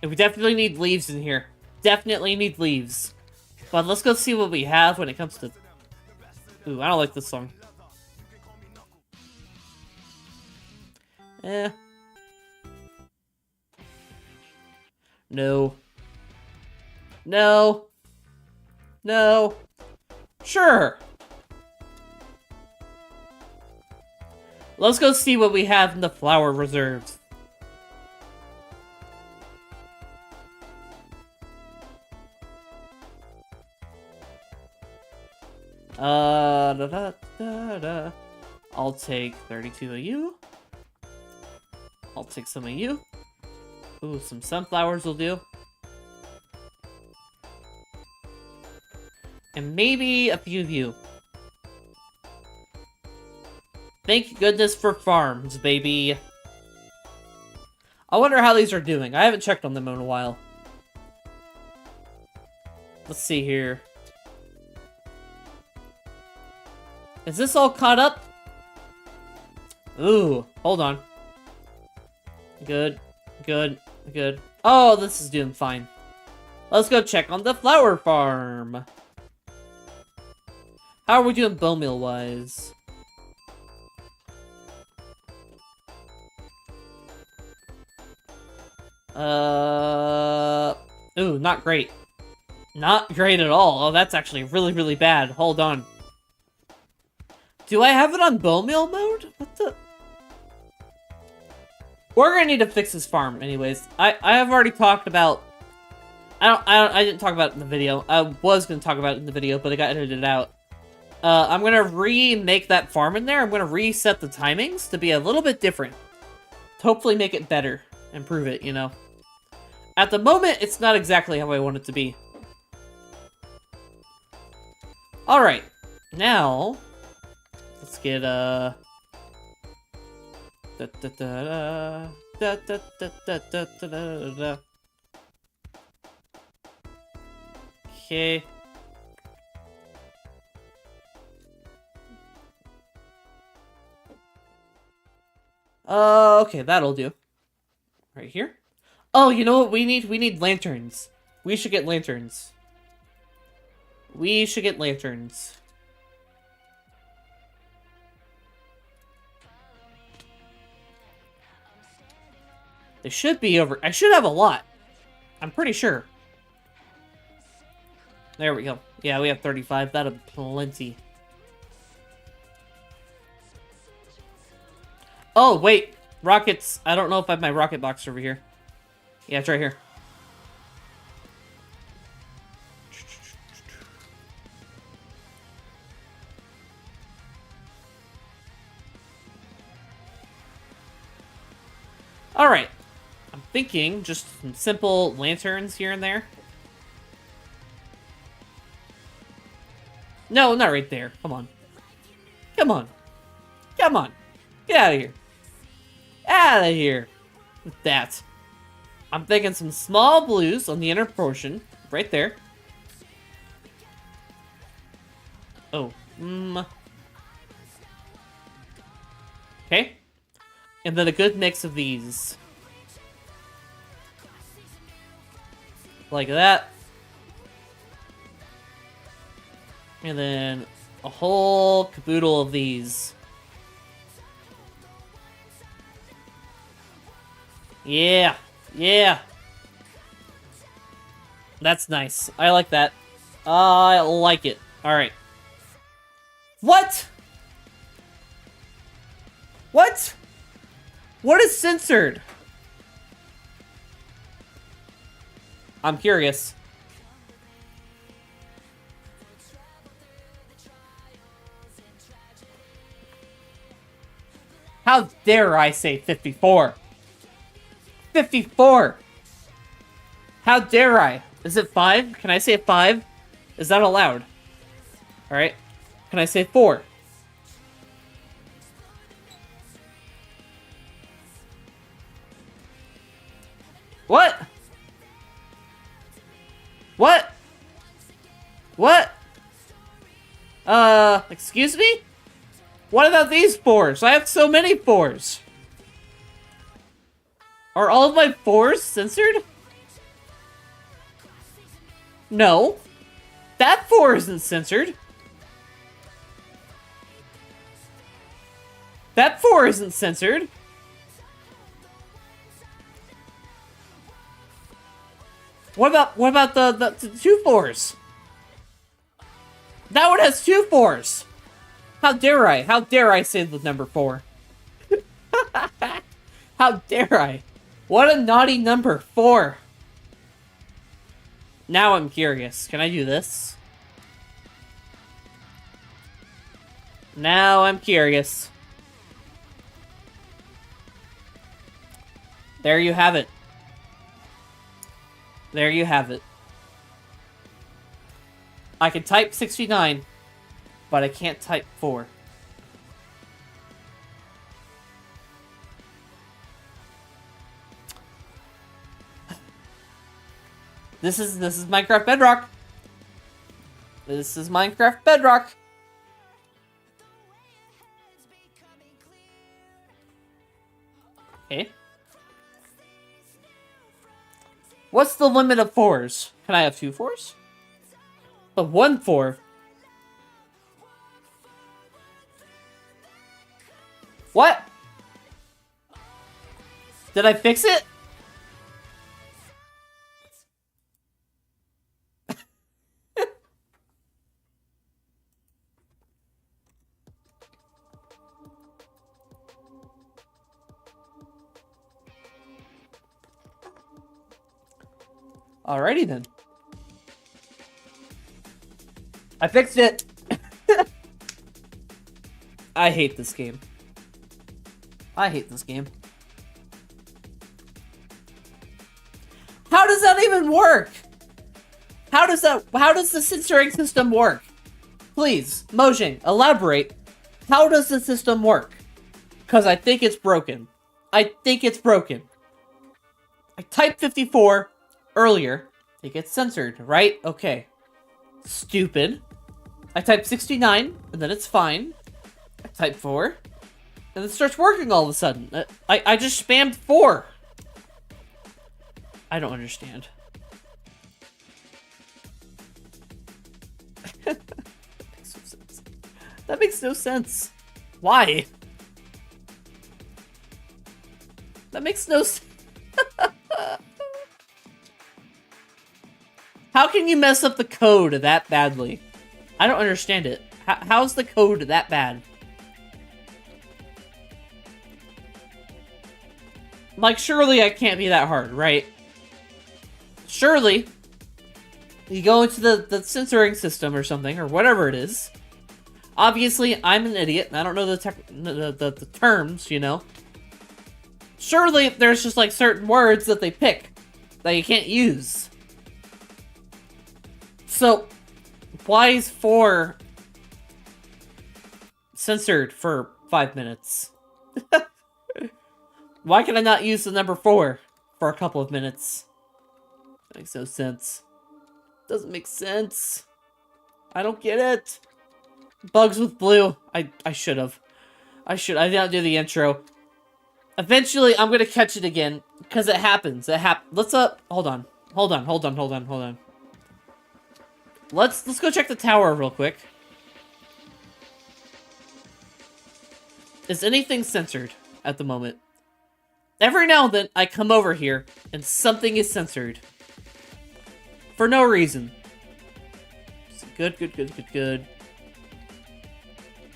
And we definitely need leaves in here. definitely need leaves. But let's go see what we have when it comes to... Ooh, I don't like this song. Eh. No. No. No. Sure. Let's go see what we have in the flower reserves. Da, da, da, da. I'll take 32 of you. I'll take some of you. Ooh, some sunflowers will do. And maybe a few of you. Thank goodness for farms, baby. I wonder how these are doing. I haven't checked on them in a while. Let's see here. Is this all caught up? Ooh, hold on. Good, good, good. Oh, this is doing fine. Let's go check on the flower farm. How are we doing bone meal wise? Ooh, not great. Not great at all. Oh, that's actually really, really bad. Hold on. Do I have it on bone meal mode? What the? We're gonna need to fix this farm anyways. I have already talked about... I didn't talk about it in the video. I was gonna talk about it in the video, but it got edited out. I'm gonna remake that farm in there. I'm gonna reset the timings to be a little bit different. To hopefully make it better. Improve it, you know. At the moment, it's not exactly how I want it to be. Alright. Now... Let's get, Da, da, da, da, da, da, da, da, da, da, da. Okay. Okay, that'll do. Right here. Oh, you know what we need? We need lanterns. We should get lanterns. We should get lanterns. They should be over... I should have a lot. I'm pretty sure. There we go. Yeah, we have 35. That'll be plenty. Oh, wait. Rockets. I don't know if I have my rocket box over here. Yeah, it's right here. Alright. I'm thinking just some simple lanterns here and there. No, not right there. Come on. Come on. Come on. Get out of here. Out of here. With that. I'm thinking some small blues on the inner portion. Right there. Oh. Okay. And then a good mix of these. Like that. And then a whole caboodle of these. Yeah. Yeah. That's nice. I like that. I like it. Alright. What? What? What is censored? I'm curious. How dare I say 54? 54! How dare I? Is it 5? Can I say 5? Is that allowed? Alright. Can I say 4? What? What? What? Excuse me? What about these 4s? I have so many 4s. Are all of my 4s censored? No. That 4 isn't censored. That 4 isn't censored. What about the 2 4s? That one has 2 4s. How dare I? How dare I say the number 4? How dare I? What a naughty number, 4. Now I'm curious. Can I do this? Now I'm curious. There you have it. There you have it. I can type 69, but I can't type 4. This is Minecraft Bedrock. This is Minecraft Bedrock. Okay. What's the limit of 4s? Can I have 2 4s? But 1 4. What? Did I fix it? Alrighty then. I fixed it. I hate this game. I hate this game. How does that even work? How does the censoring system work? Please, Mojang, elaborate. How does the system work? Because I think it's broken. I think it's broken. I typed 54 earlier. It gets censored, right? Okay. Stupid. I type 69, and then it's fine. I type 4, and it starts working all of a sudden. I just spammed 4. I don't understand. That makes no sense. That makes no sense. Why? That makes no sense. How can you mess up the code that badly? I don't understand it. How's the code that bad? Like, surely it can't be that hard, right? Surely, you go into the censoring system or something, or whatever it is. Obviously, I'm an idiot, and I don't know the terms, you know? Surely, there's just, like, certain words that they pick that you can't use. So, why is 4 censored for 5 minutes? Why can I not use the number 4 for a couple of minutes? That makes no sense. Doesn't make sense. I don't get it. Bugs with blue. I should have. I did not do the intro. Eventually, I'm gonna catch it again because it happens. Let's hold on. Let's go check the tower real quick. Is anything censored at the moment? Every now and then, I come over here, and something is censored. For no reason. Good.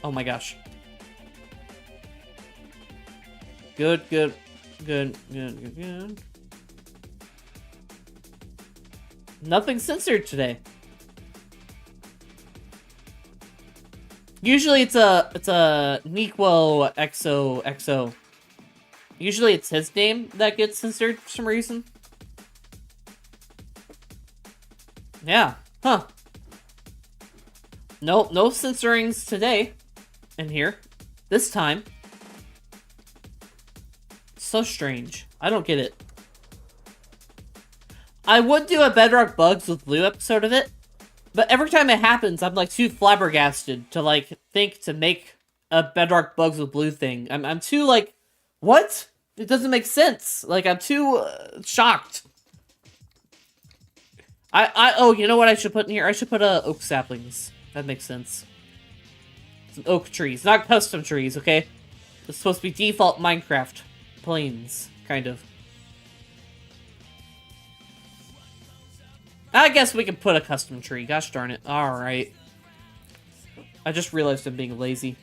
Oh my gosh. Good. Nothing censored today. Usually it's a Nequo XO. Usually it's his name that gets censored for some reason. Yeah. Huh. No censorings today in here. This time. So strange. I don't get it. I would do a Bedrock Bugs with Blue episode of it, but every time it happens, I'm like too flabbergasted to like think to make a Bedrock Bugs with Blue thing. I'm too like, what? It doesn't make sense. Like, I'm too shocked. Oh, you know what I should put in here? I should put oak saplings. That makes sense. Some oak trees, not custom trees, okay? It's supposed to be default Minecraft plains, kind of. I guess we can put a custom tree. Gosh darn it. Alright. I just realized I'm being lazy.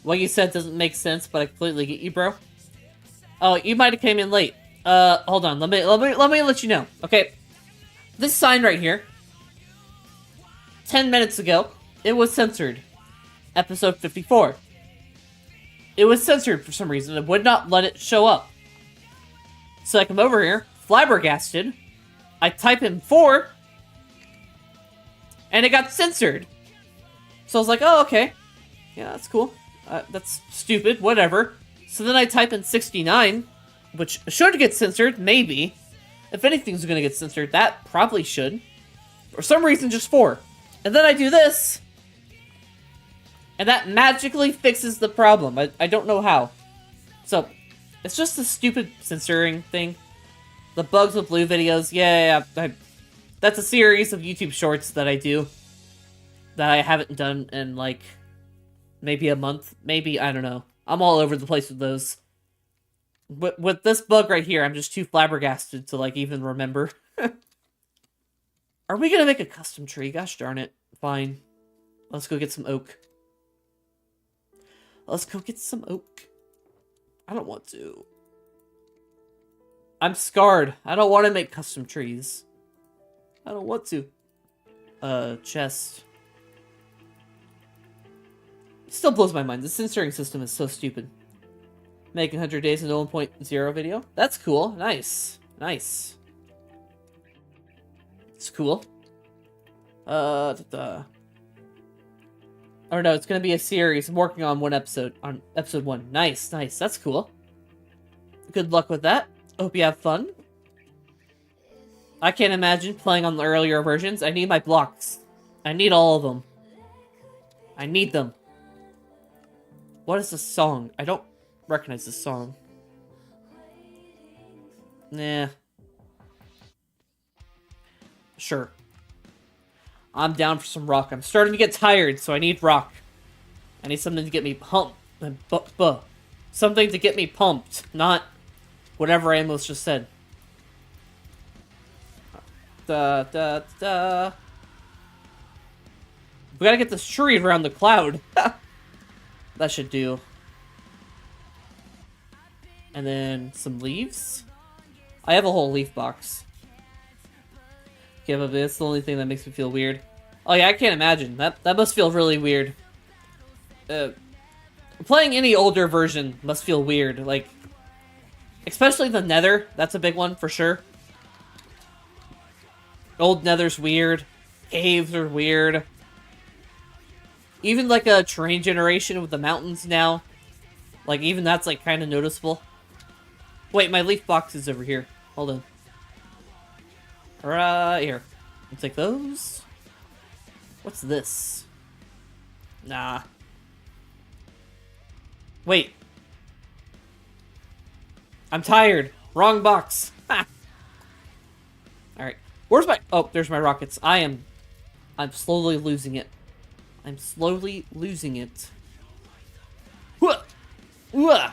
What you said doesn't make sense, but I completely get you, bro. Oh, you might have came in late. Hold on. Let me let you know. Okay. This sign right here. 10 minutes ago, it was censored. Episode 54. It was censored for some reason. It would not let it show up. So I come over here, flabbergasted. I type in 4. And it got censored. So I was like, oh, okay. Yeah, that's cool. That's stupid. Whatever. So then I type in 69, which should get censored, maybe. If anything's gonna get censored, that probably should. For some reason, just 4. And then I do this. And that magically fixes the problem. I don't know how. So, it's just a stupid censoring thing. The Bugs with Blue videos, yeah, that's a series of YouTube shorts that I do. That I haven't done in, like, maybe a month. Maybe, I don't know. I'm all over the place with those. With this bug right here, I'm just too flabbergasted to, like, even remember. Are we gonna make a custom tree? Gosh darn it. Fine. Let's go get some oak. Let's go get some oak. I don't want to. I'm scarred. I don't want to make custom trees. I don't want to. Chest. Still blows my mind. The censoring system is so stupid. Making 100 days into 1.0 video. That's cool. Nice. Nice. It's cool. Or no, it's gonna be a series. I'm working on on episode 1. Nice, nice. That's cool. Good luck with that. Hope you have fun. I can't imagine playing on the earlier versions. I need my blocks. I need all of them. I need them. What is this song? I don't recognize this song. Nah. Sure. I'm down for some rock. I'm starting to get tired, so I need rock. I need something to get me pumped. Something to get me pumped, not whatever I almost just said. We gotta get this tree around the cloud. That should do. And then some leaves. I have a whole leaf box. Okay, but that's the only thing that makes me feel weird. Oh yeah, I can't imagine. That must feel really weird. Playing any older version must feel weird. Like, especially the Nether. That's a big one for sure. Old Nether's weird. Caves are weird. Even like a terrain generation with the mountains now. Like, even that's like kind of noticeable. Wait, my leaf box is over here. Hold on. Right here. I'll take those. What's this? Nah. Wait. I'm tired. Wrong box. Ha! Alright. Where's my... Oh, there's my rockets. I'm slowly losing it. I'm slowly losing it. Whoa! Whoa!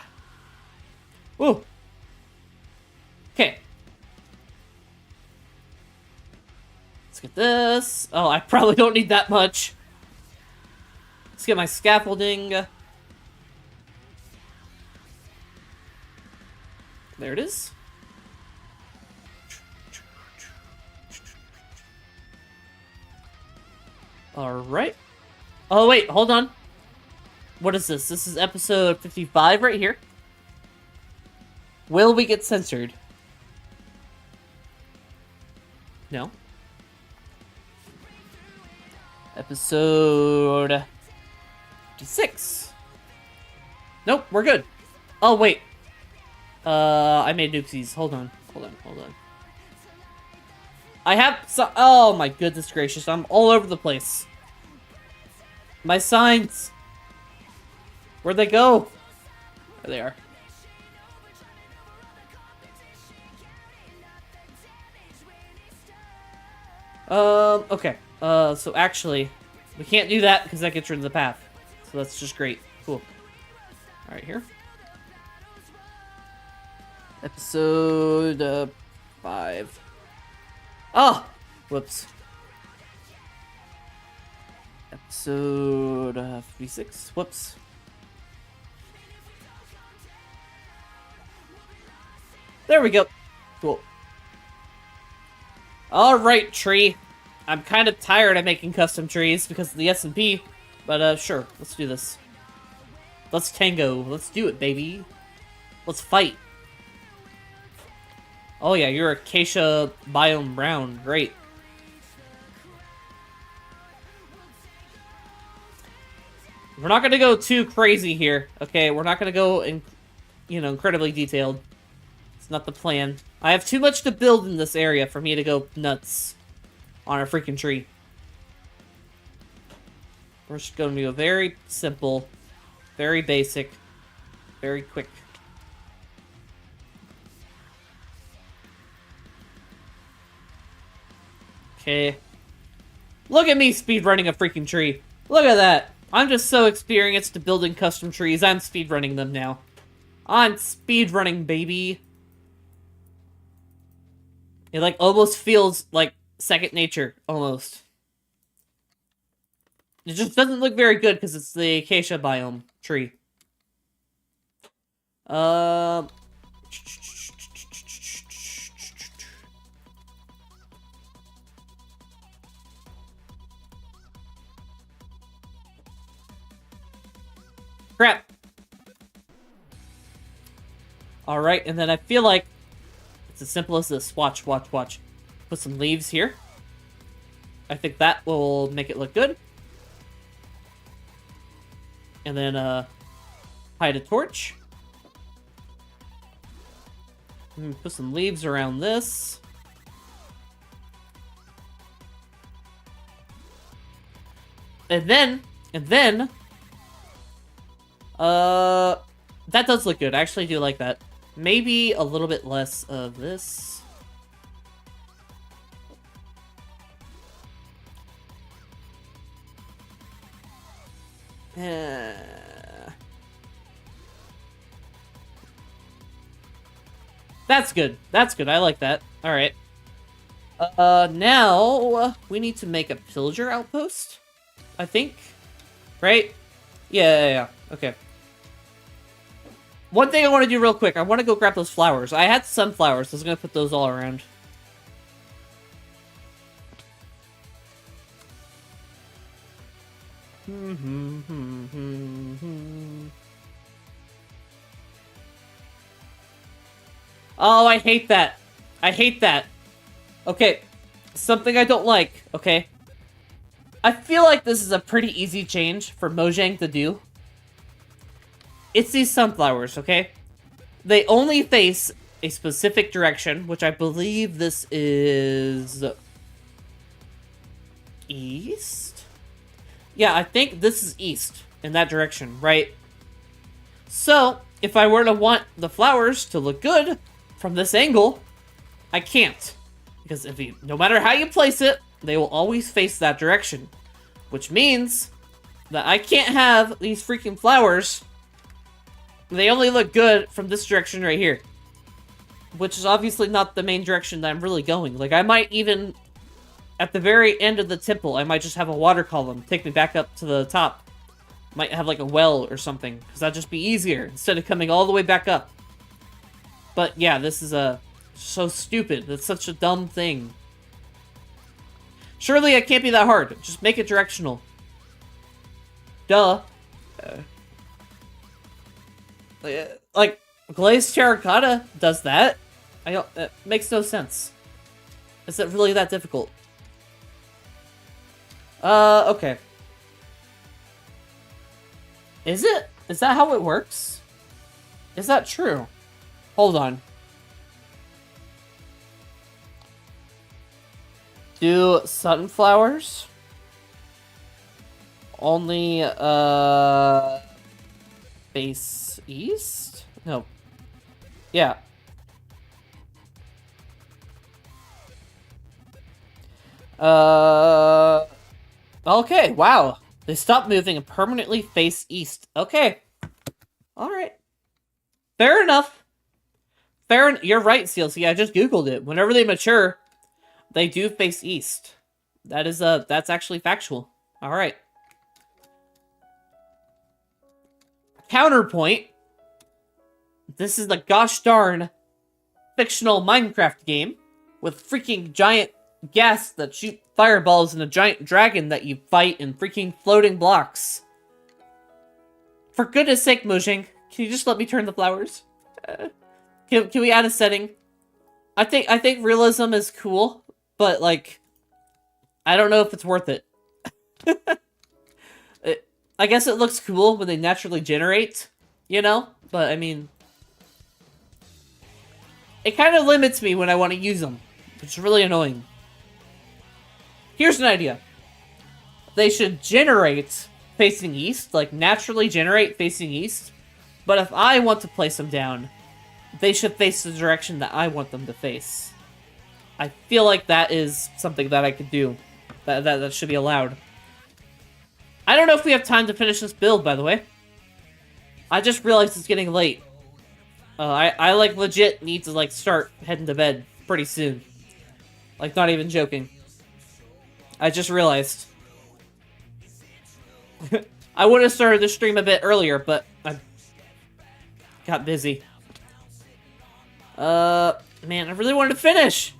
Whoa! Okay. Let's get this. Oh, I probably don't need that much. Let's get my scaffolding. There it is. Alright. Oh, wait, hold on. What is this? This is episode 55 right here. Will we get censored? No. Episode 56. Nope, we're good. Oh, wait. I made noopsies. Hold on. I have some... Oh, my goodness gracious. I'm all over the place. My signs. Where'd they go? There they are. Okay. So actually, we can't do that because that gets rid of the path. So that's just great. Cool. Alright, here. Episode, 5. Oh! Whoops. Episode, 56. Whoops. There we go. Cool. Alright, tree. I'm kind of tired of making custom trees because of the SMP, but sure, let's do this. Let's tango. Let's do it, baby. Let's fight. Oh yeah, you're Acacia Biome Brown. Great. We're not gonna go too crazy here, okay? We're not gonna go incredibly detailed. It's not the plan. I have too much to build in this area for me to go nuts on a freaking tree. We're just gonna do a very simple, very basic, very quick. Okay. Look at me speedrunning a freaking tree. Look at that. I'm just so experienced to building custom trees. I'm speedrunning them now. I'm speedrunning, baby. It like almost feels like second nature, almost. It just doesn't look very good because it's the acacia biome tree. Crap. Alright, and then I feel like it's as simple as this. Watch, watch, watch. Put some leaves here. I think that will make it look good. And then, hide a torch. Put some leaves around this. And then, that does look good. I actually do like that. Maybe a little bit less of this. That's good. That's good. I like that. All right. Now we need to make a pillager outpost, I think. Right? Yeah. Okay. One thing I want to do real quick. I want to go grab those flowers. I had sunflowers, so I was going to put those all around. Oh, I hate that. I hate that. Okay. Something I don't like, okay? I feel like this is a pretty easy change for Mojang to do. It's these sunflowers, okay? They only face a specific direction, which I believe this is east? Yeah, I think this is east in that direction, right? So, if I were to want the flowers to look good from this angle, I can't. Because no matter how you place it, they will always face that direction. Which means that I can't have these freaking flowers. They only look good from this direction right here. Which is obviously not the main direction that I'm really going. Like, I might even, at the very end of the temple, I might just have a water column take me back up to the top. Might have, like, a well or something. Because that'd just be easier, instead of coming all the way back up. But, yeah, this is, so stupid. That's such a dumb thing. Surely it can't be that hard. Just make it directional. Duh. Like, glazed terracotta does that. It makes no sense. Is it really that difficult? Okay. Is it? Is that how it works? Is that true? Hold on. Do sunflowers only, face east? No. Yeah. Okay, wow. They stopped moving and permanently face east. Okay. Alright. Fair enough. You're right, CLC. I just googled it. Whenever they mature, they do face east. That is, that's actually factual. Alright. Counterpoint. This is the gosh darn fictional Minecraft game with freaking giant gas that shoot fireballs and a giant dragon that you fight in freaking floating blocks. For goodness sake, Mojang, can you just let me turn the flowers? Can we add a setting? I think realism is cool, but like, I don't know if it's worth it. I guess it looks cool when they naturally generate, you know? But I mean, it kind of limits me when I want to use them, which is really annoying. Here's an idea. They should generate facing east, like naturally generate facing east. But if I want to place them down, they should face the direction that I want them to face. I feel like that is something that I could do. That should be allowed. I don't know if we have time to finish this build, by the way. I just realized it's getting late. I like legit need to like start heading to bed pretty soon. Like, not even joking. I just realized. I would have started the stream a bit earlier, but I got busy. Man, I really wanted to finish.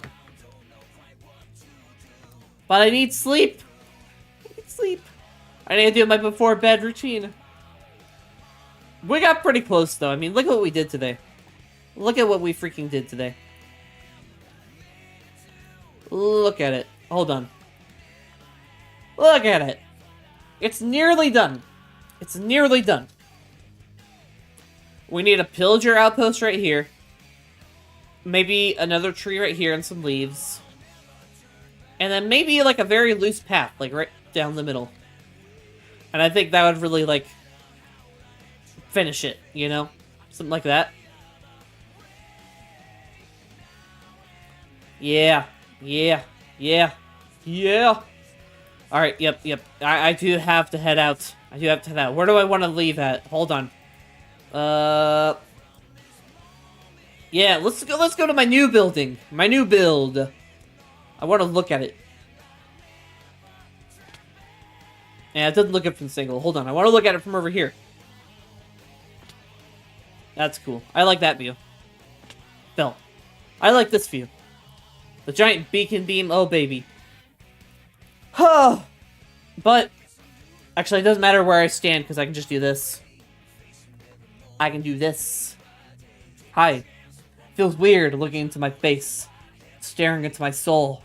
But I need sleep. I need to do my before bed routine. We got pretty close, though. I mean, look at what we did today. Look at what we freaking did today. Look at it. Hold on. Look at it. It's nearly done. It's nearly done. We need a pillager outpost right here. Maybe another tree right here and some leaves. And then maybe like a very loose path, like right down the middle. And I think that would really like finish it, you know? Something like that. Yeah. Alright, yep. I do have to head out. Where do I want to leave at? Hold on. Yeah, let's go to my new building. My new build. I want to look at it. Yeah, it doesn't look it from single. Hold on, I want to look at it from over here. That's cool. I like that view. Phil. I like this view. The giant beacon beam, oh baby. But, actually it doesn't matter where I stand because I can just do this. I can do this. Hi. Feels weird looking into my face. Staring into my soul.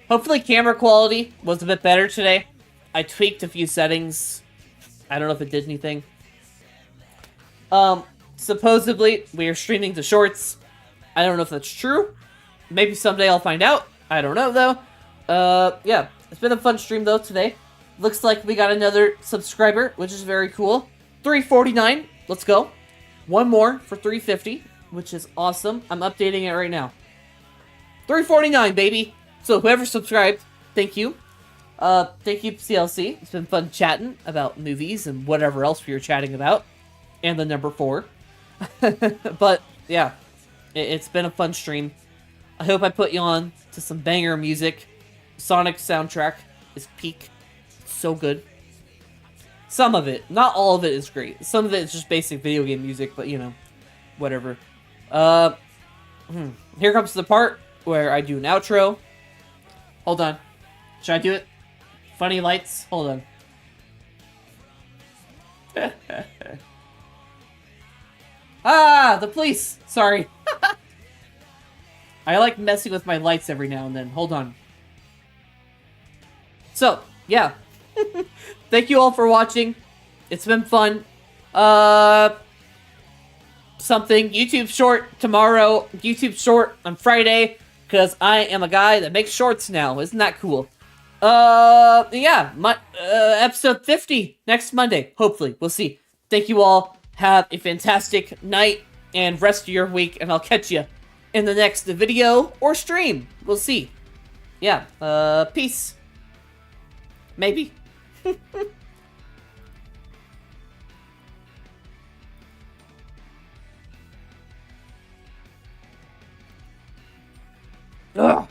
Hopefully camera quality was a bit better today. I tweaked a few settings. I don't know if it did anything. Supposedly, we are streaming to shorts. I don't know if that's true. Maybe someday I'll find out. I don't know, though. Yeah. It's been a fun stream, though, today. Looks like we got another subscriber, which is very cool. 349. Let's go. One more for 350, which is awesome. I'm updating it right now. 349, baby. So whoever subscribed, thank you. Thank you, CLC. It's been fun chatting about movies and whatever else we were chatting about. And the number 4. But, yeah. It's been a fun stream. I hope I put you on to some banger music. Sonic soundtrack is peak. So good. Some of it. Not all of it is great. Some of it is just basic video game music, but, you know, whatever. Here comes the part where I do an outro. Hold on. Should I do it? Funny lights? Hold on. Ah, the police! Sorry. I like messing with my lights every now and then. Hold on. So, yeah. Thank you all for watching. It's been fun. Something. YouTube short tomorrow. YouTube short on Friday. Because I am a guy that makes shorts now. Isn't that cool? Yeah. Episode 50 next Monday. Hopefully. We'll see. Thank you all. Have a fantastic night and rest of your week. And I'll catch you in the next video or stream. We'll see. yeah, peace. Maybe. Ugh.